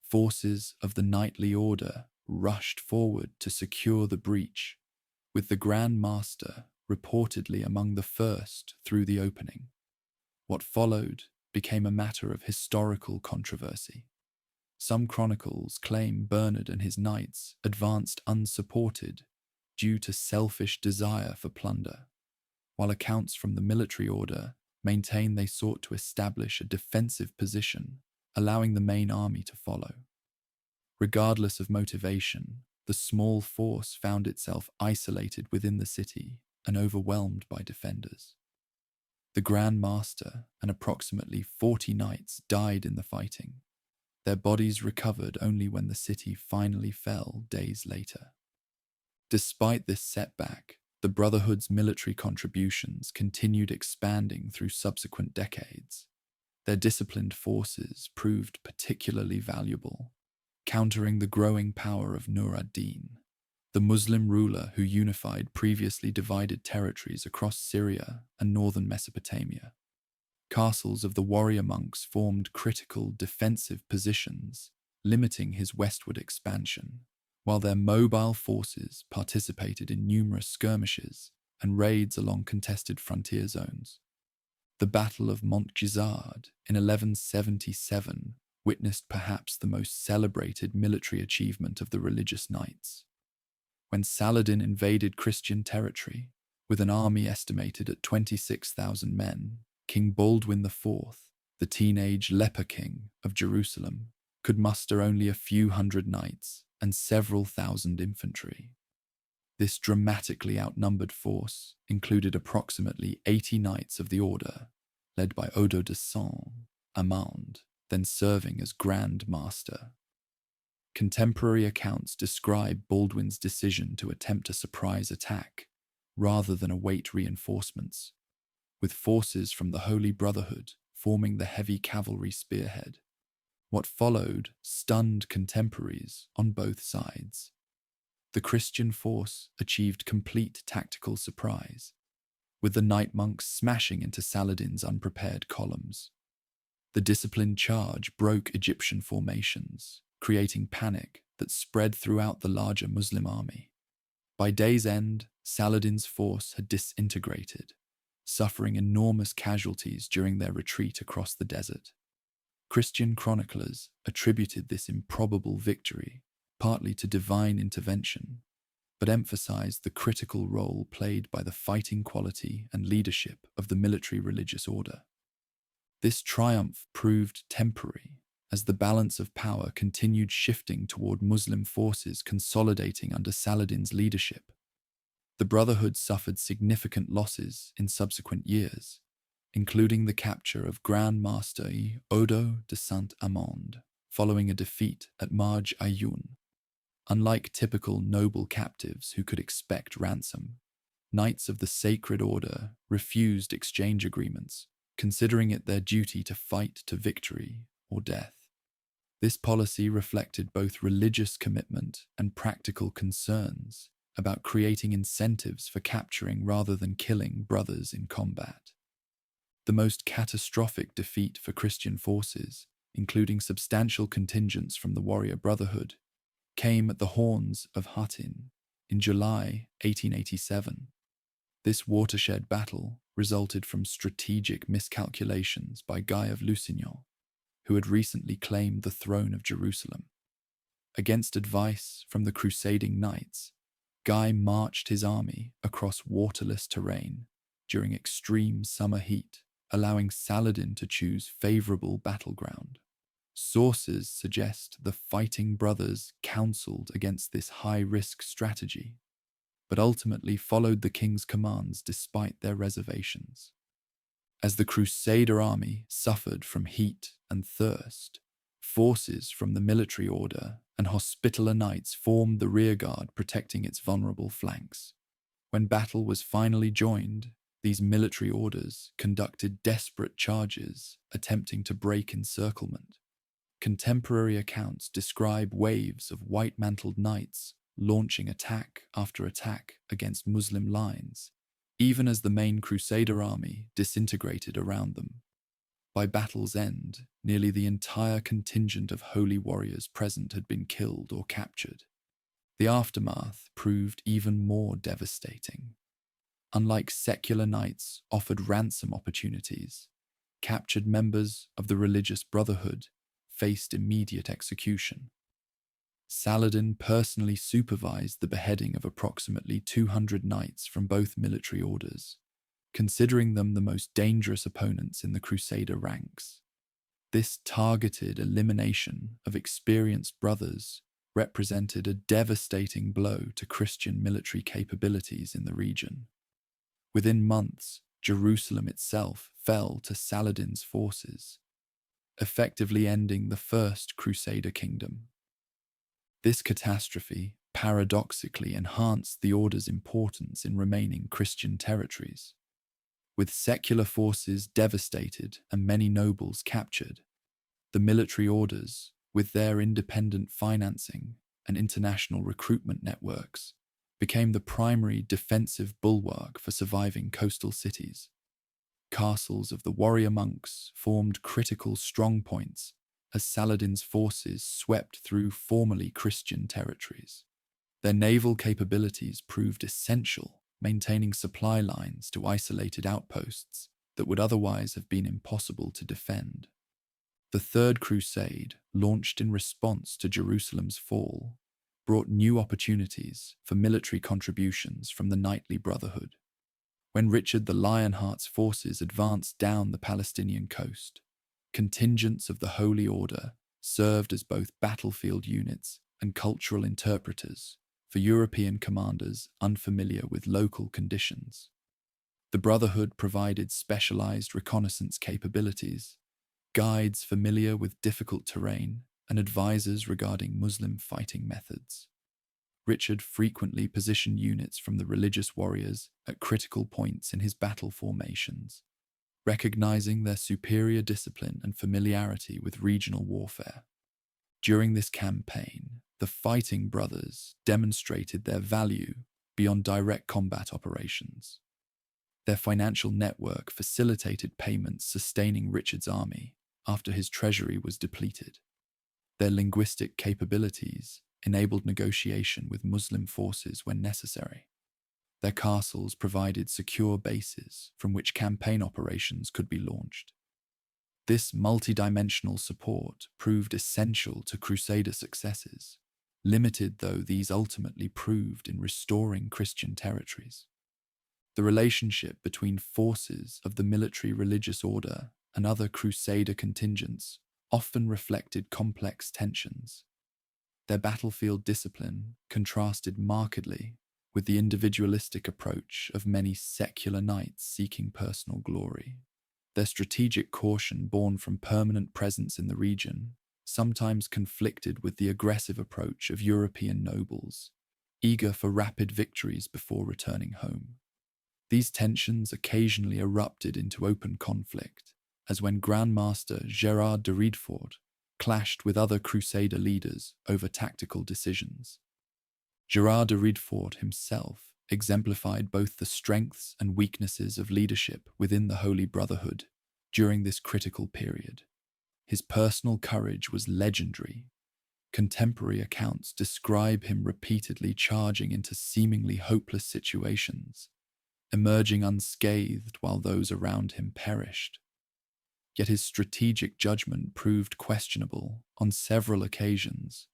Forces of the Knightly Order rushed forward to secure the breach, with the Grand Master reportedly among the first through the opening. What followed became a matter of historical controversy. Some chronicles claim Bernard and his knights advanced unsupported due to selfish desire for plunder, while accounts from the military order maintain they sought to establish a defensive position, allowing the main army to follow. Regardless of motivation, the small force found itself isolated within the city and overwhelmed by defenders. The Grand Master and approximately 40 knights died in the fighting, their bodies recovered only when the city finally fell days later. Despite this setback, the Brotherhood's military contributions continued expanding through subsequent decades. Their disciplined forces proved particularly valuable, countering the growing power of Nur ad-Din, the Muslim ruler who unified previously divided territories across Syria and northern Mesopotamia. Castles of the warrior monks formed critical defensive positions, limiting his westward expansion, while their mobile forces participated in numerous skirmishes and raids along contested frontier zones. The Battle of Montgisard in 1177 witnessed perhaps the most celebrated military achievement of the religious knights. When Saladin invaded Christian territory, with an army estimated at 26,000 men, King Baldwin IV, the teenage leper king of Jerusalem, could muster only a few hundred knights and several thousand infantry. This dramatically outnumbered force included approximately 80 knights of the order, led by Odo de Saint-Amand, then serving as Grand Master. Contemporary accounts describe Baldwin's decision to attempt a surprise attack, rather than await reinforcements, with forces from the Holy Brotherhood forming the heavy cavalry spearhead. What followed stunned contemporaries on both sides. The Christian force achieved complete tactical surprise, with the night monks smashing into Saladin's unprepared columns. The disciplined charge broke Egyptian formations, creating panic that spread throughout the larger Muslim army. By day's end, Saladin's force had disintegrated, suffering enormous casualties during their retreat across the desert. Christian chroniclers attributed this improbable victory partly to divine intervention, but emphasized the critical role played by the fighting quality and leadership of the military religious order. This triumph proved temporary, as the balance of power continued shifting toward Muslim forces consolidating under Saladin's leadership. The Brotherhood suffered significant losses in subsequent years, including the capture of Grand Master Odo de Saint-Amand following a defeat at Marj Ayoun. Unlike typical noble captives who could expect ransom, Knights of the Sacred Order refused exchange agreements, considering it their duty to fight to victory or death. This policy reflected both religious commitment and practical concerns about creating incentives for capturing rather than killing brothers in combat. The most catastrophic defeat for Christian forces, including substantial contingents from the warrior brotherhood, came at the Horns of Hattin in July 1887. This watershed battle resulted from strategic miscalculations by Guy of Lusignan, who had recently claimed the throne of Jerusalem. Against advice from the crusading knights, Guy marched his army across waterless terrain during extreme summer heat, allowing Saladin to choose favorable battleground. Sources suggest the fighting brothers counseled against this high-risk strategy, but ultimately followed the king's commands despite their reservations. As the Crusader army suffered from heat and thirst, forces from the military order and Hospitaller Knights formed the rearguard protecting its vulnerable flanks. When battle was finally joined, these military orders conducted desperate charges attempting to break encirclement. Contemporary accounts describe waves of white-mantled knights launching attack after attack against Muslim lines, even as the main Crusader army disintegrated around them. By battle's end, nearly the entire contingent of holy warriors present had been killed or captured. The aftermath proved even more devastating. Unlike secular knights offered ransom opportunities, captured members of the religious brotherhood faced immediate execution. Saladin personally supervised the beheading of approximately 200 knights from both military orders, considering them the most dangerous opponents in the Crusader ranks. This targeted elimination of experienced brothers represented a devastating blow to Christian military capabilities in the region. Within months, Jerusalem itself fell to Saladin's forces, effectively ending the First Crusader kingdom. This catastrophe paradoxically enhanced the order's importance in remaining Christian territories. With secular forces devastated and many nobles captured, the military orders, with their independent financing and international recruitment networks, became the primary defensive bulwark for surviving coastal cities. Castles of the warrior monks formed critical strongpoints as Saladin's forces swept through formerly Christian territories. Their naval capabilities proved essential, maintaining supply lines to isolated outposts that would otherwise have been impossible to defend. The Third Crusade, launched in response to Jerusalem's fall, brought new opportunities for military contributions from the knightly brotherhood. When Richard the Lionheart's forces advanced down the Palestinian coast, contingents of the Holy Order served as both battlefield units and cultural interpreters for European commanders unfamiliar with local conditions. The Brotherhood provided specialized reconnaissance capabilities, guides familiar with difficult terrain, and advisors regarding Muslim fighting methods. Richard frequently positioned units from the religious warriors at critical points in his battle formations, recognizing their superior discipline and familiarity with regional warfare. During this campaign, the fighting brothers demonstrated their value beyond direct combat operations. Their financial network facilitated payments sustaining Richard's army after his treasury was depleted. Their linguistic capabilities enabled negotiation with Muslim forces when necessary. Their castles provided secure bases from which campaign operations could be launched. This multidimensional support proved essential to Crusader successes, limited though these ultimately proved in restoring Christian territories. The relationship between forces of the military religious order and other Crusader contingents often reflected complex tensions. Their battlefield discipline contrasted markedly with the individualistic approach of many secular knights seeking personal glory. Their strategic caution, born from permanent presence in the region, sometimes conflicted with the aggressive approach of European nobles, eager for rapid victories before returning home. These tensions occasionally erupted into open conflict, as when Grandmaster Gérard de Riedfort clashed with other Crusader leaders over tactical decisions. Gerard de Riedfort himself exemplified both the strengths and weaknesses of leadership within the Holy Brotherhood during this critical period. His personal courage was legendary. Contemporary accounts describe him repeatedly charging into seemingly hopeless situations, emerging unscathed while those around him perished. Yet his strategic judgment proved questionable on several occasions,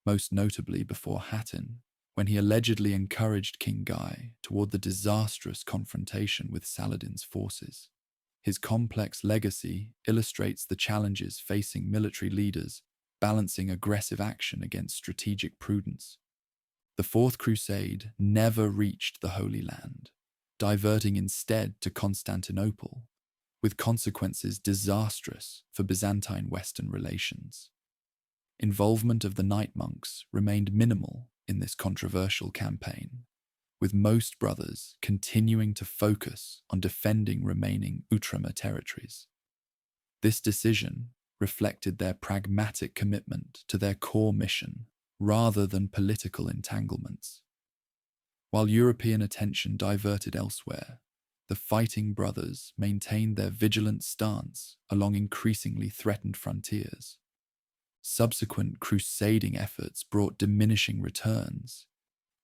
most notably before Hattin, when he allegedly encouraged King Guy toward the disastrous confrontation with Saladin's forces. His complex legacy illustrates the challenges facing military leaders balancing aggressive action against strategic prudence. The Fourth Crusade never reached the Holy Land, diverting instead to Constantinople, with consequences disastrous for Byzantine-Western relations. Involvement of the Knight monks remained minimal in this controversial campaign, with most brothers continuing to focus on defending remaining Outremer territories. This decision reflected their pragmatic commitment to their core mission rather than political entanglements. While European attention diverted elsewhere, the fighting brothers maintained their vigilant stance along increasingly threatened frontiers. Subsequent crusading efforts brought diminishing returns,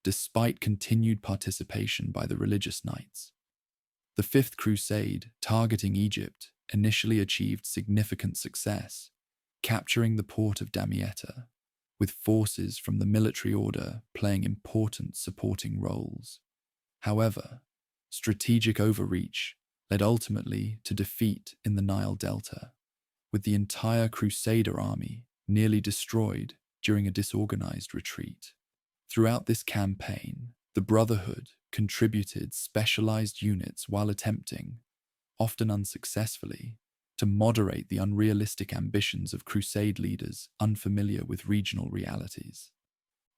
despite continued participation by the religious knights. The Fifth Crusade, targeting Egypt, initially achieved significant success, capturing the port of Damietta, with forces from the military order playing important supporting roles. However, strategic overreach led ultimately to defeat in the Nile Delta, with the entire Crusader army nearly destroyed during a disorganized retreat. Throughout this campaign, the Brotherhood contributed specialized units while attempting, often unsuccessfully, to moderate the unrealistic ambitions of crusade leaders unfamiliar with regional realities.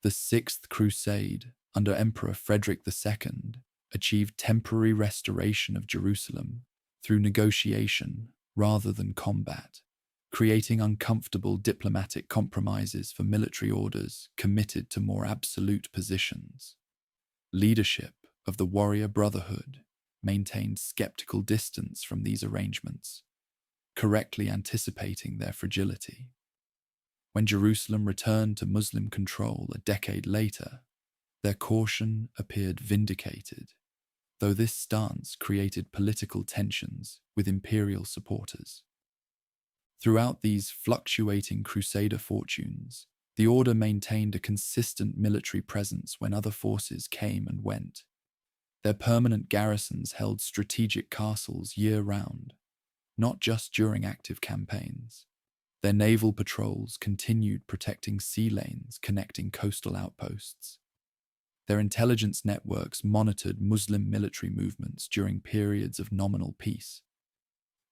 The Sixth Crusade, under Emperor Frederick II, achieved temporary restoration of Jerusalem through negotiation rather than combat, creating uncomfortable diplomatic compromises for military orders committed to more absolute positions. Leadership of the warrior brotherhood maintained skeptical distance from these arrangements, correctly anticipating their fragility. When Jerusalem returned to Muslim control a decade later, their caution appeared vindicated, though this stance created political tensions with imperial supporters. Throughout these fluctuating Crusader fortunes, the order maintained a consistent military presence when other forces came and went. Their permanent garrisons held strategic castles year-round, not just during active campaigns. Their naval patrols continued protecting sea lanes connecting coastal outposts. Their intelligence networks monitored Muslim military movements during periods of nominal peace.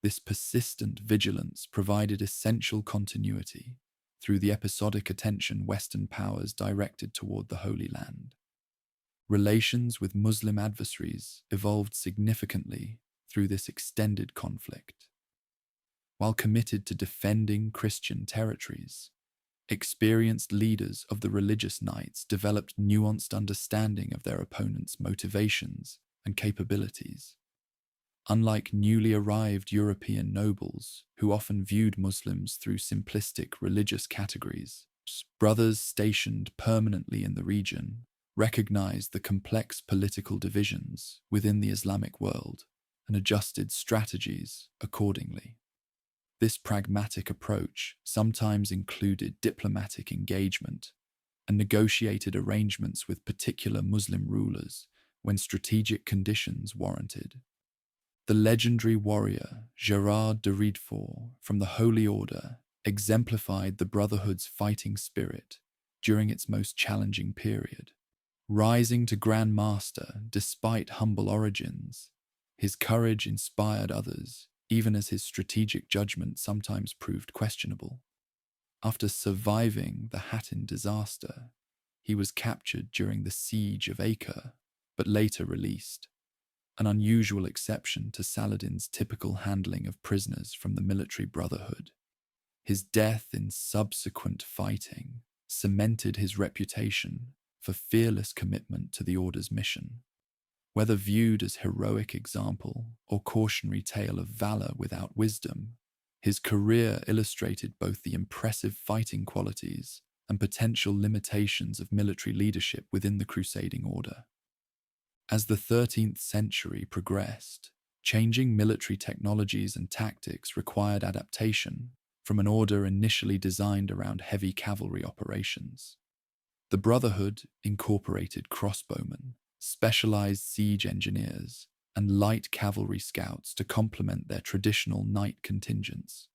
This persistent vigilance provided essential continuity through the episodic attention Western powers directed toward the Holy Land. Relations with Muslim adversaries evolved significantly through this extended conflict. While committed to defending Christian territories, experienced leaders of the religious knights developed nuanced understanding of their opponents' motivations and capabilities. Unlike newly arrived European nobles, who often viewed Muslims through simplistic religious categories, brothers stationed permanently in the region recognized the complex political divisions within the Islamic world and adjusted strategies accordingly. This pragmatic approach sometimes included diplomatic engagement and negotiated arrangements with particular Muslim rulers when strategic conditions warranted. The legendary warrior Gerard de Riedfort from the Holy Order exemplified the Brotherhood's fighting spirit during its most challenging period. Rising to Grand Master despite humble origins, his courage inspired others, even as his strategic judgment sometimes proved questionable. After surviving the Hattin disaster, he was captured during the siege of Acre, but later released, an unusual exception to Saladin's typical handling of prisoners from the military brotherhood. His death in subsequent fighting cemented his reputation for fearless commitment to the Order's mission. Whether viewed as heroic example or cautionary tale of valor without wisdom, his career illustrated both the impressive fighting qualities and potential limitations of military leadership within the crusading order. As the 13th century progressed, changing military technologies and tactics required adaptation from an order initially designed around heavy cavalry operations. The Brotherhood incorporated crossbowmen, specialized siege engineers, and light cavalry scouts to complement their traditional knight contingents.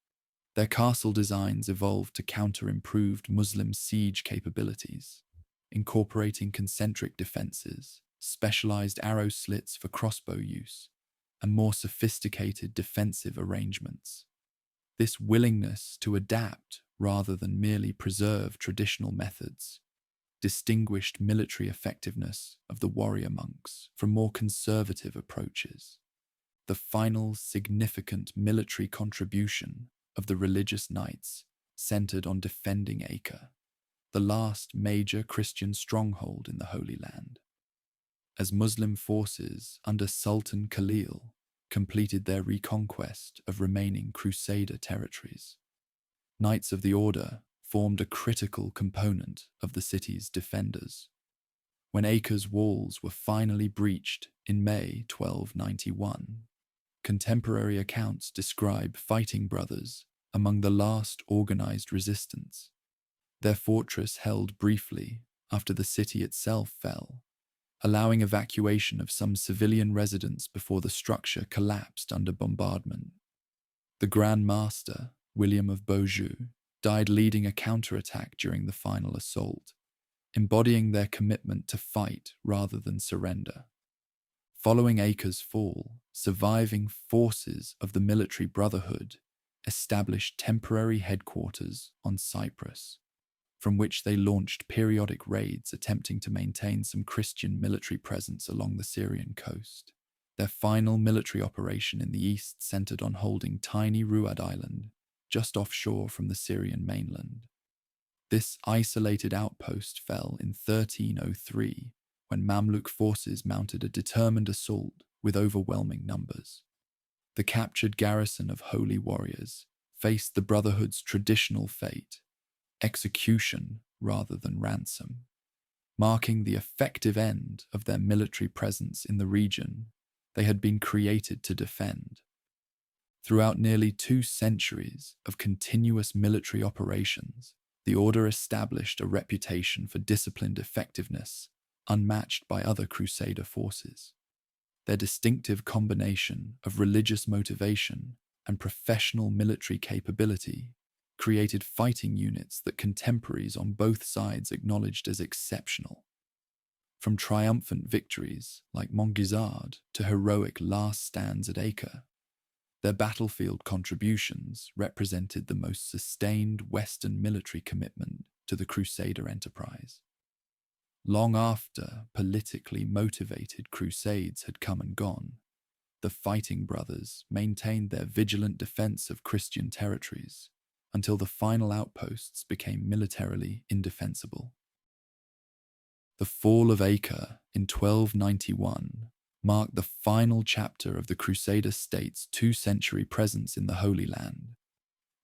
Their castle designs evolved to counter improved Muslim siege capabilities, incorporating concentric defenses, specialized arrow slits for crossbow use, and more sophisticated defensive arrangements. This willingness to adapt rather than merely preserve traditional methods distinguished military effectiveness of the warrior monks from more conservative approaches. The final significant military contribution of the religious knights centered on defending Acre, the last major Christian stronghold in the Holy Land. As Muslim forces under Sultan Khalil completed their reconquest of remaining Crusader territories, Knights of the Order formed a critical component of the city's defenders. When Acre's walls were finally breached in May 1291, contemporary accounts describe fighting brothers among the last organized resistance. Their fortress held briefly after the city itself fell, allowing evacuation of some civilian residents before the structure collapsed under bombardment. The Grand Master, William of Beaujeu, died leading a counterattack during the final assault, embodying their commitment to fight rather than surrender. Following Acre's fall, surviving forces of the military brotherhood established temporary headquarters on Cyprus, from which they launched periodic raids attempting to maintain some Christian military presence along the Syrian coast. Their final military operation in the east centered on holding tiny Ruad Island, just offshore from the Syrian mainland. This isolated outpost fell in 1303 when Mamluk forces mounted a determined assault with overwhelming numbers. The captured garrison of holy warriors faced the Brotherhood's traditional fate, execution rather than ransom, marking the effective end of their military presence in the region they had been created to defend. Throughout nearly 2 centuries of continuous military operations, the Order established a reputation for disciplined effectiveness unmatched by other Crusader forces. Their distinctive combination of religious motivation and professional military capability created fighting units that contemporaries on both sides acknowledged as exceptional. From triumphant victories like Montgisard to heroic last stands at Acre, their battlefield contributions represented the most sustained Western military commitment to the Crusader enterprise. Long after politically motivated crusades had come and gone, the fighting brothers maintained their vigilant defense of Christian territories until the final outposts became militarily indefensible. The fall of Acre in 1291 marked the final chapter of the Crusader state's 2-century presence in the Holy Land.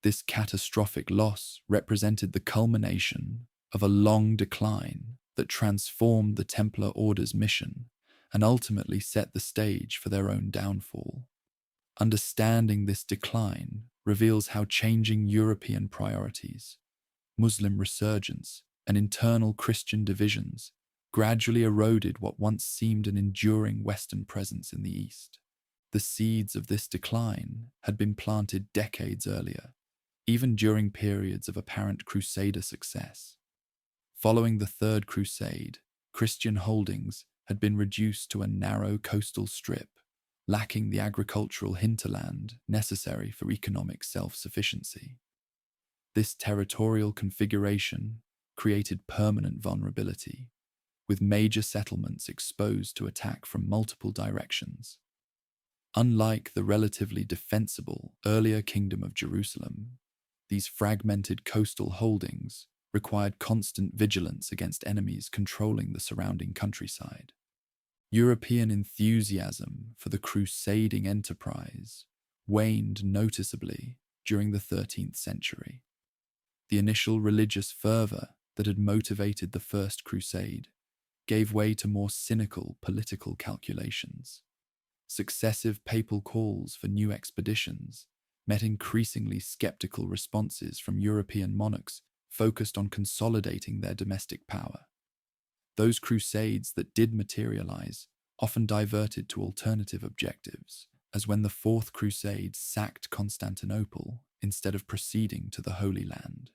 This catastrophic loss represented the culmination of a long decline that transformed the Templar Order's mission and ultimately set the stage for their own downfall. Understanding this decline reveals how changing European priorities, Muslim resurgence, and internal Christian divisions gradually eroded what once seemed an enduring Western presence in the East. The seeds of this decline had been planted decades earlier, even during periods of apparent Crusader success. Following the Third Crusade, Christian holdings had been reduced to a narrow coastal strip, lacking the agricultural hinterland necessary for economic self-sufficiency. This territorial configuration created permanent vulnerability, with major settlements exposed to attack from multiple directions. Unlike the relatively defensible earlier Kingdom of Jerusalem, these fragmented coastal holdings required constant vigilance against enemies controlling the surrounding countryside. European enthusiasm for the crusading enterprise waned noticeably during the 13th century. The initial religious fervor that had motivated the First Crusade gave way to more cynical political calculations. Successive papal calls for new expeditions met increasingly skeptical responses from European monarchs focused on consolidating their domestic power. Those crusades that did materialize often diverted to alternative objectives, as when the Fourth Crusade sacked Constantinople instead of proceeding to the Holy Land.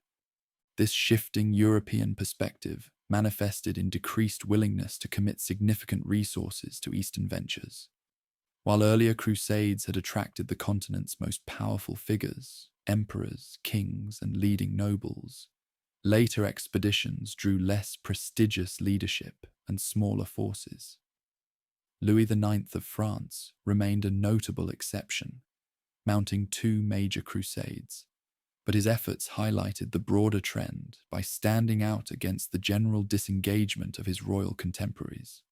This shifting European perspective manifested in decreased willingness to commit significant resources to Eastern ventures. While earlier crusades had attracted the continent's most powerful figures, emperors, kings, and leading nobles, later expeditions drew less prestigious leadership and smaller forces. Louis IX of France remained a notable exception, mounting 2 major crusades, but his efforts highlighted the broader trend by standing out against the general disengagement of his royal contemporaries.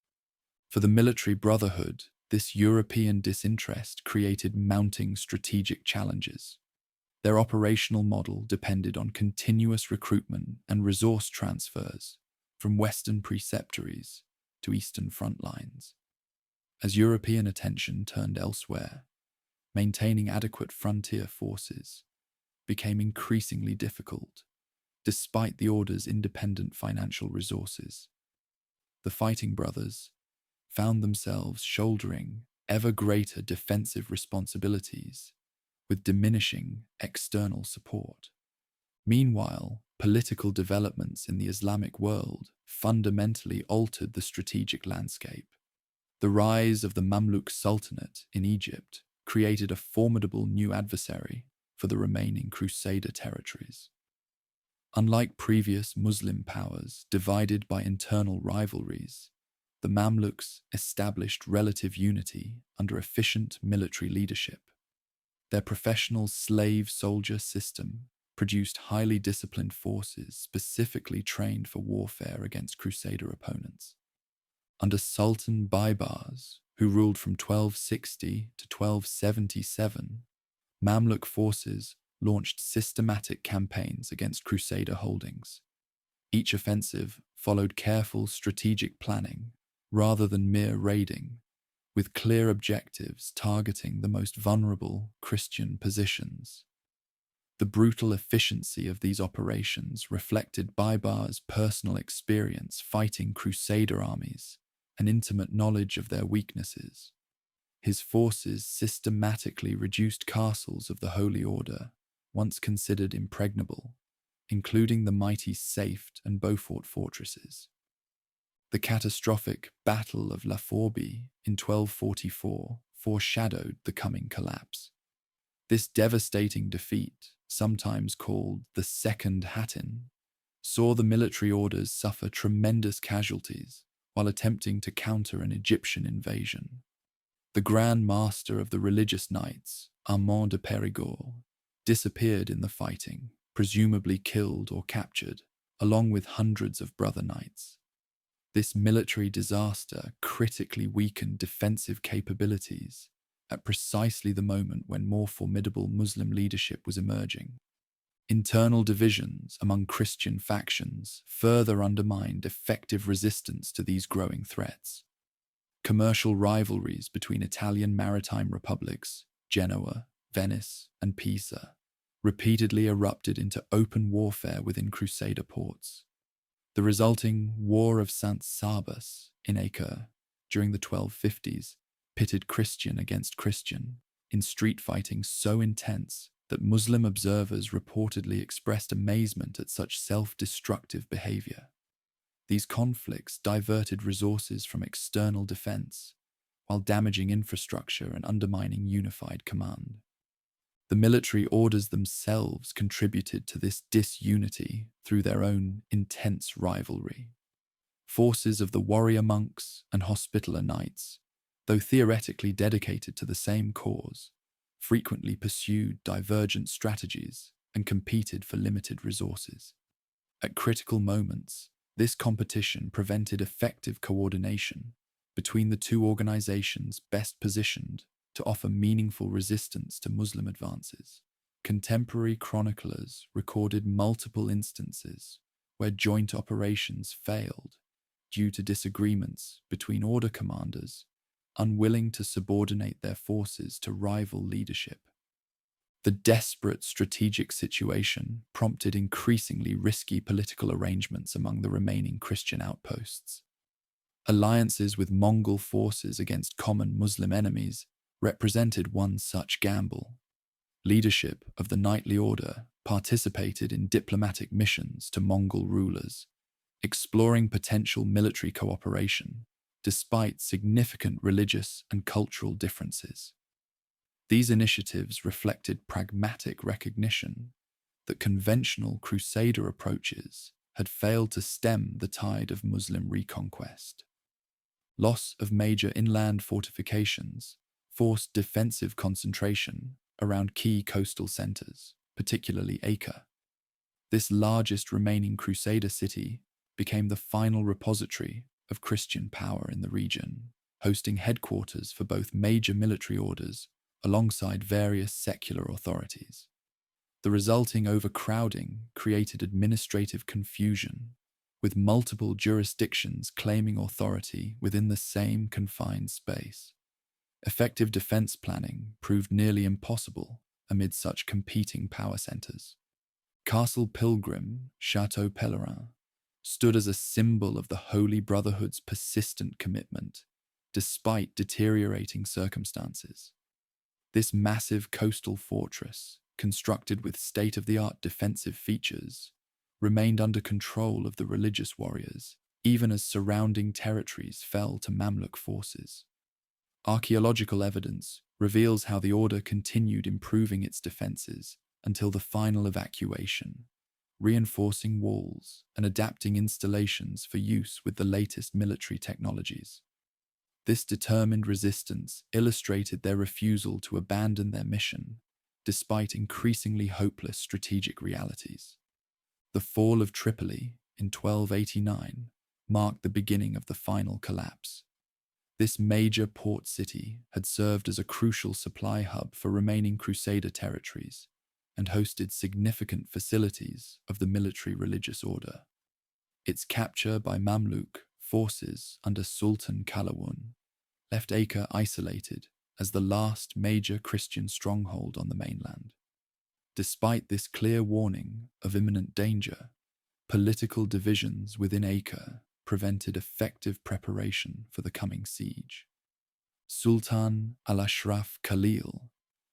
For the military brotherhood, this European disinterest created mounting strategic challenges. Their operational model depended on continuous recruitment and resource transfers from Western preceptories to Eastern front lines. As European attention turned elsewhere, maintaining adequate frontier forces became increasingly difficult, despite the Order's independent financial resources. The Fighting Brothers found themselves shouldering ever greater defensive responsibilities with diminishing external support. Meanwhile, political developments in the Islamic world fundamentally altered the strategic landscape. The rise of the Mamluk Sultanate in Egypt created a formidable new adversary for the remaining Crusader territories. Unlike previous Muslim powers divided by internal rivalries, the Mamluks established relative unity under efficient military leadership. Their professional slave-soldier system produced highly disciplined forces specifically trained for warfare against Crusader opponents. Under Sultan Baybars, who ruled from 1260 to 1277, Mamluk forces launched systematic campaigns against Crusader holdings. Each offensive followed careful strategic planning rather than mere raiding, with clear objectives targeting the most vulnerable Christian positions. The brutal efficiency of these operations reflected Baybar's personal experience fighting Crusader armies and intimate knowledge of their weaknesses. His forces systematically reduced castles of the Holy Order, once considered impregnable, including the mighty Safed and Beaufort fortresses. The catastrophic Battle of La Forbie in 1244 foreshadowed the coming collapse. This devastating defeat, sometimes called the Second Hattin, saw the military orders suffer tremendous casualties while attempting to counter an Egyptian invasion. The Grand Master of the religious knights, Armand de Périgord, disappeared in the fighting, presumably killed or captured, along with hundreds of brother knights. This military disaster critically weakened defensive capabilities at precisely the moment when more formidable Muslim leadership was emerging. Internal divisions among Christian factions further undermined effective resistance to these growing threats. Commercial rivalries between Italian maritime republics, Genoa, Venice, and Pisa, repeatedly erupted into open warfare within Crusader ports. The resulting War of St. Sabas in Acre during the 1250s pitted Christian against Christian in street fighting so intense that Muslim observers reportedly expressed amazement at such self-destructive behavior. These conflicts diverted resources from external defense, while damaging infrastructure and undermining unified command. The military orders themselves contributed to this disunity through their own intense rivalry. Forces of the warrior monks and hospitaller knights, though theoretically dedicated to the same cause, frequently pursued divergent strategies and competed for limited resources. At critical moments, this competition prevented effective coordination between the two organizations best positioned to offer meaningful resistance to Muslim advances. Contemporary chroniclers recorded multiple instances where joint operations failed due to disagreements between order commanders unwilling to subordinate their forces to rival leadership. The desperate strategic situation prompted increasingly risky political arrangements among the remaining Christian outposts. Alliances with Mongol forces against common Muslim enemies represented one such gamble. Leadership of the knightly order participated in diplomatic missions to Mongol rulers, exploring potential military cooperation despite significant religious and cultural differences. These initiatives reflected pragmatic recognition that conventional Crusader approaches had failed to stem the tide of Muslim reconquest. Loss of major inland fortifications forced defensive concentration around key coastal centers, particularly Acre. This largest remaining Crusader city became the final repository of Christian power in the region, hosting headquarters for both major military orders alongside various secular authorities. The resulting overcrowding created administrative confusion, with multiple jurisdictions claiming authority within the same confined space. Effective defense planning proved nearly impossible amid such competing power centers. Castle Pilgrim, Chateau Pèlerin, stood as a symbol of the Holy Brotherhood's persistent commitment, despite deteriorating circumstances. This massive coastal fortress, constructed with state-of-the-art defensive features, remained under control of the religious warriors, even as surrounding territories fell to Mamluk forces. Archaeological evidence reveals how the order continued improving its defenses until the final evacuation, reinforcing walls and adapting installations for use with the latest military technologies. This determined resistance illustrated their refusal to abandon their mission, despite increasingly hopeless strategic realities. The fall of Tripoli in 1289 marked the beginning of the final collapse. This major port city had served as a crucial supply hub for remaining Crusader territories and hosted significant facilities of the military religious order. Its capture by Mamluk forces under Sultan Qalawun left Acre isolated as the last major Christian stronghold on the mainland. Despite this clear warning of imminent danger, political divisions within Acre prevented effective preparation for the coming siege. Sultan al-Ashraf Khalil,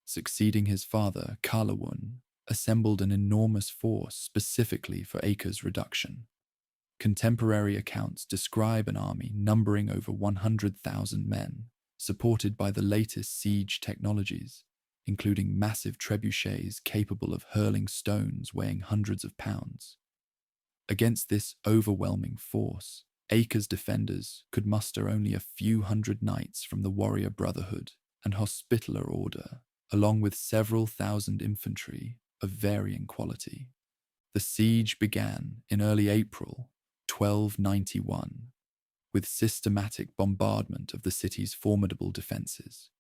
succeeding his father Qalawun, assembled an enormous force specifically for Acre's reduction. Contemporary accounts describe an army numbering over 100,000 men, supported by the latest siege technologies, including massive trebuchets capable of hurling stones weighing hundreds of pounds. Against this overwhelming force, Acre's defenders could muster only a few hundred knights from the warrior brotherhood and Hospitaller order, along with several thousand infantry of varying quality. The siege began in early April 1291, with systematic bombardment of the city's formidable defenses.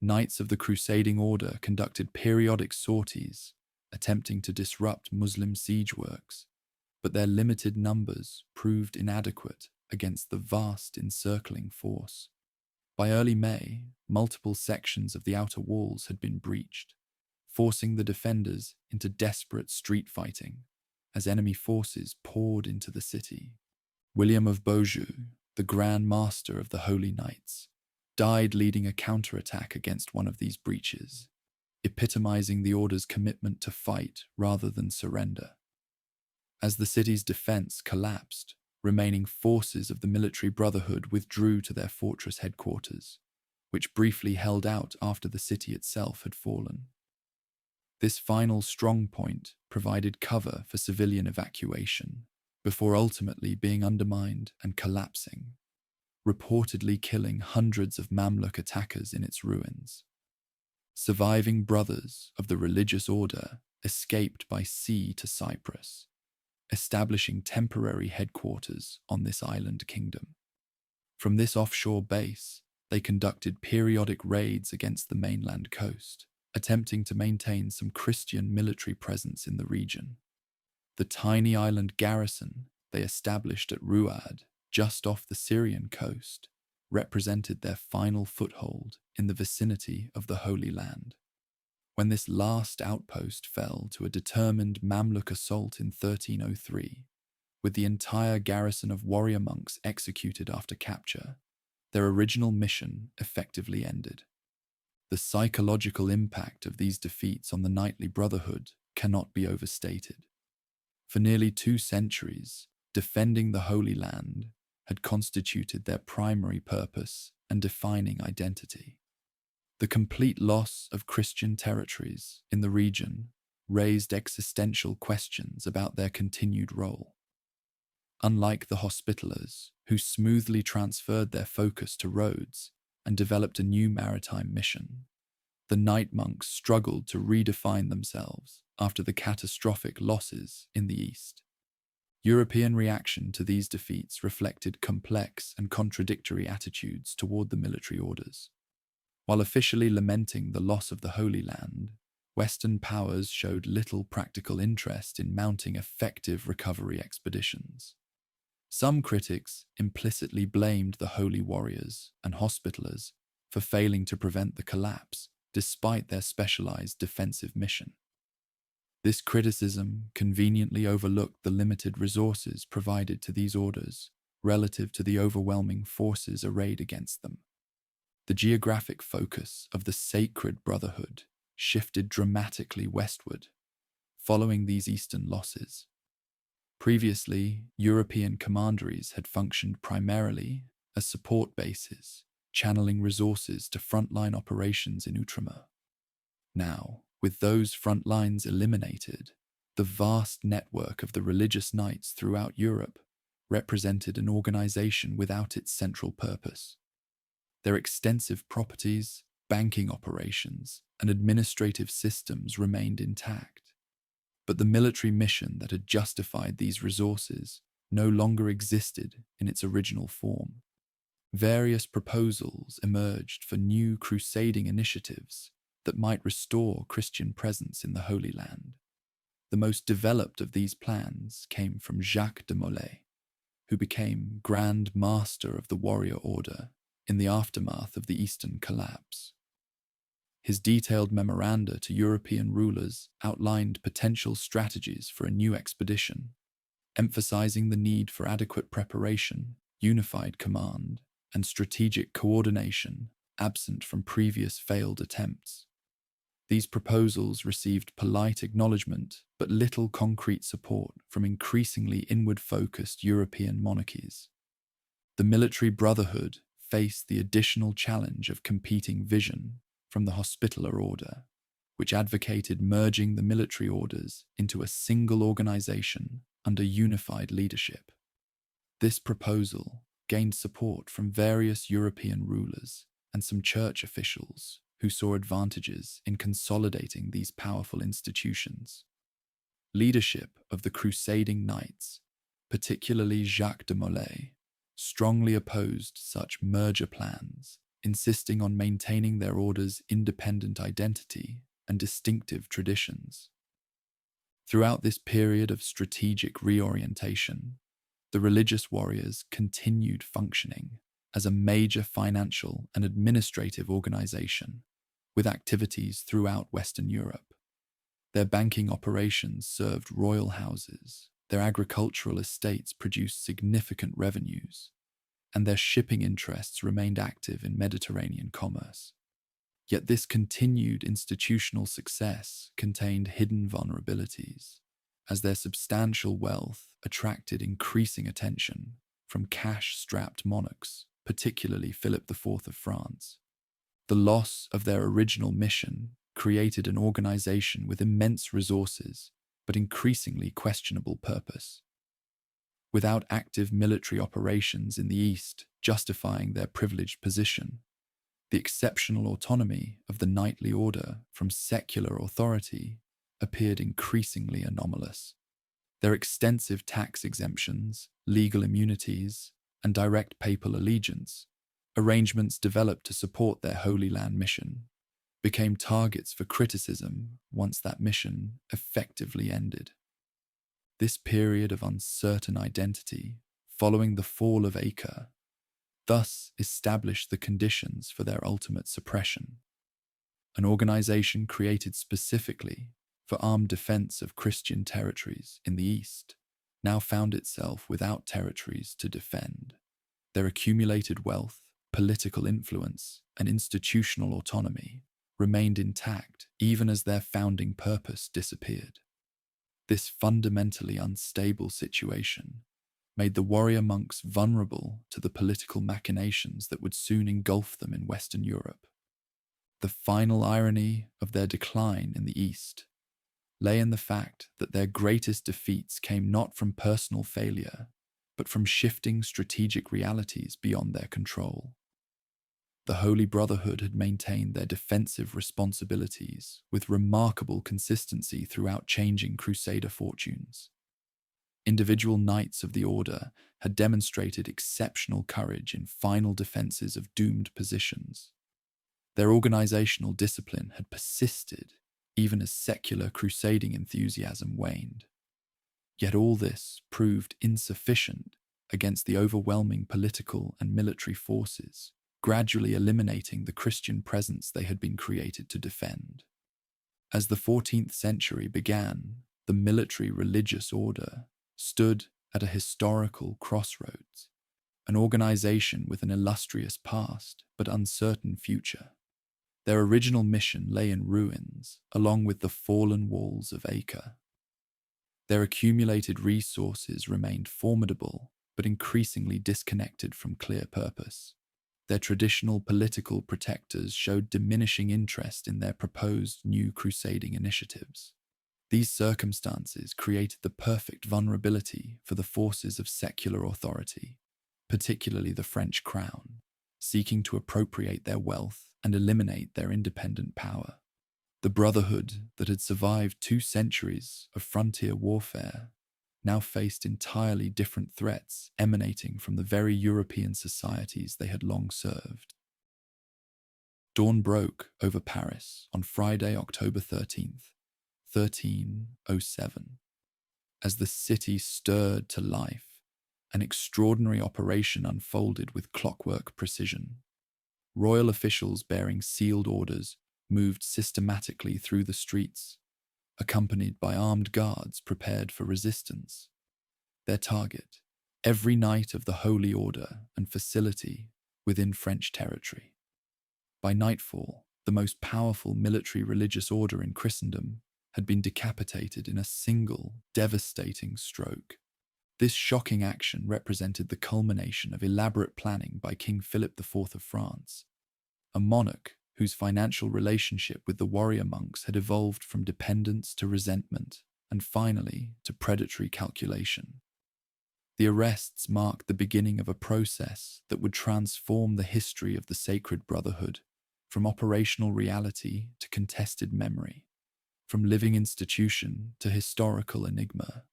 Knights of the Crusading Order conducted periodic sorties, attempting to disrupt Muslim siege works, but their limited numbers proved inadequate against the vast encircling force. By early May, multiple sections of the outer walls had been breached, forcing the defenders into desperate street fighting as enemy forces poured into the city. William of Beaujeu, the Grand Master of the Holy Knights, died leading a counterattack against one of these breaches, epitomizing the order's commitment to fight rather than surrender. As the city's defense collapsed, remaining forces of the military brotherhood withdrew to their fortress headquarters, which briefly held out after the city itself had fallen. This final strongpoint provided cover for civilian evacuation, before ultimately being undermined and collapsing, reportedly killing hundreds of Mamluk attackers in its ruins. Surviving brothers of the religious order escaped by sea to Cyprus, establishing temporary headquarters on this island kingdom. From this offshore base, they conducted periodic raids against the mainland coast, attempting to maintain some Christian military presence in the region. The tiny island garrison they established at Ruad, just off the Syrian coast, represented their final foothold in the vicinity of the Holy Land. When this last outpost fell to a determined Mamluk assault in 1303, with the entire garrison of warrior monks executed after capture, their original mission effectively ended. The psychological impact of these defeats on the knightly brotherhood cannot be overstated. For nearly 2 centuries, defending the Holy Land had constituted their primary purpose and defining identity. The complete loss of Christian territories in the region raised existential questions about their continued role. Unlike the Hospitallers, who smoothly transferred their focus to Rhodes and developed a new maritime mission, the Knight monks struggled to redefine themselves after the catastrophic losses in the East. European reaction to these defeats reflected complex and contradictory attitudes toward the military orders. While officially lamenting the loss of the Holy Land, Western powers showed little practical interest in mounting effective recovery expeditions. Some critics implicitly blamed the holy warriors and Hospitallers for failing to prevent the collapse, despite their specialized defensive mission. This criticism conveniently overlooked the limited resources provided to these orders relative to the overwhelming forces arrayed against them. The geographic focus of the Sacred Brotherhood shifted dramatically westward, following these eastern losses. Previously, European commanderies had functioned primarily as support bases, channeling resources to frontline operations in Outremer. Now, with those front lines eliminated, the vast network of the religious knights throughout Europe represented an organization without its central purpose. Their extensive properties, banking operations, and administrative systems remained intact. But the military mission that had justified these resources no longer existed in its original form. Various proposals emerged for new crusading initiatives that might restore Christian presence in the Holy Land. The most developed of these plans came from Jacques de Molay, who became Grand Master of the Warrior Order in the aftermath of the Eastern Collapse. His detailed memoranda to European rulers outlined potential strategies for a new expedition, emphasizing the need for adequate preparation, unified command, and strategic coordination absent from previous failed attempts. These proposals received polite acknowledgement but little concrete support from increasingly inward-focused European monarchies. The military brotherhood faced the additional challenge of competing vision from the Hospitaller Order, which advocated merging the military orders into a single organization under unified leadership. This proposal gained support from various European rulers and some church officials who saw advantages in consolidating these powerful institutions. Leadership of the crusading knights, particularly Jacques de Molay, strongly opposed such merger plans, insisting on maintaining their order's independent identity and distinctive traditions. Throughout this period of strategic reorientation, the religious warriors continued functioning as a major financial and administrative organization, with activities throughout Western Europe. Their banking operations served royal houses, their agricultural estates produced significant revenues, and their shipping interests remained active in Mediterranean commerce. Yet this continued institutional success contained hidden vulnerabilities, as their substantial wealth attracted increasing attention from cash-strapped monarchs, particularly Philip IV of France. The loss of their original mission created an organization with immense resources but increasingly questionable purpose. Without active military operations in the East justifying their privileged position, the exceptional autonomy of the knightly order from secular authority appeared increasingly anomalous. Their extensive tax exemptions, legal immunities, and direct papal allegiance, arrangements developed to support their Holy Land mission, became targets for criticism once that mission effectively ended. This period of uncertain identity, following the fall of Acre, thus established the conditions for their ultimate suppression. An organization created specifically for armed defense of Christian territories in the East now found itself without territories to defend. Their accumulated wealth, political influence, and institutional autonomy remained intact even as their founding purpose disappeared. This fundamentally unstable situation made the warrior monks vulnerable to the political machinations that would soon engulf them in Western Europe. The final irony of their decline in the East lay in the fact that their greatest defeats came not from personal failure, but from shifting strategic realities beyond their control. The Holy Brotherhood had maintained their defensive responsibilities with remarkable consistency throughout changing Crusader fortunes. Individual knights of the Order had demonstrated exceptional courage in final defenses of doomed positions. Their organizational discipline had persisted even as secular crusading enthusiasm waned. Yet all this proved insufficient against the overwhelming political and military forces, gradually eliminating the Christian presence they had been created to defend. As the 14th century began, the military-religious order stood at a historical crossroads, an organization with an illustrious past but uncertain future. Their original mission lay in ruins, along with the fallen walls of Acre. Their accumulated resources remained formidable, but increasingly disconnected from clear purpose. Their traditional political protectors showed diminishing interest in their proposed new crusading initiatives. These circumstances created the perfect vulnerability for the forces of secular authority, particularly the French crown, seeking to appropriate their wealth and eliminate their independent power. The Brotherhood that had survived 2 centuries of frontier warfare now faced entirely different threats emanating from the very European societies they had long served. Dawn broke over Paris on Friday, October 13th, 1307. As the city stirred to life, an extraordinary operation unfolded with clockwork precision. Royal officials bearing sealed orders moved systematically through the streets, accompanied by armed guards prepared for resistance. Their target, every knight of the Holy Order and facility within French territory. By nightfall, the most powerful military religious order in Christendom had been decapitated in a single, devastating stroke. This shocking action represented the culmination of elaborate planning by King Philip IV of France, a monarch whose financial relationship with the warrior monks had evolved from dependence to resentment and finally to predatory calculation. The arrests marked the beginning of a process that would transform the history of the Sacred Brotherhood from operational reality to contested memory, from living institution to historical enigma.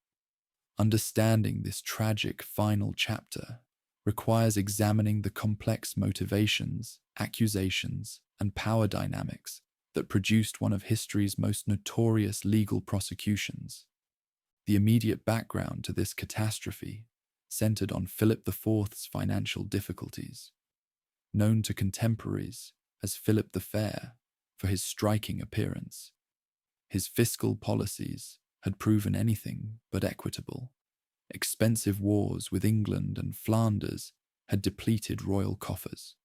Understanding this tragic final chapter requires examining the complex motivations, accusations, and power dynamics that produced one of history's most notorious legal prosecutions. The immediate background to this catastrophe centered on Philip IV's financial difficulties, known to contemporaries as Philip the Fair for his striking appearance. His fiscal policies had proven anything but equitable. Expensive wars with England and Flanders had depleted royal coffers.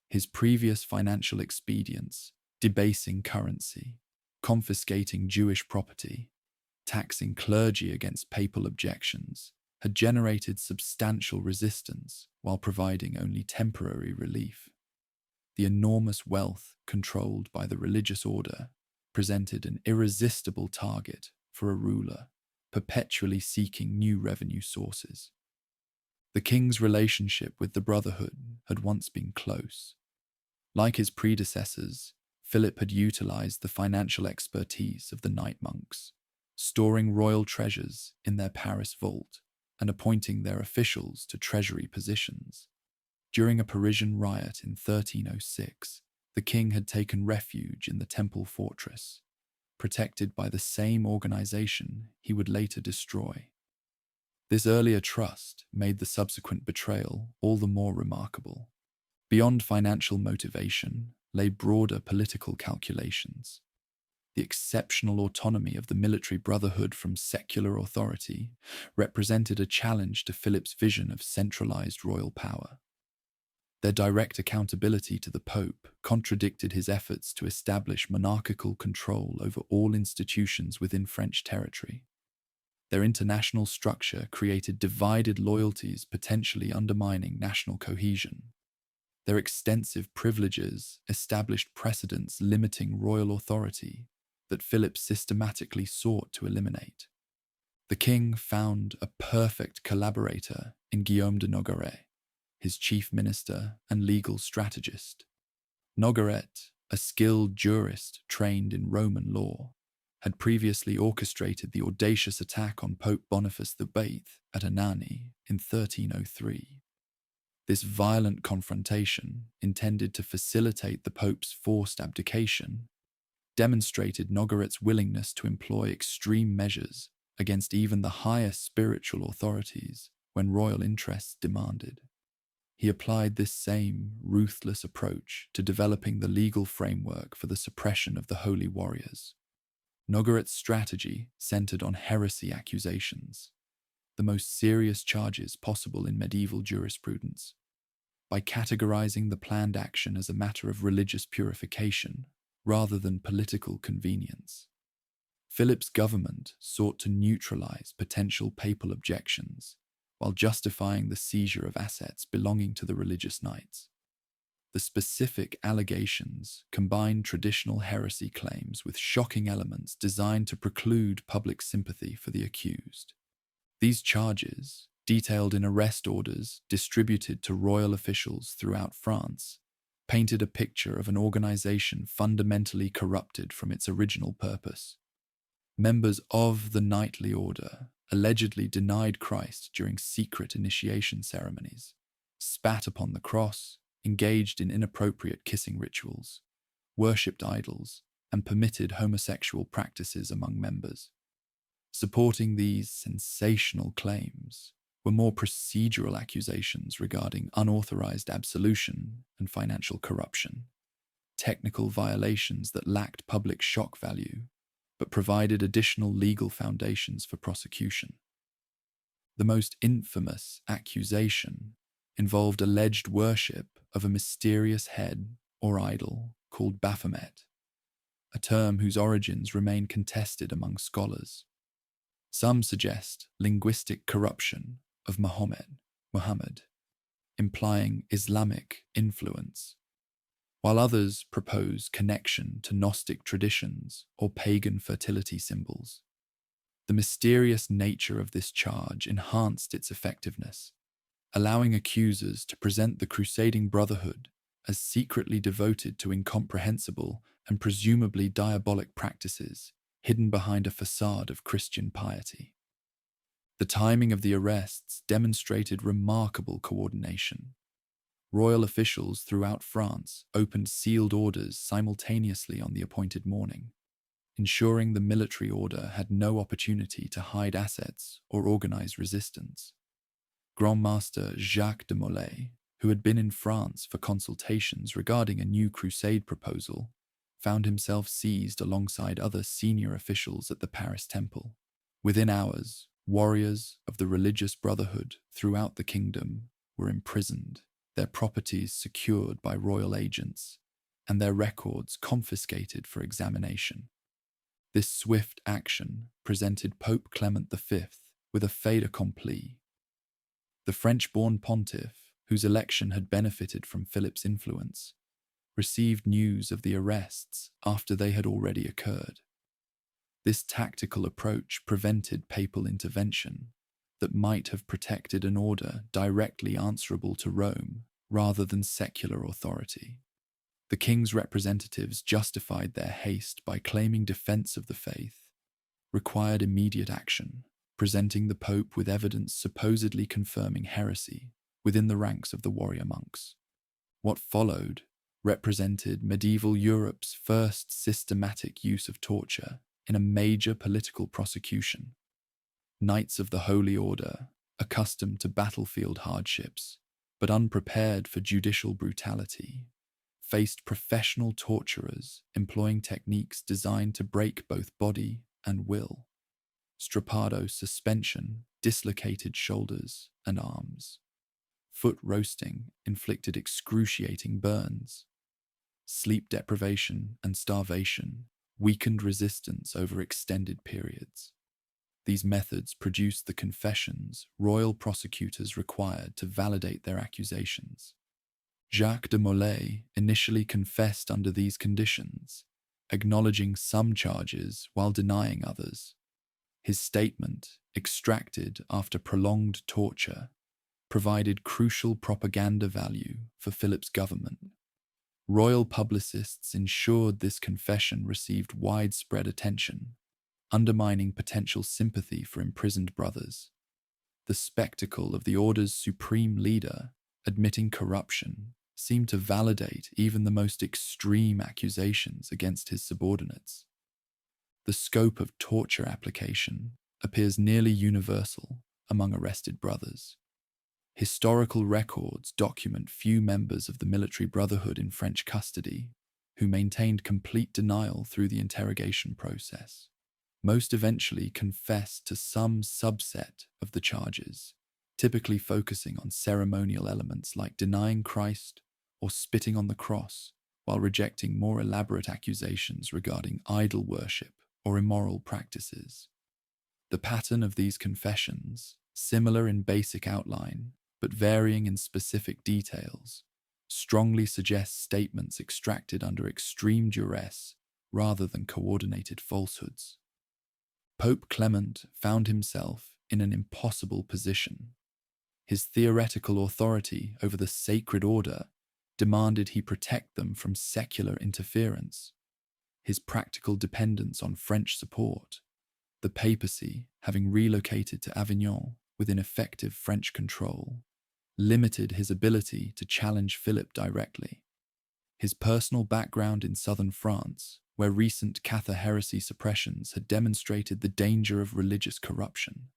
His previous financial expedients, debasing currency, confiscating Jewish property, taxing clergy against papal objections, had generated substantial resistance while providing only temporary relief. The enormous wealth controlled by the religious order presented an irresistible target for a ruler, perpetually seeking new revenue sources. The king's relationship with the Brotherhood had once been close. Like his predecessors, Philip had utilized the financial expertise of the night monks, storing royal treasures in their Paris vault and appointing their officials to treasury positions. During a Parisian riot in 1306, the king had taken refuge in the Temple fortress, protected by the same organization he would later destroy. This earlier trust made the subsequent betrayal all the more remarkable. Beyond financial motivation lay broader political calculations. The exceptional autonomy of the military brotherhood from secular authority represented a challenge to Philip's vision of centralized royal power. Their direct accountability to the Pope contradicted his efforts to establish monarchical control over all institutions within French territory. Their international structure created divided loyalties, potentially undermining national cohesion. Their extensive privileges established precedents limiting royal authority that Philip systematically sought to eliminate. The king found a perfect collaborator in Guillaume de Nogaret, his chief minister and legal strategist. Nogaret, a skilled jurist trained in Roman law, had previously orchestrated the audacious attack on Pope Boniface VIII at Anagni in 1303. This violent confrontation, intended to facilitate the Pope's forced abdication, demonstrated Nogaret's willingness to employ extreme measures against even the highest spiritual authorities when royal interests demanded. He applied this same ruthless approach to developing the legal framework for the suppression of the holy warriors. Nogaret's strategy centered on heresy accusations, the most serious charges possible in medieval jurisprudence. By categorizing the planned action as a matter of religious purification rather than political convenience, Philip's government sought to neutralize potential papal objections while justifying the seizure of assets belonging to the religious knights. The specific allegations combined traditional heresy claims with shocking elements designed to preclude public sympathy for the accused. These charges, detailed in arrest orders distributed to royal officials throughout France, painted a picture of an organization fundamentally corrupted from its original purpose. Members of the knightly order allegedly denied Christ during secret initiation ceremonies, spat upon the cross, engaged in inappropriate kissing rituals, worshipped idols, and permitted homosexual practices among members. Supporting these sensational claims were more procedural accusations regarding unauthorized absolution and financial corruption, technical violations that lacked public shock value but provided additional legal foundations for prosecution. The most infamous accusation involved alleged worship of a mysterious head or idol called Baphomet, a term whose origins remain contested among scholars. Some suggest linguistic corruption of Muhammad, implying Islamic influence, while others propose connection to Gnostic traditions or pagan fertility symbols. The mysterious nature of this charge enhanced its effectiveness, allowing accusers to present the crusading brotherhood as secretly devoted to incomprehensible and presumably diabolic practices hidden behind a facade of Christian piety. The timing of the arrests demonstrated remarkable coordination. Royal officials throughout France opened sealed orders simultaneously on the appointed morning, ensuring the military order had no opportunity to hide assets or organize resistance. Grand Master Jacques de Molay, who had been in France for consultations regarding a new crusade proposal, found himself seized alongside other senior officials at the Paris Temple. Within hours, warriors of the religious brotherhood throughout the kingdom were imprisoned, their properties secured by royal agents, and their records confiscated for examination. This swift action presented Pope Clement V with a fait accompli. The French-born pontiff, whose election had benefited from Philip's influence, received news of the arrests after they had already occurred. This tactical approach prevented papal intervention that might have protected an order directly answerable to Rome rather than secular authority. The king's representatives justified their haste by claiming defense of the faith, required immediate action, presenting the Pope with evidence supposedly confirming heresy within the ranks of the warrior monks. What followed represented medieval Europe's first systematic use of torture in a major political prosecution. Knights of the Holy Order, accustomed to battlefield hardships, but unprepared for judicial brutality, faced professional torturers employing techniques designed to break both body and will. Strappado suspension dislocated shoulders and arms. Foot roasting inflicted excruciating burns. Sleep deprivation and starvation weakened resistance over extended periods. These methods produced the confessions royal prosecutors required to validate their accusations. Jacques de Molay initially confessed under these conditions, acknowledging some charges while denying others. His statement, extracted after prolonged torture, provided crucial propaganda value for Philip's government. Royal publicists ensured this confession received widespread attention, undermining potential sympathy for imprisoned brothers. The spectacle of the order's supreme leader admitting corruption seemed to validate even the most extreme accusations against his subordinates. The scope of torture application appears nearly universal among arrested brothers. Historical records document few members of the military brotherhood in French custody who maintained complete denial through the interrogation process. Most eventually confessed to some subset of the charges, typically focusing on ceremonial elements like denying Christ or spitting on the cross, while rejecting more elaborate accusations regarding idol worship or immoral practices. The pattern of these confessions, similar in basic outline but varying in specific details, strongly suggests statements extracted under extreme duress rather than coordinated falsehoods. Pope Clement found himself in an impossible position. His theoretical authority over the sacred order demanded he protect them from secular interference. His practical dependence on French support, the papacy having relocated to Avignon within effective French control, limited his ability to challenge Philip directly. His personal background in southern France, where recent Cathar heresy suppressions had demonstrated the danger of religious corruption,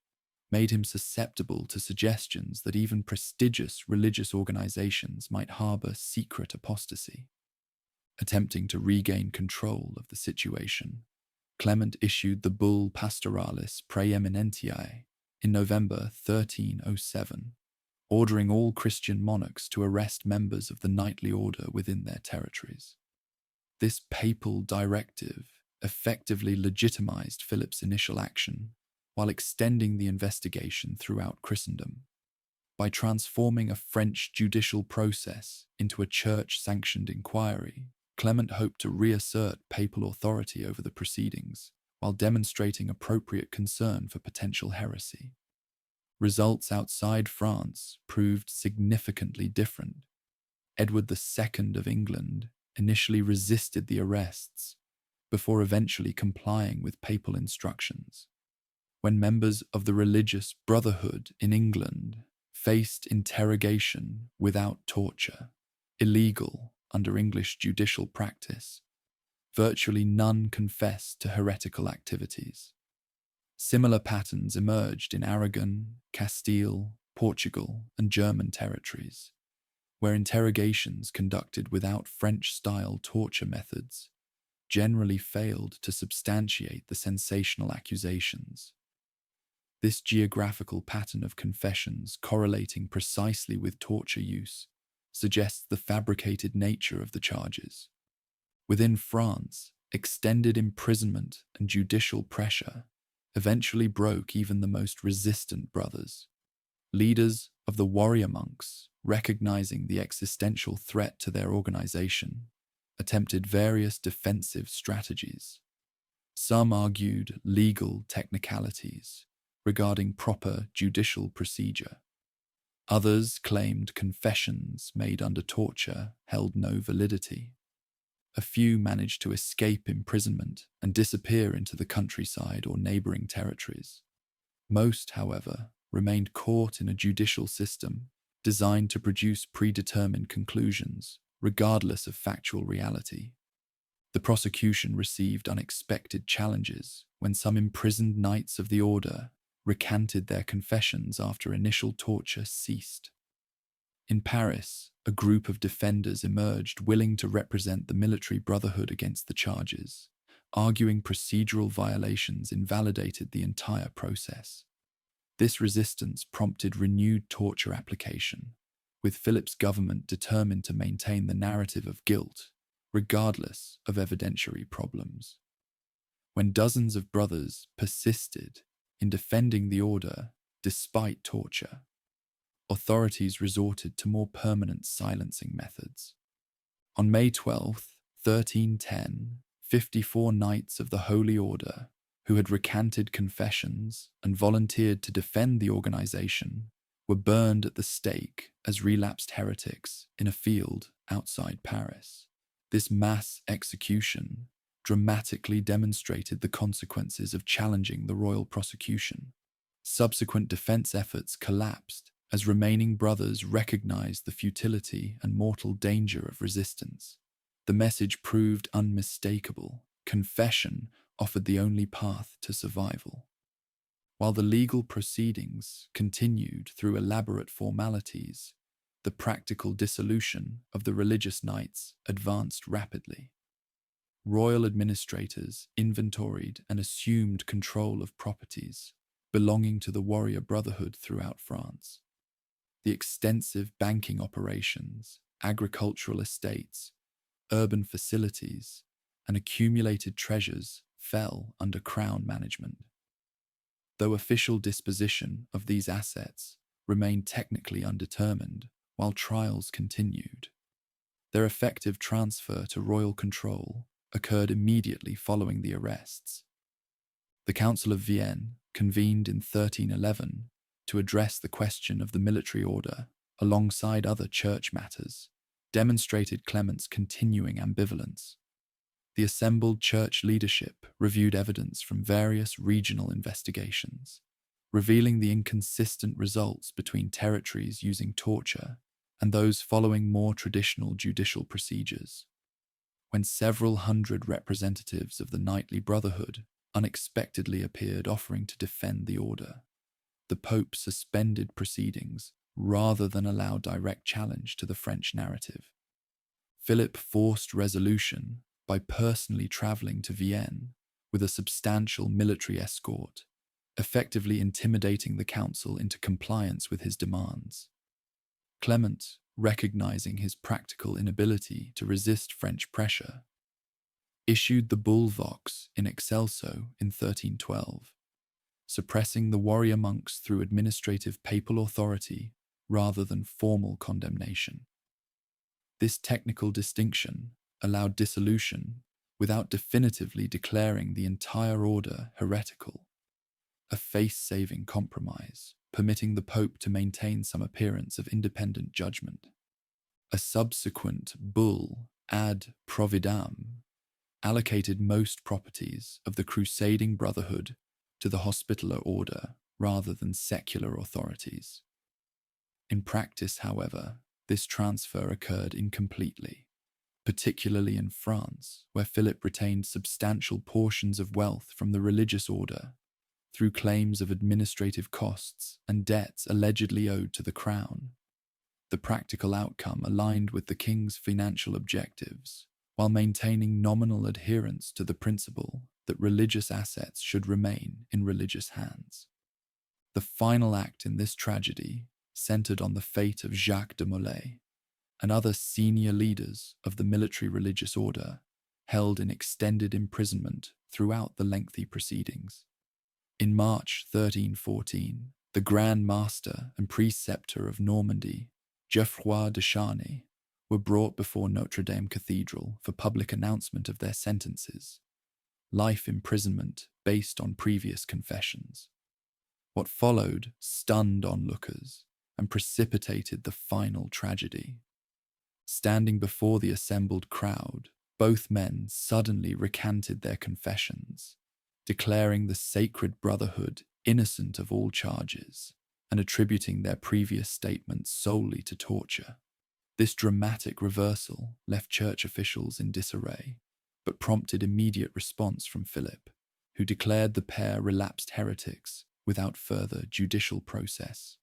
made him susceptible to suggestions that even prestigious religious organizations might harbor secret apostasy. Attempting to regain control of the situation, Clement issued the bull Pastoralis Praeeminentiae in November 1307, ordering all Christian monarchs to arrest members of the knightly order within their territories. This papal directive effectively legitimized Philip's initial action while extending the investigation throughout Christendom. By transforming a French judicial process into a church-sanctioned inquiry, Clement hoped to reassert papal authority over the proceedings while demonstrating appropriate concern for potential heresy. Results outside France proved significantly different. Edward II of England initially resisted the arrests before eventually complying with papal instructions. When members of the religious brotherhood in England faced interrogation without torture, illegal under English judicial practice, virtually none confessed to heretical activities. Similar patterns emerged in Aragon, Castile, Portugal, and German territories, where interrogations conducted without French-style torture methods generally failed to substantiate the sensational accusations. This geographical pattern of confessions correlating precisely with torture use suggests the fabricated nature of the charges. Within France, extended imprisonment and judicial pressure eventually broke even the most resistant brothers. Leaders of the warrior monks, recognizing the existential threat to their organization, attempted various defensive strategies. Some argued legal technicalities regarding proper judicial procedure. Others claimed confessions made under torture held no validity. A few managed to escape imprisonment and disappear into the countryside or neighboring territories. Most, however, remained caught in a judicial system designed to produce predetermined conclusions, regardless of factual reality. The prosecution received unexpected challenges when some imprisoned knights of the order recanted their confessions after initial torture ceased. In Paris, a group of defenders emerged willing to represent the military brotherhood against the charges, arguing procedural violations invalidated the entire process. This resistance prompted renewed torture application, with Philip's government determined to maintain the narrative of guilt, regardless of evidentiary problems. When dozens of brothers persisted in defending the order despite torture, authorities resorted to more permanent silencing methods. On May 12, 1310, 54 knights of the Holy Order, who had recanted confessions and volunteered to defend the organization, were burned at the stake as relapsed heretics in a field outside Paris. This mass execution dramatically demonstrated the consequences of challenging the royal prosecution. Subsequent defense efforts collapsed as remaining brothers recognized the futility and mortal danger of resistance. The message proved unmistakable. Confession offered the only path to survival. While the legal proceedings continued through elaborate formalities, the practical dissolution of the religious knights advanced rapidly. Royal administrators inventoried and assumed control of properties belonging to the warrior brotherhood throughout France. The extensive banking operations, agricultural estates, urban facilities, and accumulated treasures fell under crown management. Though official disposition of these assets remained technically undetermined while trials continued, their effective transfer to royal control occurred immediately following the arrests. The Council of Vienne, convened in 1311 to address the question of the military order alongside other church matters, demonstrated Clement's continuing ambivalence. The assembled church leadership reviewed evidence from various regional investigations, revealing the inconsistent results between territories using torture and those following more traditional judicial procedures. When several hundred representatives of the knightly brotherhood unexpectedly appeared offering to defend the order, the Pope suspended proceedings rather than allow direct challenge to the French narrative. Philip forced resolution by personally traveling to Vienne with a substantial military escort, effectively intimidating the council into compliance with his demands. Clement, recognizing his practical inability to resist French pressure, issued the Bull Vox in Excelso in 1312, suppressing the warrior monks through administrative papal authority rather than formal condemnation. This technical distinction allowed dissolution without definitively declaring the entire order heretical, a face-saving compromise permitting the Pope to maintain some appearance of independent judgment. A subsequent bull, ad providam, allocated most properties of the crusading brotherhood to the Hospitaller order rather than secular authorities. In practice, however, this transfer occurred incompletely, particularly in France, where Philip retained substantial portions of wealth from the religious order through claims of administrative costs and debts allegedly owed to the crown. The practical outcome aligned with the king's financial objectives, while maintaining nominal adherence to the principle that religious assets should remain in religious hands. The final act in this tragedy centered on the fate of Jacques de Molay and other senior leaders of the military religious order, held in extended imprisonment throughout the lengthy proceedings. In March 1314, the Grand Master and Preceptor of Normandy, Geoffroy de Charny, were brought before Notre Dame Cathedral for public announcement of their sentences, life imprisonment based on previous confessions. What followed stunned onlookers and precipitated the final tragedy. Standing before the assembled crowd Both men suddenly recanted their confessions, declaring the sacred brotherhood innocent of all charges and attributing their previous statements solely to torture. This dramatic reversal left church officials in disarray, but prompted immediate response from Philip, who declared the pair relapsed heretics without further judicial process.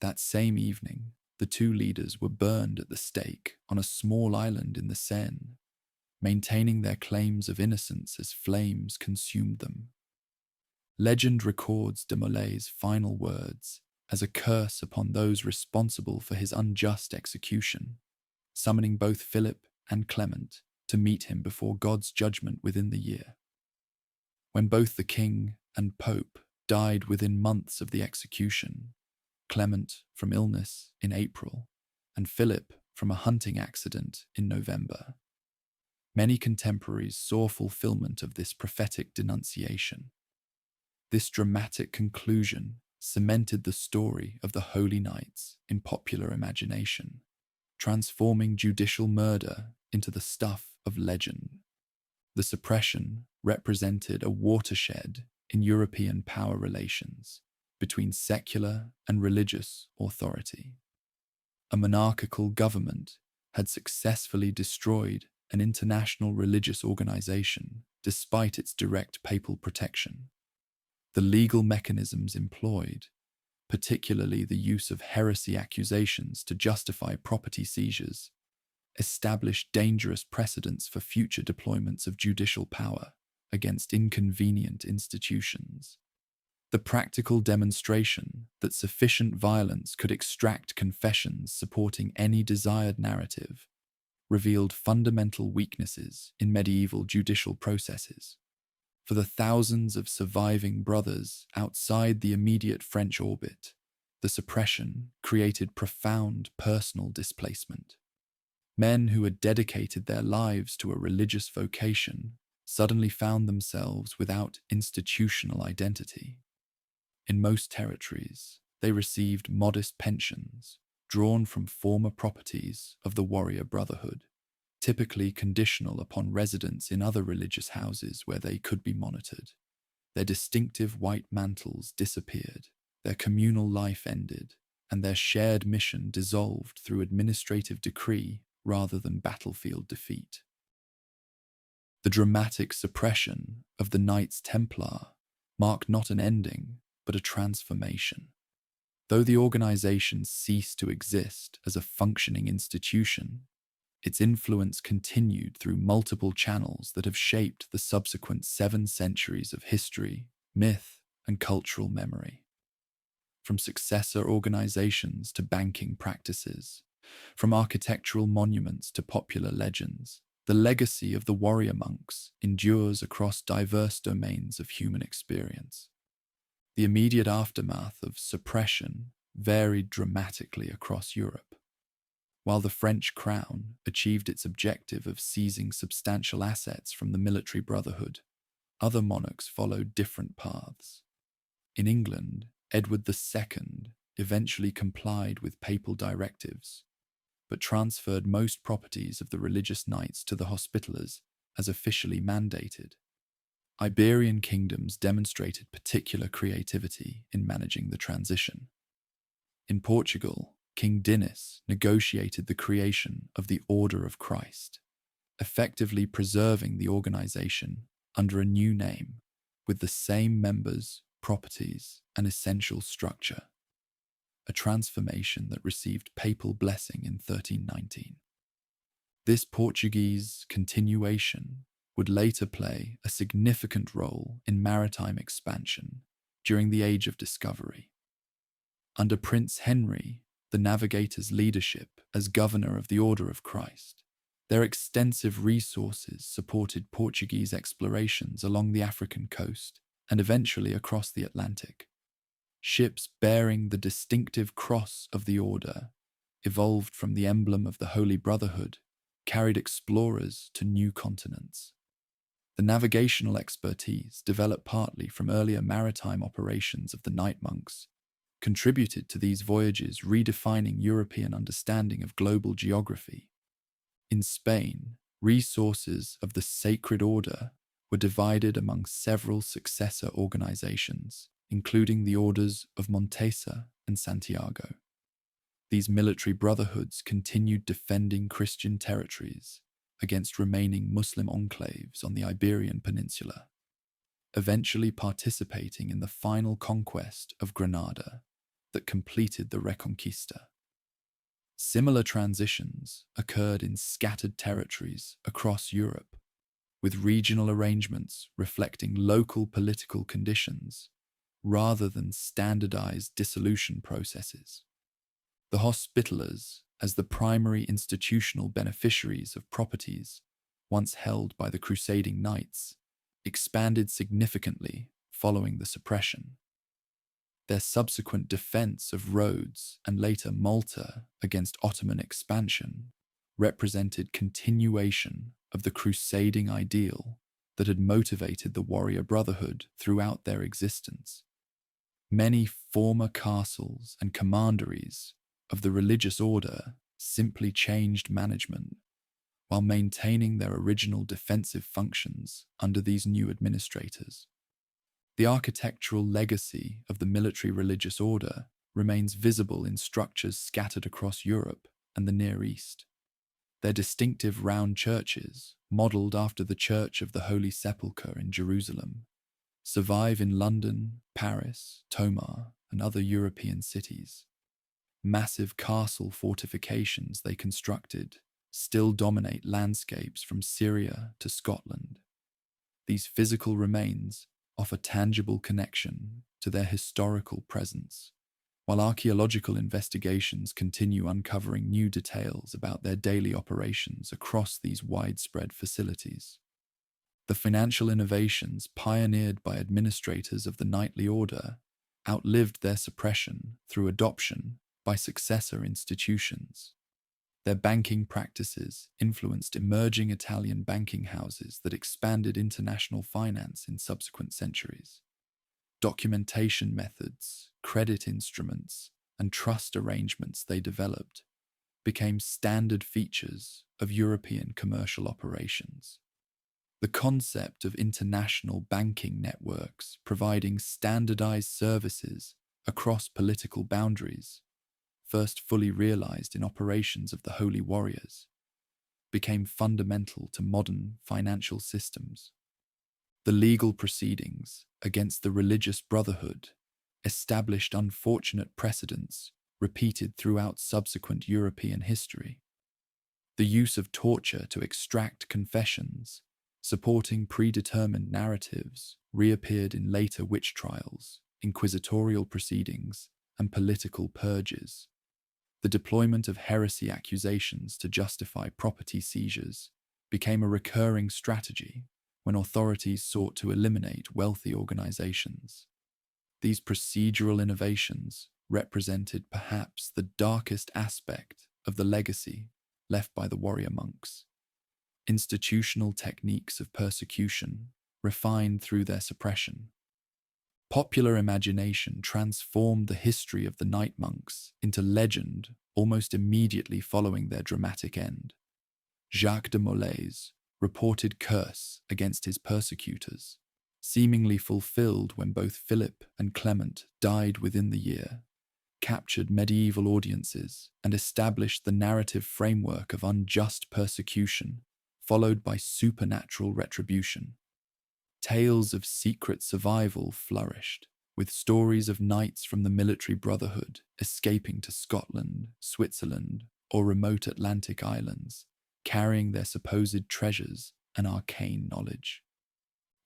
That same evening, the two leaders were burned at the stake on a small island in the Seine, maintaining their claims of innocence as flames consumed them. Legend records de Molay's final words as a curse upon those responsible for his unjust execution, summoning both Philip and Clement to meet him before God's judgment within the year. When both the king and pope died within months of the execution, Clement from illness in April, and Philip from a hunting accident in November, many contemporaries saw fulfillment of this prophetic denunciation. This dramatic conclusion cemented the story of the Holy Knights in popular imagination, transforming judicial murder into the stuff of legend. The suppression represented a watershed in European power relations between secular and religious authority. A monarchical government had successfully destroyed an international religious organization despite its direct papal protection. The legal mechanisms employed, particularly the use of heresy accusations to justify property seizures, established dangerous precedents for future deployments of judicial power against inconvenient institutions. The practical demonstration that sufficient violence could extract confessions supporting any desired narrative revealed fundamental weaknesses in medieval judicial processes. For the thousands of surviving brothers outside the immediate French orbit, the suppression created profound personal displacement. Men who had dedicated their lives to a religious vocation suddenly found themselves without institutional identity. In most territories, they received modest pensions drawn from former properties of the warrior brotherhood, typically conditional upon residence in other religious houses where they could be monitored. Their distinctive white mantles disappeared, their communal life ended, and their shared mission dissolved through administrative decree rather than battlefield defeat. The dramatic suppression of the Knights Templar marked not an ending, but a transformation. Though the organization ceased to exist as a functioning institution, its influence continued through multiple channels that have shaped the subsequent 7 centuries of history, myth, and cultural memory. From successor organizations to banking practices, from architectural monuments to popular legends, the legacy of the warrior monks endures across diverse domains of human experience. The immediate aftermath of suppression varied dramatically across Europe. While the French crown achieved its objective of seizing substantial assets from the military brotherhood, other monarchs followed different paths. In England, Edward II eventually complied with papal directives, but transferred most properties of the religious knights to the Hospitallers as officially mandated. Iberian kingdoms demonstrated particular creativity in managing the transition. In Portugal, King Dinis negotiated the creation of the Order of Christ, effectively preserving the organization under a new name with the same members, properties, and essential structure, a transformation that received papal blessing in 1319. This Portuguese continuation would later play a significant role in maritime expansion during the Age of Discovery. Under Prince Henry, the navigators' leadership as governor of the Order of Christ, their extensive resources supported Portuguese explorations along the African coast and eventually across the Atlantic. Ships bearing the distinctive cross of the Order, evolved from the emblem of the Holy Brotherhood, carried explorers to new continents. The navigational expertise, developed partly from earlier maritime operations of the Night Monks, contributed to these voyages redefining European understanding of global geography. In Spain, Resources of the Sacred Order were divided among several successor organizations, including the Orders of Montesa and Santiago. These military brotherhoods continued defending Christian territories against remaining Muslim enclaves on the Iberian Peninsula, eventually participating in the final conquest of Granada that completed the Reconquista. Similar transitions occurred in scattered territories across Europe, with regional arrangements reflecting local political conditions rather than standardized dissolution processes. The Hospitallers, as the primary institutional beneficiaries of properties once held by the crusading knights, expanded significantly following the suppression. Their subsequent defense of Rhodes and later Malta against Ottoman expansion represented continuation of the crusading ideal that had motivated the warrior brotherhood throughout their existence. Many former castles and commanderies of the religious order simply changed management while maintaining their original defensive functions under these new administrators. The architectural legacy of the military religious order remains visible in structures scattered across Europe and the Near East. Their distinctive round churches, modelled after the Church of the Holy Sepulchre in Jerusalem, survive in London, Paris, Tomar, and other European cities. Massive castle fortifications they constructed still dominate landscapes from Syria to Scotland. These physical remains offer tangible connection to their historical presence, while archaeological investigations continue uncovering new details about their daily operations across these widespread facilities. The financial innovations pioneered by administrators of the knightly order outlived their suppression through adoption by successor institutions. Their banking practices influenced emerging Italian banking houses that expanded international finance in subsequent centuries. Documentation methods, credit instruments, and trust arrangements they developed became standard features of European commercial operations. The concept of international banking networks providing standardized services across political boundaries, first fully realized in operations of the Holy Warriors, became fundamental to modern financial systems. The legal proceedings against the religious brotherhood established unfortunate precedents repeated throughout subsequent European history. The use of torture to extract confessions, supporting predetermined narratives, reappeared in later witch trials, inquisitorial proceedings, and political purges. The deployment of heresy accusations to justify property seizures became a recurring strategy when authorities sought to eliminate wealthy organizations. These procedural innovations represented perhaps the darkest aspect of the legacy left by the warrior monks. Institutional techniques of persecution refined through their suppression. Popular imagination transformed the history of the night monks into legend almost immediately following their dramatic end. Jacques de Molay reported curse against his persecutors, seemingly fulfilled when both Philip and Clement died within the year, captured medieval audiences and established the narrative framework of unjust persecution, followed by supernatural retribution. Tales of secret survival flourished, with stories of knights from the military brotherhood escaping to Scotland, Switzerland, or remote Atlantic islands, carrying their supposed treasures and arcane knowledge.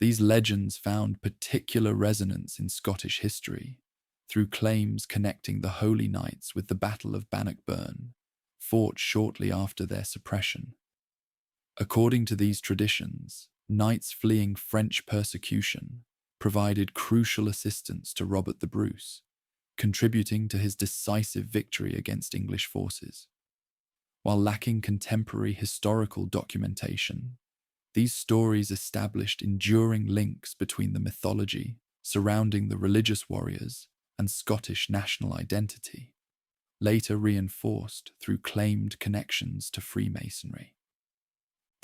These legends found particular resonance in Scottish history through claims connecting the Holy Knights with the Battle of Bannockburn, fought shortly after their suppression. According to these traditions, knights fleeing French persecution provided crucial assistance to Robert the Bruce, contributing to his decisive victory against English forces. While lacking contemporary historical documentation, these stories established enduring links between the mythology surrounding the religious warriors and Scottish national identity, later reinforced through claimed connections to Freemasonry.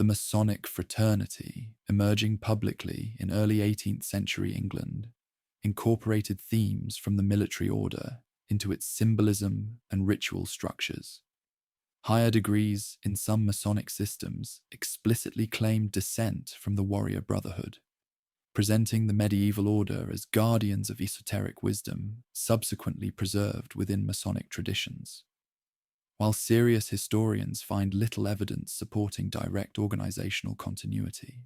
The Masonic fraternity, emerging publicly in early 18th century England, incorporated themes from the military order into its symbolism and ritual structures. Higher degrees in some Masonic systems explicitly claimed descent from the warrior brotherhood, presenting the medieval order as guardians of esoteric wisdom subsequently preserved within Masonic traditions. While serious historians find little evidence supporting direct organizational continuity,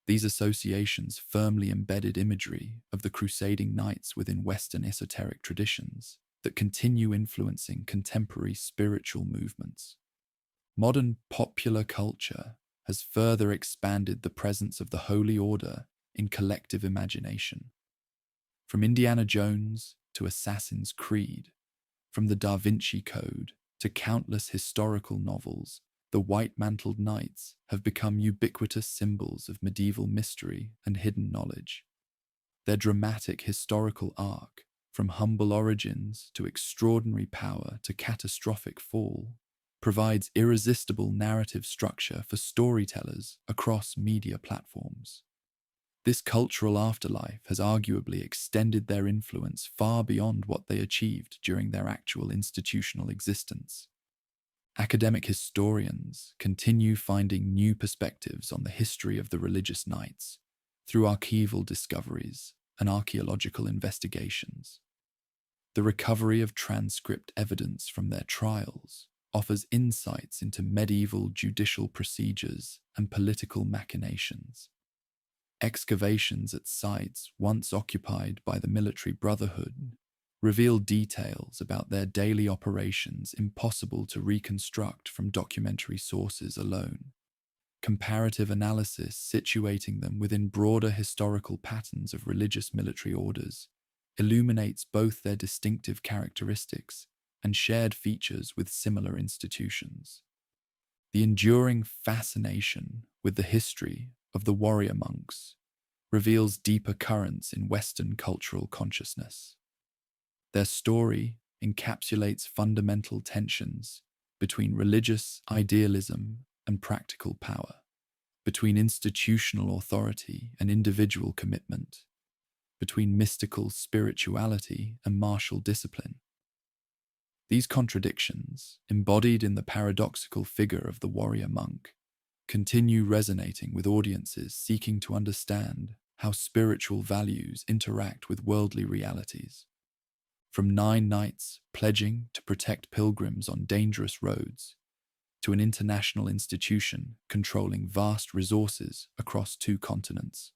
these associations firmly embedded imagery of the crusading knights within Western esoteric traditions that continue influencing contemporary spiritual movements. Modern popular culture has further expanded the presence of the Holy Order in collective imagination. From Indiana Jones to Assassin's Creed, from the Da Vinci Code to countless historical novels, the white-mantled knights have become ubiquitous symbols of medieval mystery and hidden knowledge. Their dramatic historical arc, from humble origins to extraordinary power to catastrophic fall, provides irresistible narrative structure for storytellers across media platforms. This cultural afterlife has arguably extended their influence far beyond what they achieved during their actual institutional existence. Academic historians continue finding new perspectives on the history of the religious knights through archival discoveries and archaeological investigations. The recovery of transcript evidence from their trials offers insights into medieval judicial procedures and political machinations. Excavations at sites once occupied by the military brotherhood reveal details about their daily operations impossible to reconstruct from documentary sources alone. Comparative analysis situating them within broader historical patterns of religious military orders illuminates both their distinctive characteristics and shared features with similar institutions. The enduring fascination with the history of the warrior monks reveals deeper currents in Western cultural consciousness. Their story encapsulates fundamental tensions between religious idealism and practical power, between institutional authority and individual commitment, between mystical spirituality and martial discipline. These contradictions, embodied in the paradoxical figure of the warrior monk, continue resonating with audiences seeking to understand how spiritual values interact with worldly realities. From 9 knights pledging to protect pilgrims on dangerous roads, to an international institution controlling vast resources across 2 continents,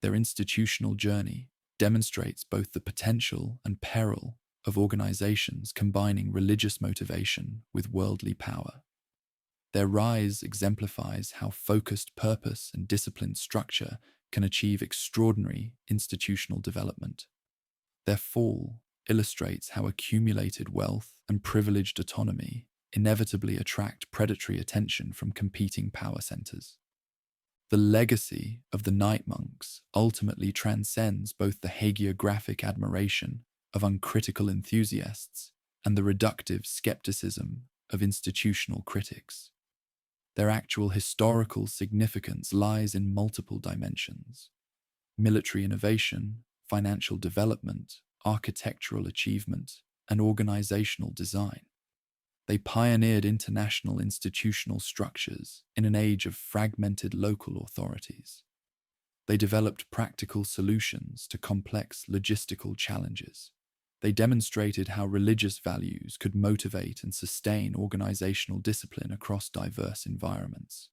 their institutional journey demonstrates both the potential and peril of organizations combining religious motivation with worldly power. Their rise exemplifies how focused purpose and disciplined structure can achieve extraordinary institutional development. Their fall illustrates how accumulated wealth and privileged autonomy inevitably attract predatory attention from competing power centers. The legacy of the Night Monks ultimately transcends both the hagiographic admiration of uncritical enthusiasts and the reductive skepticism of institutional critics. Their actual historical significance lies in multiple dimensions: military innovation, financial development, architectural achievement, and organizational design. They pioneered international institutional structures in an age of fragmented local authorities. They developed practical solutions to complex logistical challenges. They demonstrated how religious values could motivate and sustain organizational discipline across diverse environments.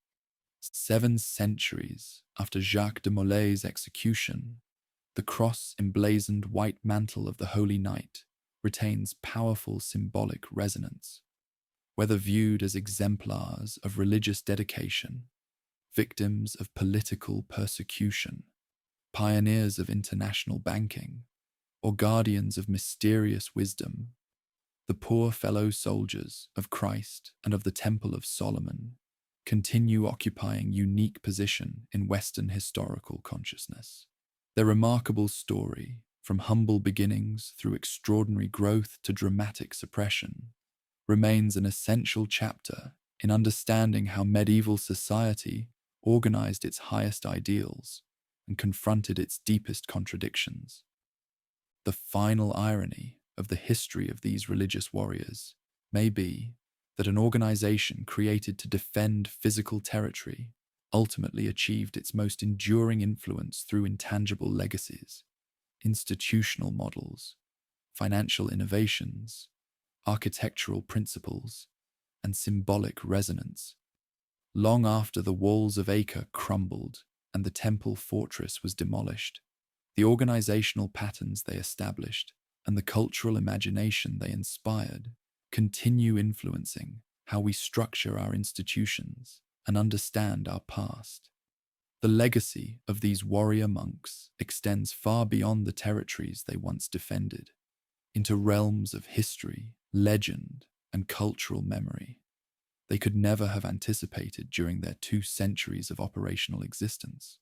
7 centuries after Jacques de Molay's execution, the cross-emblazoned white mantle of the Holy Knight retains powerful symbolic resonance. Whether viewed as exemplars of religious dedication, victims of political persecution, pioneers of international banking, or guardians of mysterious wisdom, the poor fellow soldiers of Christ and of the Temple of Solomon continue occupying unique position in Western historical consciousness. Their remarkable story, from humble beginnings through extraordinary growth to dramatic suppression, remains an essential chapter in understanding how medieval society organized its highest ideals and confronted its deepest contradictions. The final irony of the history of these religious warriors may be that an organization created to defend physical territory ultimately achieved its most enduring influence through intangible legacies, institutional models, financial innovations, architectural principles, and symbolic resonance. Long after the walls of Acre crumbled and the temple fortress was demolished, the organizational patterns they established and the cultural imagination they inspired continue influencing how we structure our institutions and understand our past. The legacy of these warrior monks extends far beyond the territories they once defended, into realms of history, legend, and cultural memory they could never have anticipated during their 2 centuries of operational existence.